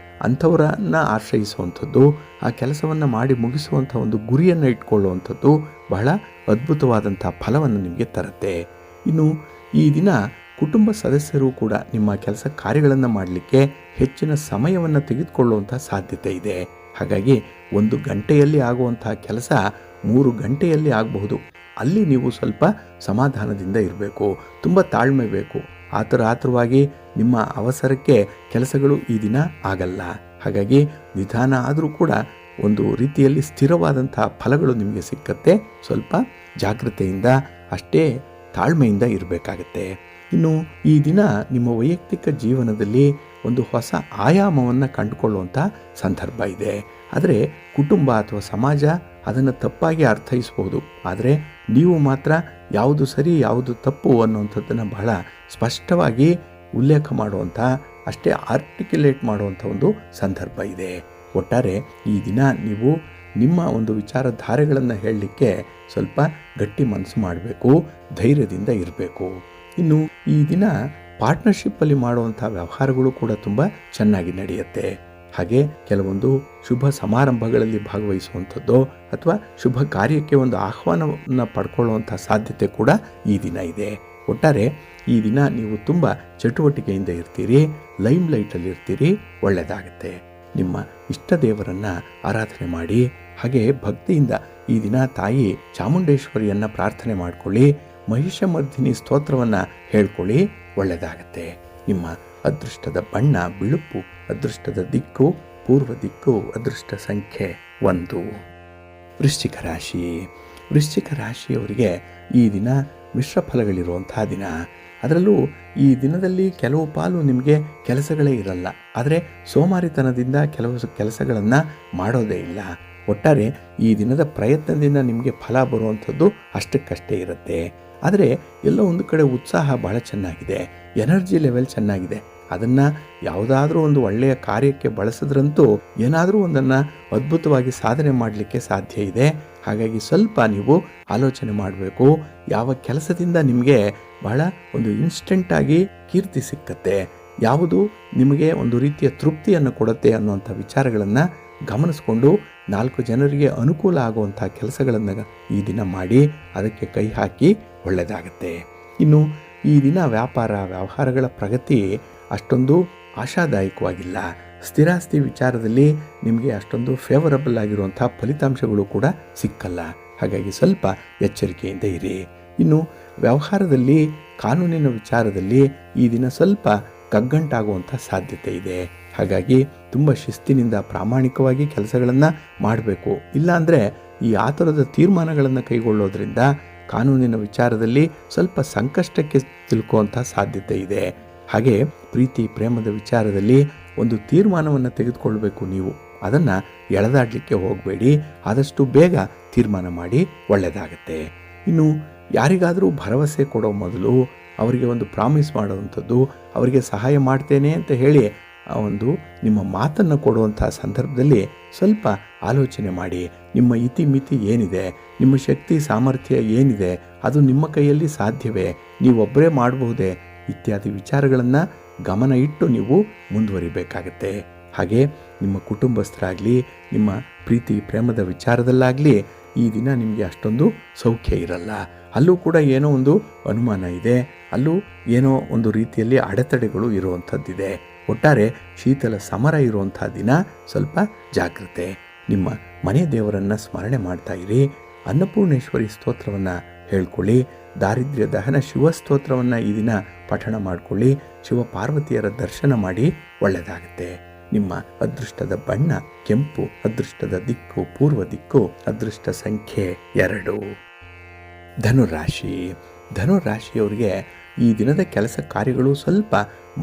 ಅಂಥವರನ್ನು ಆಶ್ರಯಿಸುವಂಥದ್ದು, ಆ ಕೆಲಸವನ್ನು ಮಾಡಿ ಮುಗಿಸುವಂಥ ಒಂದು ಗುರಿಯನ್ನು ಇಟ್ಕೊಳ್ಳುವಂಥದ್ದು ಬಹಳ ಅದ್ಭುತವಾದಂಥ ಫಲವನ್ನು ನಿಮಗೆ ತರುತ್ತೆ. ಇನ್ನು ಈ ದಿನ ಕುಟುಂಬ ಸದಸ್ಯರು ಕೂಡ ನಿಮ್ಮ ಕೆಲಸ ಕಾರ್ಯಗಳನ್ನು ಮಾಡಲಿಕ್ಕೆ ಹೆಚ್ಚಿನ ಸಮಯವನ್ನು ತೆಗೆದುಕೊಳ್ಳುವಂಥ ಸಾಧ್ಯತೆ ಇದೆ. ಹಾಗಾಗಿ 1 ಗಂಟೆಯಲ್ಲಿ ಆಗುವಂಥ ಕೆಲಸ 3 ಗಂಟೆಯಲ್ಲಿ ಆಗಬಹುದು. ಅಲ್ಲಿ ನೀವು ಸ್ವಲ್ಪ ಸಮಾಧಾನದಿಂದ ಇರಬೇಕು, ತುಂಬ ತಾಳ್ಮೆ ಬೇಕು. ಆತುರವಾಗಿ ನಿಮ್ಮ ಅವಸರಕ್ಕೆ ಕೆಲಸಗಳು ಈ ದಿನ ಆಗಲ್ಲ. ಹಾಗಾಗಿ ನಿಧಾನ ಆದರೂ ಕೂಡ ಒಂದು ರೀತಿಯಲ್ಲಿ ಸ್ಥಿರವಾದಂಥ ಫಲಗಳು ನಿಮಗೆ ಸಿಕ್ಕತ್ತೆ. ಸ್ವಲ್ಪ ಜಾಗೃತೆಯಿಂದ, ಅಷ್ಟೇ ತಾಳ್ಮೆಯಿಂದ ಇರಬೇಕಾಗತ್ತೆ. ಇನ್ನು ಈ ದಿನ ನಿಮ್ಮ ವೈಯಕ್ತಿಕ ಜೀವನದಲ್ಲಿ ಒಂದು ಹೊಸ ಆಯಾಮವನ್ನು ಕಂಡುಕೊಳ್ಳುವಂಥ ಸಂದರ್ಭ ಇದೆ. ಆದರೆ ಕುಟುಂಬ ಅಥವಾ ಸಮಾಜ ಅದನ್ನು ತಪ್ಪಾಗಿ ಅರ್ಥೈಸಬಹುದು. ಆದರೆ ನೀವು ಮಾತ್ರ ಯಾವುದು ಸರಿ ಯಾವುದು ತಪ್ಪು ಅನ್ನುವಂಥದ್ದನ್ನು ಬಹಳ ಸ್ಪಷ್ಟವಾಗಿ ಉಲ್ಲೇಖ ಮಾಡುವಂಥ, ಅಷ್ಟೇ ಆರ್ಟಿಕ್ಯುಲೇಟ್ ಮಾಡುವಂಥ ಒಂದು ಸಂದರ್ಭ ಇದೆ. ಒಟ್ಟಾರೆ ಈ ದಿನ ನೀವು ನಿಮ್ಮ ಒಂದು ವಿಚಾರಧಾರೆಗಳನ್ನು ಹೇಳಲಿಕ್ಕೆ ಸ್ವಲ್ಪ ಗಟ್ಟಿ ಮನಸ್ಸು ಮಾಡಬೇಕು, ಧೈರ್ಯದಿಂದ ಇರಬೇಕು. ಇನ್ನು ಈ ದಿನ ಪಾರ್ಟ್ನರ್ಶಿಪ್ಪಲ್ಲಿ ಮಾಡುವಂಥ ವ್ಯವಹಾರಗಳು ಕೂಡ ತುಂಬ ಚೆನ್ನಾಗಿ ನಡೆಯುತ್ತೆ. ಹಾಗೆ ಕೆಲವೊಂದು ಶುಭ ಸಮಾರಂಭಗಳಲ್ಲಿ ಭಾಗವಹಿಸುವಂಥದ್ದು ಅಥವಾ ಶುಭ ಕಾರ್ಯಕ್ಕೆ ಒಂದು ಆಹ್ವಾನವನ್ನು ಪಡ್ಕೊಳ್ಳುವಂಥ ಸಾಧ್ಯತೆ ಕೂಡ ಈ ದಿನ ಇದೆ. ಒಟ್ಟಾರೆ ಈ ದಿನ ನೀವು ತುಂಬ ಚಟುವಟಿಕೆಯಿಂದ ಇರ್ತೀರಿ, ಲೈಮ್ ಲೈಟಲ್ಲಿ ಇರ್ತೀರಿ. ಒಳ್ಳೆಯದಾಗುತ್ತೆ. ನಿಮ್ಮ ಇಷ್ಟ ದೇವರನ್ನು ಆರಾಧನೆ ಮಾಡಿ. ಹಾಗೆ ಭಕ್ತಿಯಿಂದ ಈ ದಿನ ತಾಯಿ ಚಾಮುಂಡೇಶ್ವರಿಯನ್ನು ಪ್ರಾರ್ಥನೆ ಮಾಡಿಕೊಳ್ಳಿ, ಮಹಿಷಮರ್ಧಿನಿ ಸ್ತೋತ್ರವನ್ನು ಹೇಳ್ಕೊಳ್ಳಿ, ಒಳ್ಳೆಯದಾಗತ್ತೆ. ನಿಮ್ಮ ಅದೃಷ್ಟದ ಬಣ್ಣ ಬಿಳುಪು, ಅದೃಷ್ಟದ ದಿಕ್ಕು ಪೂರ್ವ ದಿಕ್ಕು, ಅದೃಷ್ಟ ಸಂಖ್ಯೆ 1. ವೃಶ್ಚಿಕ ರಾಶಿ. ವೃಶ್ಚಿಕ ರಾಶಿಯವರಿಗೆ ಈ ದಿನ ಮಿಶ್ರ ಫಲಗಳಿರುವಂತಹ ದಿನ. ಅದರಲ್ಲೂ ಈ ದಿನದಲ್ಲಿ ಕೆಲವು ಪಾಲು ನಿಮಗೆ ಕೆಲಸಗಳೇ ಇರಲ್ಲ, ಆದರೆ ಸೋಮಾರಿತನದಿಂದ ಕೆಲವು ಕೆಲಸಗಳನ್ನು ಮಾಡೋದೇ ಇಲ್ಲ. ಒಟ್ಟಾರೆ ಈ ದಿನದ ಪ್ರಯತ್ನದಿಂದ ನಿಮಗೆ ಫಲ ಬರುವಂಥದ್ದು ಅಷ್ಟಕ್ಕಷ್ಟೇ ಇರುತ್ತೆ. ಆದರೆ ಎಲ್ಲೋ ಒಂದು ಕಡೆ ಉತ್ಸಾಹ ಭಾಳ ಚೆನ್ನಾಗಿದೆ, ಎನರ್ಜಿ ಲೆವೆಲ್ ಚೆನ್ನಾಗಿದೆ. ಅದನ್ನು ಯಾವುದಾದ್ರೂ ಒಂದು ಒಳ್ಳೆಯ ಕಾರ್ಯಕ್ಕೆ ಬಳಸಿದ್ರಂತೂ ಏನಾದರೂ ಒಂದನ್ನು ಅದ್ಭುತವಾಗಿ ಸಾಧನೆ ಮಾಡಲಿಕ್ಕೆ ಸಾಧ್ಯ ಇದೆ. ಹಾಗಾಗಿ ಸ್ವಲ್ಪ ನೀವು ಆಲೋಚನೆ ಮಾಡಬೇಕು. ಯಾವ ಕೆಲಸದಿಂದ ನಿಮಗೆ ಬಹಳ ಒಂದು ಇನ್ಸ್ಟೆಂಟಾಗಿ ಕೀರ್ತಿ ಸಿಕ್ಕತ್ತೆ, ಯಾವುದು ನಿಮಗೆ ಒಂದು ರೀತಿಯ ತೃಪ್ತಿಯನ್ನು ಕೊಡುತ್ತೆ ಅನ್ನುವಂಥ ವಿಚಾರಗಳನ್ನು ಗಮನಿಸ್ಕೊಂಡು 4 ಜನರಿಗೆ ಅನುಕೂಲ ಆಗುವಂಥ ಕೆಲಸಗಳನ್ನು ಈ ದಿನ ಮಾಡಿ ಅದಕ್ಕೆ ಕೈ ಹಾಕಿ, ಒಳ್ಳೆಯದಾಗತ್ತೆ. ಇನ್ನು ಈ ದಿನ ವ್ಯವಹಾರಗಳ ಪ್ರಗತಿ ಅಷ್ಟೊಂದು ಆಶಾದಾಯಕವಾಗಿಲ್ಲ. ಸ್ಥಿರಾಸ್ತಿ ವಿಚಾರದಲ್ಲಿ ನಿಮಗೆ ಅಷ್ಟೊಂದು ಫೇವರಬಲ್ ಆಗಿರುವಂಥ ಫಲಿತಾಂಶಗಳು ಕೂಡ ಸಿಕ್ಕಲ್ಲ. ಹಾಗಾಗಿ ಸ್ವಲ್ಪ ಎಚ್ಚರಿಕೆಯಿಂದ ಇರಿ. ಇನ್ನು ವ್ಯವಹಾರದಲ್ಲಿ, ಕಾನೂನಿನ ವಿಚಾರದಲ್ಲಿ ಈ ದಿನ ಸ್ವಲ್ಪ ಕಗ್ಗಂಟಾಗುವಂಥ ಸಾಧ್ಯತೆ ಇದೆ. ಹಾಗಾಗಿ ತುಂಬ ಶಿಸ್ತಿನಿಂದ ಪ್ರಾಮಾಣಿಕವಾಗಿ ಕೆಲಸಗಳನ್ನು ಮಾಡಬೇಕು. ಇಲ್ಲಾಂದರೆ ಈ ಆತುರದ ತೀರ್ಮಾನಗಳನ್ನು ಕೈಗೊಳ್ಳೋದ್ರಿಂದ ಕಾನೂನಿನ ವಿಚಾರದಲ್ಲಿ ಸ್ವಲ್ಪ ಸಂಕಷ್ಟಕ್ಕೆ ಸಿಲುಕುವಂಥ ಸಾಧ್ಯತೆ ಇದೆ. ಹಾಗೆ ಪ್ರೀತಿ ಪ್ರೇಮದ ವಿಚಾರದಲ್ಲಿ ಒಂದು ತೀರ್ಮಾನವನ್ನು ತೆಗೆದುಕೊಳ್ಬೇಕು. ನೀವು ಅದನ್ನು ಎಳೆದಾಡಲಿಕ್ಕೆ ಹೋಗಬೇಡಿ, ಆದಷ್ಟು ಬೇಗ ತೀರ್ಮಾನ ಮಾಡಿ, ಒಳ್ಳೆಯದಾಗತ್ತೆ. ಇನ್ನು ಯಾರಿಗಾದರೂ ಭರವಸೆ ಕೊಡೋ ಮೊದಲು ಅವರಿಗೆ ಒಂದು ಪ್ರಾಮಿಸ್ ಮಾಡುವಂಥದ್ದು, ಅವರಿಗೆ ಸಹಾಯ ಮಾಡ್ತೇನೆ ಅಂತ ಹೇಳಿ ಒಂದು ನಿಮ್ಮ ಮಾತನ್ನು ಕೊಡುವಂಥ ಸಂದರ್ಭದಲ್ಲಿ ಸ್ವಲ್ಪ ಆಲೋಚನೆ ಮಾಡಿ. ನಿಮ್ಮ ಇತಿಮಿತಿ ಏನಿದೆ, ನಿಮ್ಮ ಶಕ್ತಿ ಸಾಮರ್ಥ್ಯ ಏನಿದೆ, ಅದು ನಿಮ್ಮ ಕೈಯಲ್ಲಿ ಸಾಧ್ಯವೇ, ನೀವೊಬ್ಬರೇ ಮಾಡಬಹುದೇ ಇತ್ಯಾದಿ ವಿಚಾರಗಳನ್ನು ಗಮನ ಇಟ್ಟು ನೀವು ಮುಂದುವರಿಬೇಕಾಗತ್ತೆ. ಹಾಗೆ ನಿಮ್ಮ ಕುಟುಂಬಸ್ಥರಾಗಲಿ, ನಿಮ್ಮ ಪ್ರೀತಿ ಪ್ರೇಮದ ವಿಚಾರದಲ್ಲಾಗಲಿ ಈ ದಿನ ನಿಮಗೆ ಅಷ್ಟೊಂದು ಸೌಖ್ಯ ಇರಲ್ಲ. ಅಲ್ಲೂ ಕೂಡ ಏನೋ ಒಂದು ಅನುಮಾನ ಇದೆ, ಅಲ್ಲೂ ಏನೋ ಒಂದು ರೀತಿಯಲ್ಲಿ ಅಡೆತಡೆಗಳು ಇರುವಂಥದ್ದಿದೆ. ಒಟ್ಟಾರೆ ಶೀತಲ ಸಮರ ಇರುವಂಥ ದಿನ, ಸ್ವಲ್ಪ ಜಾಗ್ರತೆ. ನಿಮ್ಮ ಮನೆ ದೇವರನ್ನು ಸ್ಮರಣೆ ಮಾಡ್ತಾ ಇರಿ. ಅನ್ನಪೂರ್ಣೇಶ್ವರಿ ಸ್ತೋತ್ರವನ್ನು ಹೇಳ್ಕೊಳ್ಳಿ. ದಾರಿದ್ರ್ಯ ದಹನ ಶಿವಸ್ತೋತ್ರವನ್ನು ಈ ದಿನ ಪಠಣ ಮಾಡಿಕೊಳ್ಳಿ. ಶಿವ ಪಾರ್ವತಿಯರ ದರ್ಶನ ಮಾಡಿ, ಒಳ್ಳೆಯದಾಗುತ್ತೆ. ನಿಮ್ಮ ಅದೃಷ್ಟದ ಬಣ್ಣ ಕೆಂಪು, ಅದೃಷ್ಟದ ದಿಕ್ಕು ಪೂರ್ವ ದಿಕ್ಕು, ಅದೃಷ್ಟ ಸಂಖ್ಯೆ 2. ಧನುರಾಶಿ. ಧನುರಾಶಿಯವರಿಗೆ ಈ ದಿನದ ಕೆಲಸ ಕಾರ್ಯಗಳು ಸ್ವಲ್ಪ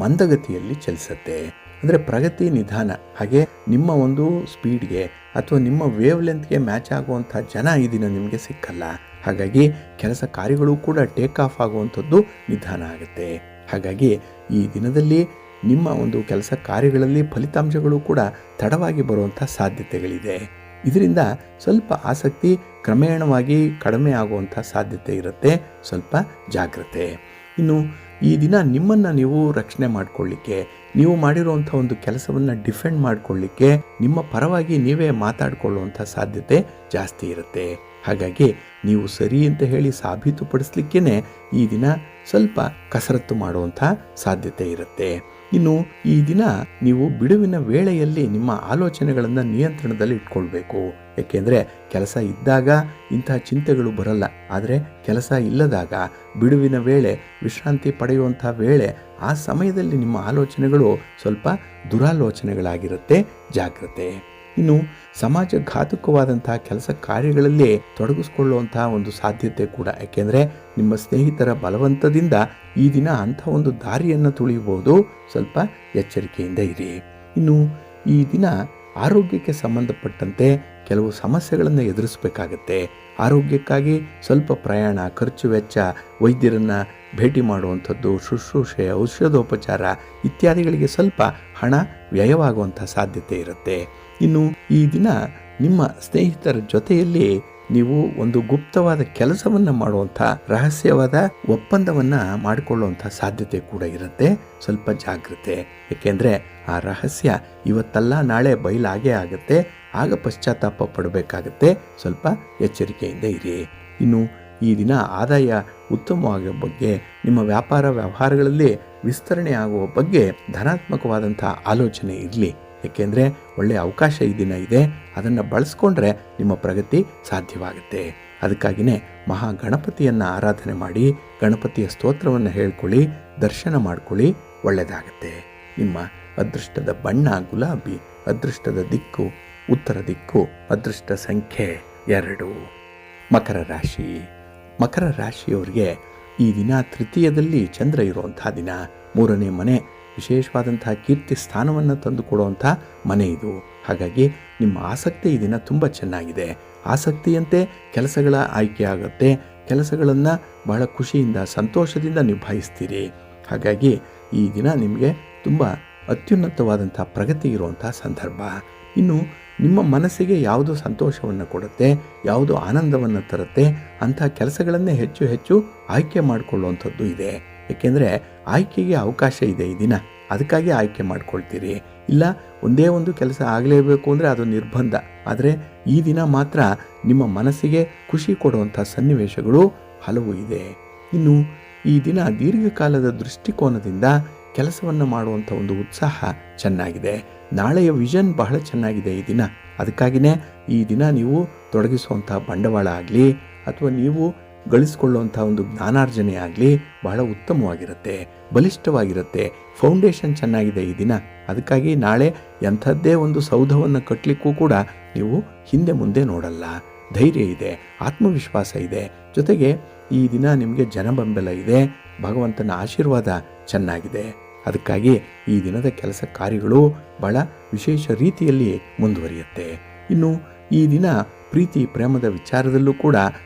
ಮಂದಗತಿಯಲ್ಲಿ ಚಲಿಸುತ್ತೆ. ಅಂದರೆ ಪ್ರಗತಿ ನಿಧಾನ. ಹಾಗೆ ನಿಮ್ಮ ಒಂದು ಸ್ಪೀಡ್ಗೆ ಅಥವಾ ನಿಮ್ಮ ವೇವ್ ಲೆಂತ್ಗೆ ಮ್ಯಾಚ್ ಆಗುವಂಥ ಜನ ಈ ದಿನ ನಿಮಗೆ ಸಿಕ್ಕಲ್ಲ. ಹಾಗಾಗಿ ಕೆಲಸ ಕಾರ್ಯಗಳು ಕೂಡ ಟೇಕ್ ಆಫ್ ಆಗುವಂಥದ್ದು ನಿಧಾನ ಆಗುತ್ತೆ. ಹಾಗಾಗಿ ಈ ದಿನದಲ್ಲಿ ನಿಮ್ಮ ಒಂದು ಕೆಲಸ ಕಾರ್ಯಗಳಲ್ಲಿ ಫಲಿತಾಂಶಗಳು ಕೂಡ ತಡವಾಗಿ ಬರುವಂಥ ಸಾಧ್ಯತೆಗಳಿದೆ. ಇದರಿಂದ ಸ್ವಲ್ಪ ಆಸಕ್ತಿ ಕ್ರಮೇಣವಾಗಿ ಕಡಿಮೆ ಆಗುವಂಥ ಸಾಧ್ಯತೆ ಇರುತ್ತೆ. ಸ್ವಲ್ಪ ಜಾಗ್ರತೆ. ಇನ್ನು ಈ ದಿನ ನಿಮ್ಮನ್ನು ನೀವು ರಕ್ಷಣೆ ಮಾಡಿಕೊಳ್ಳಿಕ್ಕೆ, ನೀವು ಮಾಡಿರುವಂಥ ಒಂದು ಕೆಲಸವನ್ನು ಡಿಫೆಂಡ್ ಮಾಡಿಕೊಳ್ಳಿಕ್ಕೆ ನಿಮ್ಮ ಪರವಾಗಿ ನೀವೇ ಮಾತಾಡಿಕೊಳ್ಳುವಂಥ ಸಾಧ್ಯತೆ ಜಾಸ್ತಿ ಇರುತ್ತೆ. ಹಾಗಾಗಿ ನೀವು ಸರಿ ಅಂತ ಹೇಳಿ ಸಾಬೀತುಪಡಿಸ್ಲಿಕ್ಕೇ ಈ ದಿನ ಸ್ವಲ್ಪ ಕಸರತ್ತು ಮಾಡುವಂಥ ಸಾಧ್ಯತೆ ಇರುತ್ತೆ. ಇನ್ನು ಈ ದಿನ ನೀವು ಬಿಡುವಿನ ವೇಳೆಯಲ್ಲಿ ನಿಮ್ಮ ಆಲೋಚನೆಗಳನ್ನು ನಿಯಂತ್ರಣದಲ್ಲಿ ಇಟ್ಕೊಳ್ಬೇಕು. ಏಕೆಂದರೆ ಕೆಲಸ ಇದ್ದಾಗ ಇಂತಹ ಚಿಂತೆಗಳು ಬರಲ್ಲ, ಆದರೆ ಕೆಲಸ ಇಲ್ಲದಾಗ ಬಿಡುವಿನ ವೇಳೆ, ವಿಶ್ರಾಂತಿ ಪಡೆಯುವಂಥ ವೇಳೆ, ಆ ಸಮಯದಲ್ಲಿ ನಿಮ್ಮ ಆಲೋಚನೆಗಳು ಸ್ವಲ್ಪ ದುರಾಲೋಚನೆಗಳಾಗಿರುತ್ತೆ. ಜಾಗ್ರತೆ. ಇನ್ನು ಸಮಾಜ ಘಾತುಕವಾದಂತಹ ಕೆಲಸ ಕಾರ್ಯಗಳಲ್ಲಿ ತೊಡಗಿಸ್ಕೊಳ್ಳುವಂತಹ ಒಂದು ಸಾಧ್ಯತೆ ಕೂಡ. ಯಾಕೆಂದರೆ ನಿಮ್ಮ ಸ್ನೇಹಿತರ ಬಲವಂತದಿಂದ ಈ ದಿನ ಅಂಥ ಒಂದು ದಾರಿಯನ್ನು ತುಳಿಯಬಹುದು. ಸ್ವಲ್ಪ ಎಚ್ಚರಿಕೆಯಿಂದ ಇರಿ. ಇನ್ನು ಈ ದಿನ ಆರೋಗ್ಯಕ್ಕೆ ಸಂಬಂಧಪಟ್ಟಂತೆ ಕೆಲವು ಸಮಸ್ಯೆಗಳನ್ನು ಎದುರಿಸಬೇಕಾಗತ್ತೆ. ಆರೋಗ್ಯಕ್ಕಾಗಿ ಸ್ವಲ್ಪ ಪ್ರಯಾಣ, ಖರ್ಚು ವೆಚ್ಚ, ವೈದ್ಯರನ್ನು ಭೇಟಿ ಮಾಡುವಂಥದ್ದು, ಶುಶ್ರೂಷೆ, ಔಷಧೋಪಚಾರ ಇತ್ಯಾದಿಗಳಿಗೆ ಸ್ವಲ್ಪ ಹಣ ವ್ಯಯವಾಗುವಂಥ ಸಾಧ್ಯತೆ ಇರುತ್ತೆ. ಇನ್ನು ಈ ದಿನ ನಿಮ್ಮ ಸ್ನೇಹಿತರ ಜೊತೆಯಲ್ಲಿ ನೀವು ಒಂದು ಗುಪ್ತವಾದ ಕೆಲಸವನ್ನು ಮಾಡುವಂಥ, ರಹಸ್ಯವಾದ ಒಪ್ಪಂದವನ್ನು ಮಾಡಿಕೊಳ್ಳುವಂಥ ಸಾಧ್ಯತೆ ಕೂಡ ಇರುತ್ತೆ. ಸ್ವಲ್ಪ ಜಾಗ್ರತೆ. ಏಕೆಂದರೆ ಆ ರಹಸ್ಯ ಇವತ್ತಲ್ಲ ನಾಳೆ ಬಯಲಾಗೇ ಆಗುತ್ತೆ. ಆಗ ಪಶ್ಚಾತ್ತಾಪ ಪಡಬೇಕಾಗತ್ತೆ. ಸ್ವಲ್ಪ ಎಚ್ಚರಿಕೆಯಿಂದ ಇರಿ. ಇನ್ನು ಈ ದಿನ ಆದಾಯ ಉತ್ತಮವಾಗುವ ಬಗ್ಗೆ, ನಿಮ್ಮ ವ್ಯಾಪಾರ ವ್ಯವಹಾರಗಳಲ್ಲಿ ವಿಸ್ತರಣೆ ಆಗುವ ಬಗ್ಗೆ ಧನಾತ್ಮಕವಾದಂಥ ಆಲೋಚನೆ ಇರಲಿ. ಏಕೆಂದರೆ ಒಳ್ಳೆಯ ಅವಕಾಶ ಈ ದಿನ ಇದೆ. ಅದನ್ನು ಬಳಸ್ಕೊಂಡ್ರೆ ನಿಮ್ಮ ಪ್ರಗತಿ ಸಾಧ್ಯವಾಗುತ್ತೆ. ಅದಕ್ಕಾಗಿಯೇ ಮಹಾಗಣಪತಿಯನ್ನು ಆರಾಧನೆ ಮಾಡಿ ಗಣಪತಿಯ ಸ್ತೋತ್ರವನ್ನು ಹೇಳ್ಕೊಳ್ಳಿ, ದರ್ಶನ ಮಾಡ್ಕೊಳ್ಳಿ, ಒಳ್ಳೆಯದಾಗತ್ತೆ. ನಿಮ್ಮ ಅದೃಷ್ಟದ ಬಣ್ಣ ಗುಲಾಬಿ, ಅದೃಷ್ಟದ ದಿಕ್ಕು ಉತ್ತರ ದಿಕ್ಕು, ಅದೃಷ್ಟ ಸಂಖ್ಯೆ 2. ಮಕರ ರಾಶಿ. ಮಕರ ರಾಶಿಯವರಿಗೆ ಈ ದಿನ ತೃತೀಯದಲ್ಲಿ ಚಂದ್ರ ಇರುವಂಥ ದಿನ. 3ನೇ ಮನೆ, ವಿಶೇಷವಾದಂತಹ ಕೀರ್ತಿ ಸ್ಥಾನವನ್ನು ತಂದುಕೊಡುವಂಥ ಮನೆ ಇದು. ಹಾಗಾಗಿ ನಿಮ್ಮ ಆಸಕ್ತಿ ಈ ದಿನ ತುಂಬ ಚೆನ್ನಾಗಿದೆ. ಆಸಕ್ತಿಯಂತೆ ಕೆಲಸಗಳ ಆಯ್ಕೆ ಆಗುತ್ತೆ. ಕೆಲಸಗಳನ್ನು ಬಹಳ ಖುಷಿಯಿಂದ ಸಂತೋಷದಿಂದ ನಿಭಾಯಿಸ್ತೀರಿ. ಹಾಗಾಗಿ ಈ ದಿನ ನಿಮಗೆ ತುಂಬ ಅತ್ಯುನ್ನತವಾದಂಥ ಪ್ರಗತಿ ಇರುವಂಥ ಸಂದರ್ಭ. ಇನ್ನು ನಿಮ್ಮ ಮನಸ್ಸಿಗೆ ಯಾವುದು ಸಂತೋಷವನ್ನು ಕೊಡುತ್ತೆ, ಯಾವುದು ಆನಂದವನ್ನು ತರುತ್ತೆ ಅಂಥ ಕೆಲಸಗಳನ್ನೇ ಹೆಚ್ಚು ಹೆಚ್ಚು ಆಯ್ಕೆ ಮಾಡಿಕೊಳ್ಳುವಂಥದ್ದು ಇದೆ. ಏಕೆಂದರೆ ಆಯ್ಕೆಗೆ ಅವಕಾಶ ಇದೆ ಈ ದಿನ, ಅದಕ್ಕಾಗಿ ಆಯ್ಕೆ ಮಾಡ್ಕೊಳ್ತೀರಿ. ಇಲ್ಲ ಒಂದೇ ಒಂದು ಕೆಲಸ ಆಗಲೇಬೇಕು ಅಂದರೆ ಅದು ನಿರ್ಬಂಧ. ಆದರೆ ಈ ದಿನ ಮಾತ್ರ ನಿಮ್ಮ ಮನಸ್ಸಿಗೆ ಖುಷಿ ಕೊಡುವಂಥ ಸನ್ನಿವೇಶಗಳು ಹಲವು ಇದೆ. ಇನ್ನು ಈ ದಿನ ದೀರ್ಘಕಾಲದ ದೃಷ್ಟಿಕೋನದಿಂದ ಕೆಲಸವನ್ನು ಮಾಡುವಂಥ ಒಂದು ಉತ್ಸಾಹ ಚೆನ್ನಾಗಿದೆ. ನಾಳೆಯ ವಿಷನ್ ಬಹಳ ಚೆನ್ನಾಗಿದೆ ಈ ದಿನ. ಅದಕ್ಕಾಗಿಯೇ ಈ ದಿನ ನೀವು ತೊಡಗಿಸುವಂಥ ಬಂಡವಾಳ ಆಗಲಿ ಅಥವಾ ನೀವು ಗಳಿಸ್ಕೊಳ್ಳುವಂಥ ಒಂದು ಜ್ಞಾನಾರ್ಜನೆ ಆಗಲಿ ಬಹಳ ಉತ್ತಮವಾಗಿರುತ್ತೆ, ಬಲಿಷ್ಠವಾಗಿರುತ್ತೆ. ಫೌಂಡೇಶನ್ ಚೆನ್ನಾಗಿದೆ ಈ ದಿನ. ಅದಕ್ಕಾಗಿ ನಾಳೆ ಎಂಥದ್ದೇ ಒಂದು ಸೌಧವನ್ನು ಕಟ್ಟಲಿಕ್ಕೂ ಕೂಡ ನೀವು ಹಿಂದೆ ಮುಂದೆ ನೋಡಲ್ಲ. ಧೈರ್ಯ ಇದೆ, ಆತ್ಮವಿಶ್ವಾಸ ಇದೆ. ಜೊತೆಗೆ ಈ ದಿನ ನಿಮಗೆ ಜನಬೆಂಬಲ ಇದೆ, ಭಗವಂತನ ಆಶೀರ್ವಾದ ಚೆನ್ನಾಗಿದೆ. ಅದಕ್ಕಾಗಿ ಈ ದಿನದ ಕೆಲಸ ಕಾರ್ಯಗಳು ಬಹಳ ವಿಶೇಷ ರೀತಿಯಲ್ಲಿ ಮುಂದುವರಿಯುತ್ತೆ. ಇನ್ನು ಈ ದಿನ ಪ್ರೀತಿ ಪ್ರೇಮದ ವಿಚಾರದಲ್ಲೂ ಕೂಡ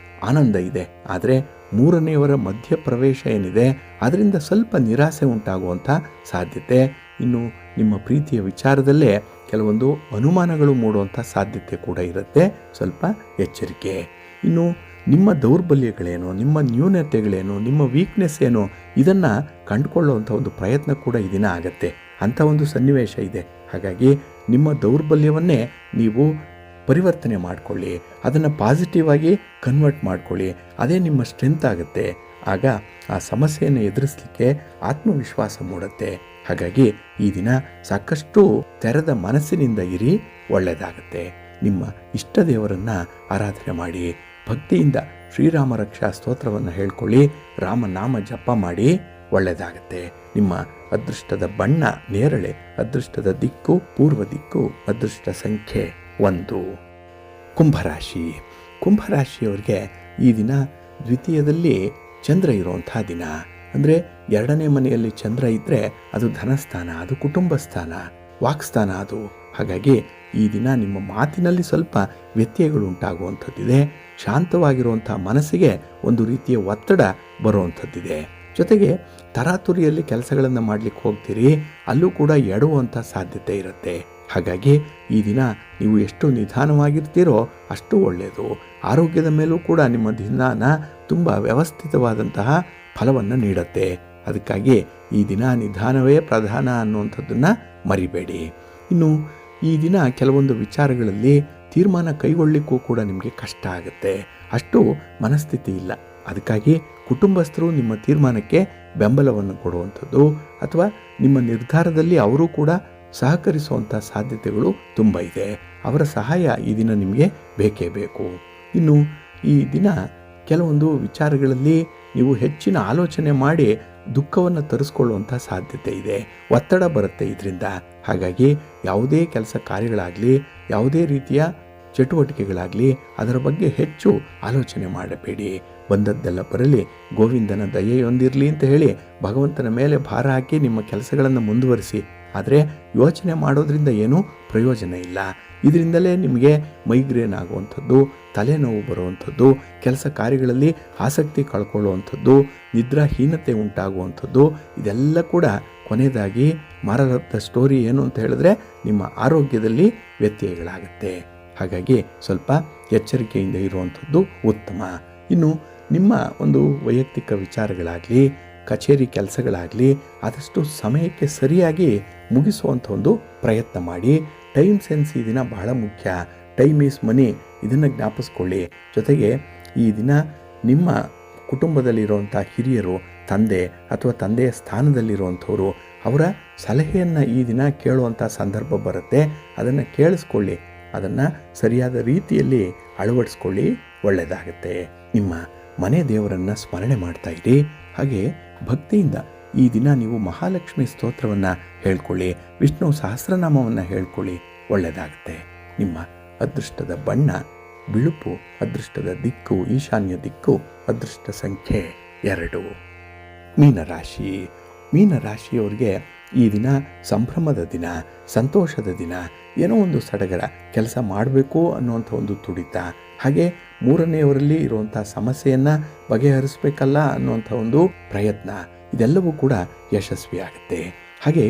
ಆನಂದ ಇದೆ. ಆದರೆ 3ನೇಯವರ ಮಧ್ಯ ಪ್ರವೇಶ ಏನಿದೆ ಅದರಿಂದ ಸ್ವಲ್ಪ ನಿರಾಸೆ ಉಂಟಾಗುವಂಥ ಸಾಧ್ಯತೆ. ಇನ್ನು ನಿಮ್ಮ ಪ್ರೀತಿಯ ವಿಚಾರದಲ್ಲೇ ಕೆಲವೊಂದು ಅನುಮಾನಗಳು ಮೂಡುವಂಥ ಸಾಧ್ಯತೆ ಕೂಡ ಇರುತ್ತೆ. ಸ್ವಲ್ಪ ಎಚ್ಚರಿಕೆ. ಇನ್ನು ನಿಮ್ಮ ದೌರ್ಬಲ್ಯಗಳೇನು, ನಿಮ್ಮ ನ್ಯೂನತೆಗಳೇನು, ನಿಮ್ಮ ವೀಕ್ನೆಸ್ ಏನು ಇದನ್ನು ಕಂಡುಕೊಳ್ಳುವಂಥ ಒಂದು ಪ್ರಯತ್ನ ಕೂಡ ಈ ದಿನ ಆಗತ್ತೆ. ಅಂಥ ಒಂದು ಸನ್ನಿವೇಶ ಇದೆ. ಹಾಗಾಗಿ ನಿಮ್ಮ ದೌರ್ಬಲ್ಯವನ್ನೇ ನೀವು ಪರಿವರ್ತನೆ ಮಾಡಿಕೊಳ್ಳಿ, ಅದನ್ನು ಪಾಸಿಟಿವ್ ಆಗಿ ಕನ್ವರ್ಟ್ ಮಾಡ್ಕೊಳ್ಳಿ. ಅದೇ ನಿಮ್ಮ ಸ್ಟ್ರೆಂತ್ ಆಗುತ್ತೆ. ಆಗ ಆ ಸಮಸ್ಯೆಯನ್ನು ಎದುರಿಸಲಿಕ್ಕೆ ಆತ್ಮವಿಶ್ವಾಸ ಮೂಡುತ್ತೆ. ಹಾಗಾಗಿ ಈ ದಿನ ಸಾಕಷ್ಟು ತೆರೆದ ಮನಸ್ಸಿನಿಂದ ಇರಿ, ಒಳ್ಳೆಯದಾಗುತ್ತೆ. ನಿಮ್ಮ ಇಷ್ಟ ದೇವರನ್ನು ಆರಾಧನೆ ಮಾಡಿ, ಭಕ್ತಿಯಿಂದ ಶ್ರೀರಾಮ ರಕ್ಷಾ ಸ್ತೋತ್ರವನ್ನು ಹೇಳ್ಕೊಳ್ಳಿ, ರಾಮನಾಮ ಜಪ ಮಾಡಿ, ಒಳ್ಳೆಯದಾಗುತ್ತೆ. ನಿಮ್ಮ ಅದೃಷ್ಟದ ಬಣ್ಣ ನೇರಳೆ, ಅದೃಷ್ಟದ ದಿಕ್ಕು ಪೂರ್ವ ದಿಕ್ಕು, ಅದೃಷ್ಟ ಸಂಖ್ಯೆ 1. ಕುಂಭರಾಶಿ. ಕುಂಭರಾಶಿಯವರಿಗೆ ಈ ದಿನ ದ್ವಿತೀಯದಲ್ಲಿ ಚಂದ್ರ ಇರುವಂಥ ದಿನ. ಅಂದರೆ 2ನೇ ಮನೆಯಲ್ಲಿ ಚಂದ್ರ ಇದ್ದರೆ ಅದು ಧನಸ್ಥಾನ, ಅದು ಕುಟುಂಬ ಸ್ಥಾನ, ವಾಕ್ಸ್ಥಾನ ಅದು. ಹಾಗಾಗಿ ಈ ದಿನ ನಿಮ್ಮ ಮಾತಿನಲ್ಲಿ ಸ್ವಲ್ಪ ವ್ಯತ್ಯಯಗಳು ಉಂಟಾಗುವಂಥದ್ದಿದೆ. ಶಾಂತವಾಗಿರುವಂಥ ಮನಸ್ಸಿಗೆ ಒಂದು ರೀತಿಯ ಒತ್ತಡ ಬರುವಂಥದ್ದಿದೆ. ಜೊತೆಗೆ ತರಾತುರಿಯಲ್ಲಿ ಕೆಲಸಗಳನ್ನು ಮಾಡಲಿಕ್ಕೆ ಹೋಗ್ತೀರಿ, ಅಲ್ಲೂ ಕೂಡ ಎಡುವಂಥ ಸಾಧ್ಯತೆ ಇರುತ್ತೆ. ಹಾಗಾಗಿ ಈ ದಿನ ನೀವು ಎಷ್ಟು ನಿಧಾನವಾಗಿರ್ತೀರೋ ಅಷ್ಟು ಒಳ್ಳೆಯದು. ಆರೋಗ್ಯದ ಮೇಲೂ ಕೂಡ ನಿಮ್ಮ ದಿನಾನ ತುಂಬ ವ್ಯವಸ್ಥಿತವಾದಂತಹ ಫಲವನ್ನು ನೀಡುತ್ತೆ. ಅದಕ್ಕಾಗಿ ಈ ದಿನ ನಿಧಾನವೇ ಪ್ರಧಾನ ಅನ್ನುವಂಥದ್ದನ್ನು ಮರಿಬೇಡಿ. ಇನ್ನು ಈ ದಿನ ಕೆಲವೊಂದು ವಿಚಾರಗಳಲ್ಲಿ ತೀರ್ಮಾನ ಕೈಗೊಳ್ಳಲಿಕ್ಕೂ ಕೂಡ ನಿಮಗೆ ಕಷ್ಟ ಆಗುತ್ತೆ, ಅಷ್ಟು ಮನಸ್ಥಿತಿ ಇಲ್ಲ. ಅದಕ್ಕಾಗಿ ಕುಟುಂಬಸ್ಥರು ನಿಮ್ಮ ತೀರ್ಮಾನಕ್ಕೆ ಬೆಂಬಲವನ್ನು ಕೊಡುವಂಥದ್ದು ಅಥವಾ ನಿಮ್ಮ ನಿರ್ಧಾರದಲ್ಲಿ ಅವರು ಕೂಡ ಸಹಕರಿಸುವಂಥ ಸಾಧ್ಯತೆಗಳು ತುಂಬ ಇದೆ. ಅವರ ಸಹಾಯ ಈ ದಿನ ನಿಮಗೆ ಬೇಕೇ ಬೇಕು. ಇನ್ನು ಈ ದಿನ ಕೆಲವೊಂದು ವಿಚಾರಗಳಲ್ಲಿ ನೀವು ಹೆಚ್ಚಿನ ಆಲೋಚನೆ ಮಾಡಿ ದುಃಖವನ್ನು ತರಿಸ್ಕೊಳ್ಳುವಂಥ ಸಾಧ್ಯತೆ ಇದೆ. ಒತ್ತಡ ಬರುತ್ತೆ ಇದರಿಂದ. ಹಾಗಾಗಿ ಯಾವುದೇ ಕೆಲಸ ಕಾರ್ಯಗಳಾಗಲಿ, ಯಾವುದೇ ರೀತಿಯ ಚಟುವಟಿಕೆಗಳಾಗಲಿ ಅದರ ಬಗ್ಗೆ ಹೆಚ್ಚು ಆಲೋಚನೆ ಮಾಡಬೇಡಿ. ಬಂದದ್ದೆಲ್ಲ ಬರಲಿ, ಗೋವಿಂದನ ದಯೆಯೊಂದಿರಲಿ ಅಂತ ಹೇಳಿ ಭಗವಂತನ ಮೇಲೆ ಭಾರ ಹಾಕಿ ನಿಮ್ಮ ಕೆಲಸಗಳನ್ನು ಮುಂದುವರಿಸಿ. ಆದರೆ ಯೋಚನೆ ಮಾಡೋದ್ರಿಂದ ಏನೂ ಪ್ರಯೋಜನ ಇಲ್ಲ. ಇದರಿಂದಲೇ ನಿಮಗೆ ಮೈಗ್ರೇನ್ ಆಗುವಂಥದ್ದು, ತಲೆನೋವು ಬರುವಂಥದ್ದು, ಕೆಲಸ ಕಾರ್ಯಗಳಲ್ಲಿ ಆಸಕ್ತಿ ಕಳ್ಕೊಳ್ಳುವಂಥದ್ದು, ನಿದ್ರಾಹೀನತೆ ಉಂಟಾಗುವಂಥದ್ದು, ಇದೆಲ್ಲ ಕೂಡ ಕೊನೆಯದಾಗಿ ಮಾರರಥ ಸ್ಟೋರಿ ಏನು ಅಂತ ಹೇಳಿದ್ರೆ ನಿಮ್ಮ ಆರೋಗ್ಯದಲ್ಲಿ ವ್ಯತ್ಯಯಗಳಾಗುತ್ತೆ. ಹಾಗಾಗಿ ಸ್ವಲ್ಪ ಎಚ್ಚರಿಕೆಯಿಂದ ಇರುವಂಥದ್ದು ಉತ್ತಮ. ಇನ್ನು ನಿಮ್ಮ ಒಂದು ವೈಯಕ್ತಿಕ ವಿಚಾರಗಳಾಗಲಿ, ಕಚೇರಿ ಕೆಲಸಗಳಾಗಲಿ ಆದಷ್ಟು ಸಮಯಕ್ಕೆ ಸರಿಯಾಗಿ ಮುಗಿಸುವಂಥ ಒಂದು ಪ್ರಯತ್ನ ಮಾಡಿ. ಟೈಮ್ ಸೆನ್ಸ್ ಈ ದಿನ ಬಹಳ ಮುಖ್ಯ. ಟೈಮ್ ಈಸ್ ಮನಿ, ಇದನ್ನು ಜ್ಞಾಪಿಸ್ಕೊಳ್ಳಿ. ಜೊತೆಗೆ ಈ ದಿನ ನಿಮ್ಮ ಕುಟುಂಬದಲ್ಲಿರುವಂಥ ಹಿರಿಯರು, ತಂದೆ ಅಥವಾ ತಂದೆಯ ಸ್ಥಾನದಲ್ಲಿರುವಂಥವರು ಅವರ ಸಲಹೆಯನ್ನು ಈ ದಿನ ಕೇಳುವಂಥ ಸಂದರ್ಭ ಬರುತ್ತೆ. ಅದನ್ನು ಕೇಳಿಸ್ಕೊಳ್ಳಿ, ಅದನ್ನು ಸರಿಯಾದ ರೀತಿಯಲ್ಲಿ ಅಳವಡಿಸ್ಕೊಳ್ಳಿ, ಒಳ್ಳೆಯದಾಗುತ್ತೆ. ನಿಮ್ಮ ಮನೆ ದೇವರನ್ನು ಸ್ಮರಣೆ ಮಾಡ್ತಾ ಇರಿ. ಹಾಗೆ ಭಕ್ತಿಯಿಂದ ಈ ದಿನ ನೀವು ಮಹಾಲಕ್ಷ್ಮಿ ಸ್ತೋತ್ರವನ್ನು ಹೇಳ್ಕೊಳ್ಳಿ, ವಿಷ್ಣು ಸಹಸ್ರನಾಮವನ್ನು ಹೇಳ್ಕೊಳ್ಳಿ, ಒಳ್ಳೆಯದಾಗುತ್ತೆ. ನಿಮ್ಮ ಅದೃಷ್ಟದ ಬಣ್ಣ ಬಿಳುಪು, ಅದೃಷ್ಟದ ದಿಕ್ಕು ಈಶಾನ್ಯ ದಿಕ್ಕು, ಅದೃಷ್ಟ ಸಂಖ್ಯೆ 2. ಮೀನರಾಶಿ. ಮೀನರಾಶಿಯವರಿಗೆ ಈ ದಿನ ಸಂಭ್ರಮದ ದಿನ, ಸಂತೋಷದ ದಿನ. ಏನೋ ಒಂದು ಸಡಗರ, ಕೆಲಸ ಮಾಡಬೇಕು ಅನ್ನುವಂಥ ಒಂದು ತುಡಿತ, ಹಾಗೆ ಮೂರನೆಯವರಲ್ಲಿ ಇರುವಂಥ ಸಮಸ್ಯೆಯನ್ನು ಬಗೆಹರಿಸಬೇಕಲ್ಲ ಅನ್ನುವಂಥ ಒಂದು ಪ್ರಯತ್ನ, ಇದೆಲ್ಲವೂ ಕೂಡ ಯಶಸ್ವಿಯಾಗುತ್ತೆ. ಹಾಗೆ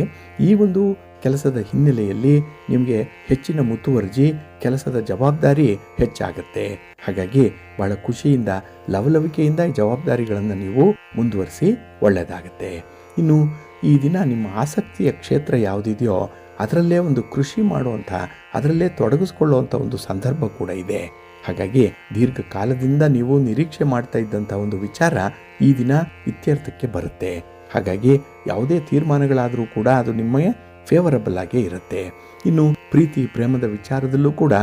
ಈ ಒಂದು ಕೆಲಸದ ಹಿನ್ನೆಲೆಯಲ್ಲಿ ನಿಮಗೆ ಹೆಚ್ಚಿನ ಮುತುವರ್ಜಿ, ಕೆಲಸದ ಜವಾಬ್ದಾರಿ ಹೆಚ್ಚಾಗುತ್ತೆ. ಹಾಗಾಗಿ ಬಹಳ ಖುಷಿಯಿಂದ ಲವಲವಿಕೆಯಿಂದ ಈ ಜವಾಬ್ದಾರಿಗಳನ್ನು ನೀವು ಮುಂದುವರಿಸಿ, ಒಳ್ಳೆಯದಾಗುತ್ತೆ. ಇನ್ನು ಈ ದಿನ ನಿಮ್ಮ ಆಸಕ್ತಿಯ ಕ್ಷೇತ್ರ ಯಾವುದಿದೆಯೋ ಅದರಲ್ಲೇ ಒಂದು ಕೃಷಿ ಮಾಡುವಂಥ, ಅದರಲ್ಲೇ ತೊಡಗಿಸ್ಕೊಳ್ಳುವಂಥ ಒಂದು ಸಂದರ್ಭ ಕೂಡ ಇದೆ. ಹಾಗಾಗಿ ದೀರ್ಘಕಾಲದಿಂದ ನೀವು ನಿರೀಕ್ಷೆ ಮಾಡ್ತಾ ಇದ್ದಂಥ ಒಂದು ವಿಚಾರ ಈ ದಿನ ಇತ್ಯರ್ಥಕ್ಕೆ ಬರುತ್ತೆ. ಹಾಗಾಗಿ ಯಾವುದೇ ತೀರ್ಮಾನಗಳಾದರೂ ಕೂಡ ಅದು ನಿಮಗೆ ಫೇವರಬಲ್ ಆಗೇ ಇರುತ್ತೆ. ಇನ್ನು ಪ್ರೀತಿ ಪ್ರೇಮದ ವಿಚಾರದಲ್ಲೂ ಕೂಡ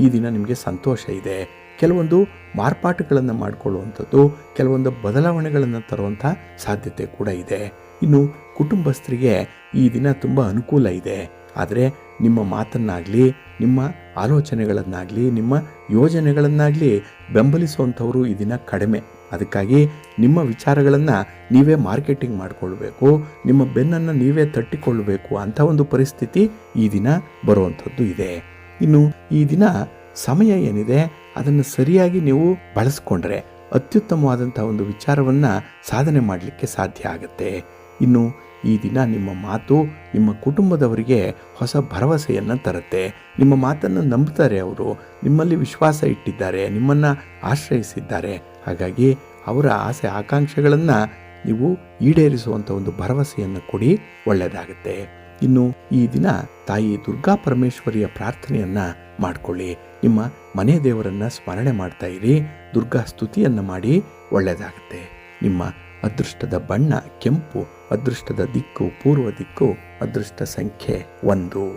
ಈ ದಿನ ನಿಮಗೆ ಸಂತೋಷ ಇದೆ. ಕೆಲವೊಂದು ಮಾರ್ಪಾಟುಗಳನ್ನು ಮಾಡಿಕೊಳ್ಳುವಂಥದ್ದು, ಕೆಲವೊಂದು ಬದಲಾವಣೆಗಳನ್ನು ತರುವಂಥ ಸಾಧ್ಯತೆ ಕೂಡ ಇದೆ. ಇನ್ನು ಕುಟುಂಬಸ್ಥರಿಗೆ ಈ ದಿನ ತುಂಬ ಅನುಕೂಲ ಇದೆ. ಆದರೆ ನಿಮ್ಮ ಮಾತನ್ನಾಗಲಿ, ನಿಮ್ಮ ಆಲೋಚನೆಗಳನ್ನಾಗಲಿ, ನಿಮ್ಮ ಯೋಜನೆಗಳನ್ನಾಗಲಿ ಬೆಂಬಲಿಸುವಂಥವರು ಈ ದಿನ ಕಡಿಮೆ. ಅದಕ್ಕಾಗಿ ನಿಮ್ಮ ವಿಚಾರಗಳನ್ನು ನೀವೇ ಮಾರ್ಕೆಟಿಂಗ್ ಮಾಡಿಕೊಳ್ಬೇಕು, ನಿಮ್ಮ ಬೆನ್ನನ್ನು ನೀವೇ ತಟ್ಟಿಕೊಳ್ಳಬೇಕು ಅಂಥ ಒಂದು ಪರಿಸ್ಥಿತಿ ಈ ದಿನ ಬರುವಂಥದ್ದು ಇದೆ. ಇನ್ನು ಈ ದಿನ ಸಮಯ ಏನಿದೆ ಅದನ್ನು ಸರಿಯಾಗಿ ನೀವು ಬಳಸ್ಕೊಂಡ್ರೆ ಅತ್ಯುತ್ತಮವಾದಂಥ ಒಂದು ವಿಚಾರವನ್ನು ಸಾಧನೆ ಮಾಡಲಿಕ್ಕೆ ಸಾಧ್ಯ ಆಗುತ್ತೆ. ಇನ್ನು ಈ ದಿನ ನಿಮ್ಮ ಮಾತು ನಿಮ್ಮ ಕುಟುಂಬದವರಿಗೆ ಹೊಸ ಭರವಸೆಯನ್ನು ತರುತ್ತೆ. ನಿಮ್ಮ ಮಾತನ್ನು ನಂಬ್ತಾರೆ, ಅವರು ನಿಮ್ಮಲ್ಲಿ ವಿಶ್ವಾಸ ಇಟ್ಟಿದ್ದಾರೆ, ನಿಮ್ಮನ್ನು ಆಶ್ರಯಿಸಿದ್ದಾರೆ. ಹಾಗಾಗಿ ಅವರ ಆಸೆ ಆಕಾಂಕ್ಷೆಗಳನ್ನು ನೀವು ಈಡೇರಿಸುವಂಥ ಒಂದು ಭರವಸೆಯನ್ನು ಕೊಡಿ, ಒಳ್ಳೆಯದಾಗುತ್ತೆ. ಇನ್ನು ಈ ದಿನ ತಾಯಿ ದುರ್ಗಾ ಪರಮೇಶ್ವರಿಯ ಪ್ರಾರ್ಥನೆಯನ್ನು ಮಾಡಿಕೊಳ್ಳಿ, ನಿಮ್ಮ ಮನೆ ದೇವರನ್ನು ಸ್ಮರಣೆ ಮಾಡ್ತಾ ಇರಿ, ದುರ್ಗಾ ಸ್ತುತಿಯನ್ನು ಮಾಡಿ, ಒಳ್ಳೆಯದಾಗುತ್ತೆ. ನಿಮ್ಮ ಅದೃಷ್ಟದ ಬಣ್ಣ ಕೆಂಪು, ಅದೃಷ್ಟದ ದಿಕ್ಕು ಪೂರ್ವ ದಿಕ್ಕು, ಅದೃಷ್ಟ ಸಂಖ್ಯೆ 1.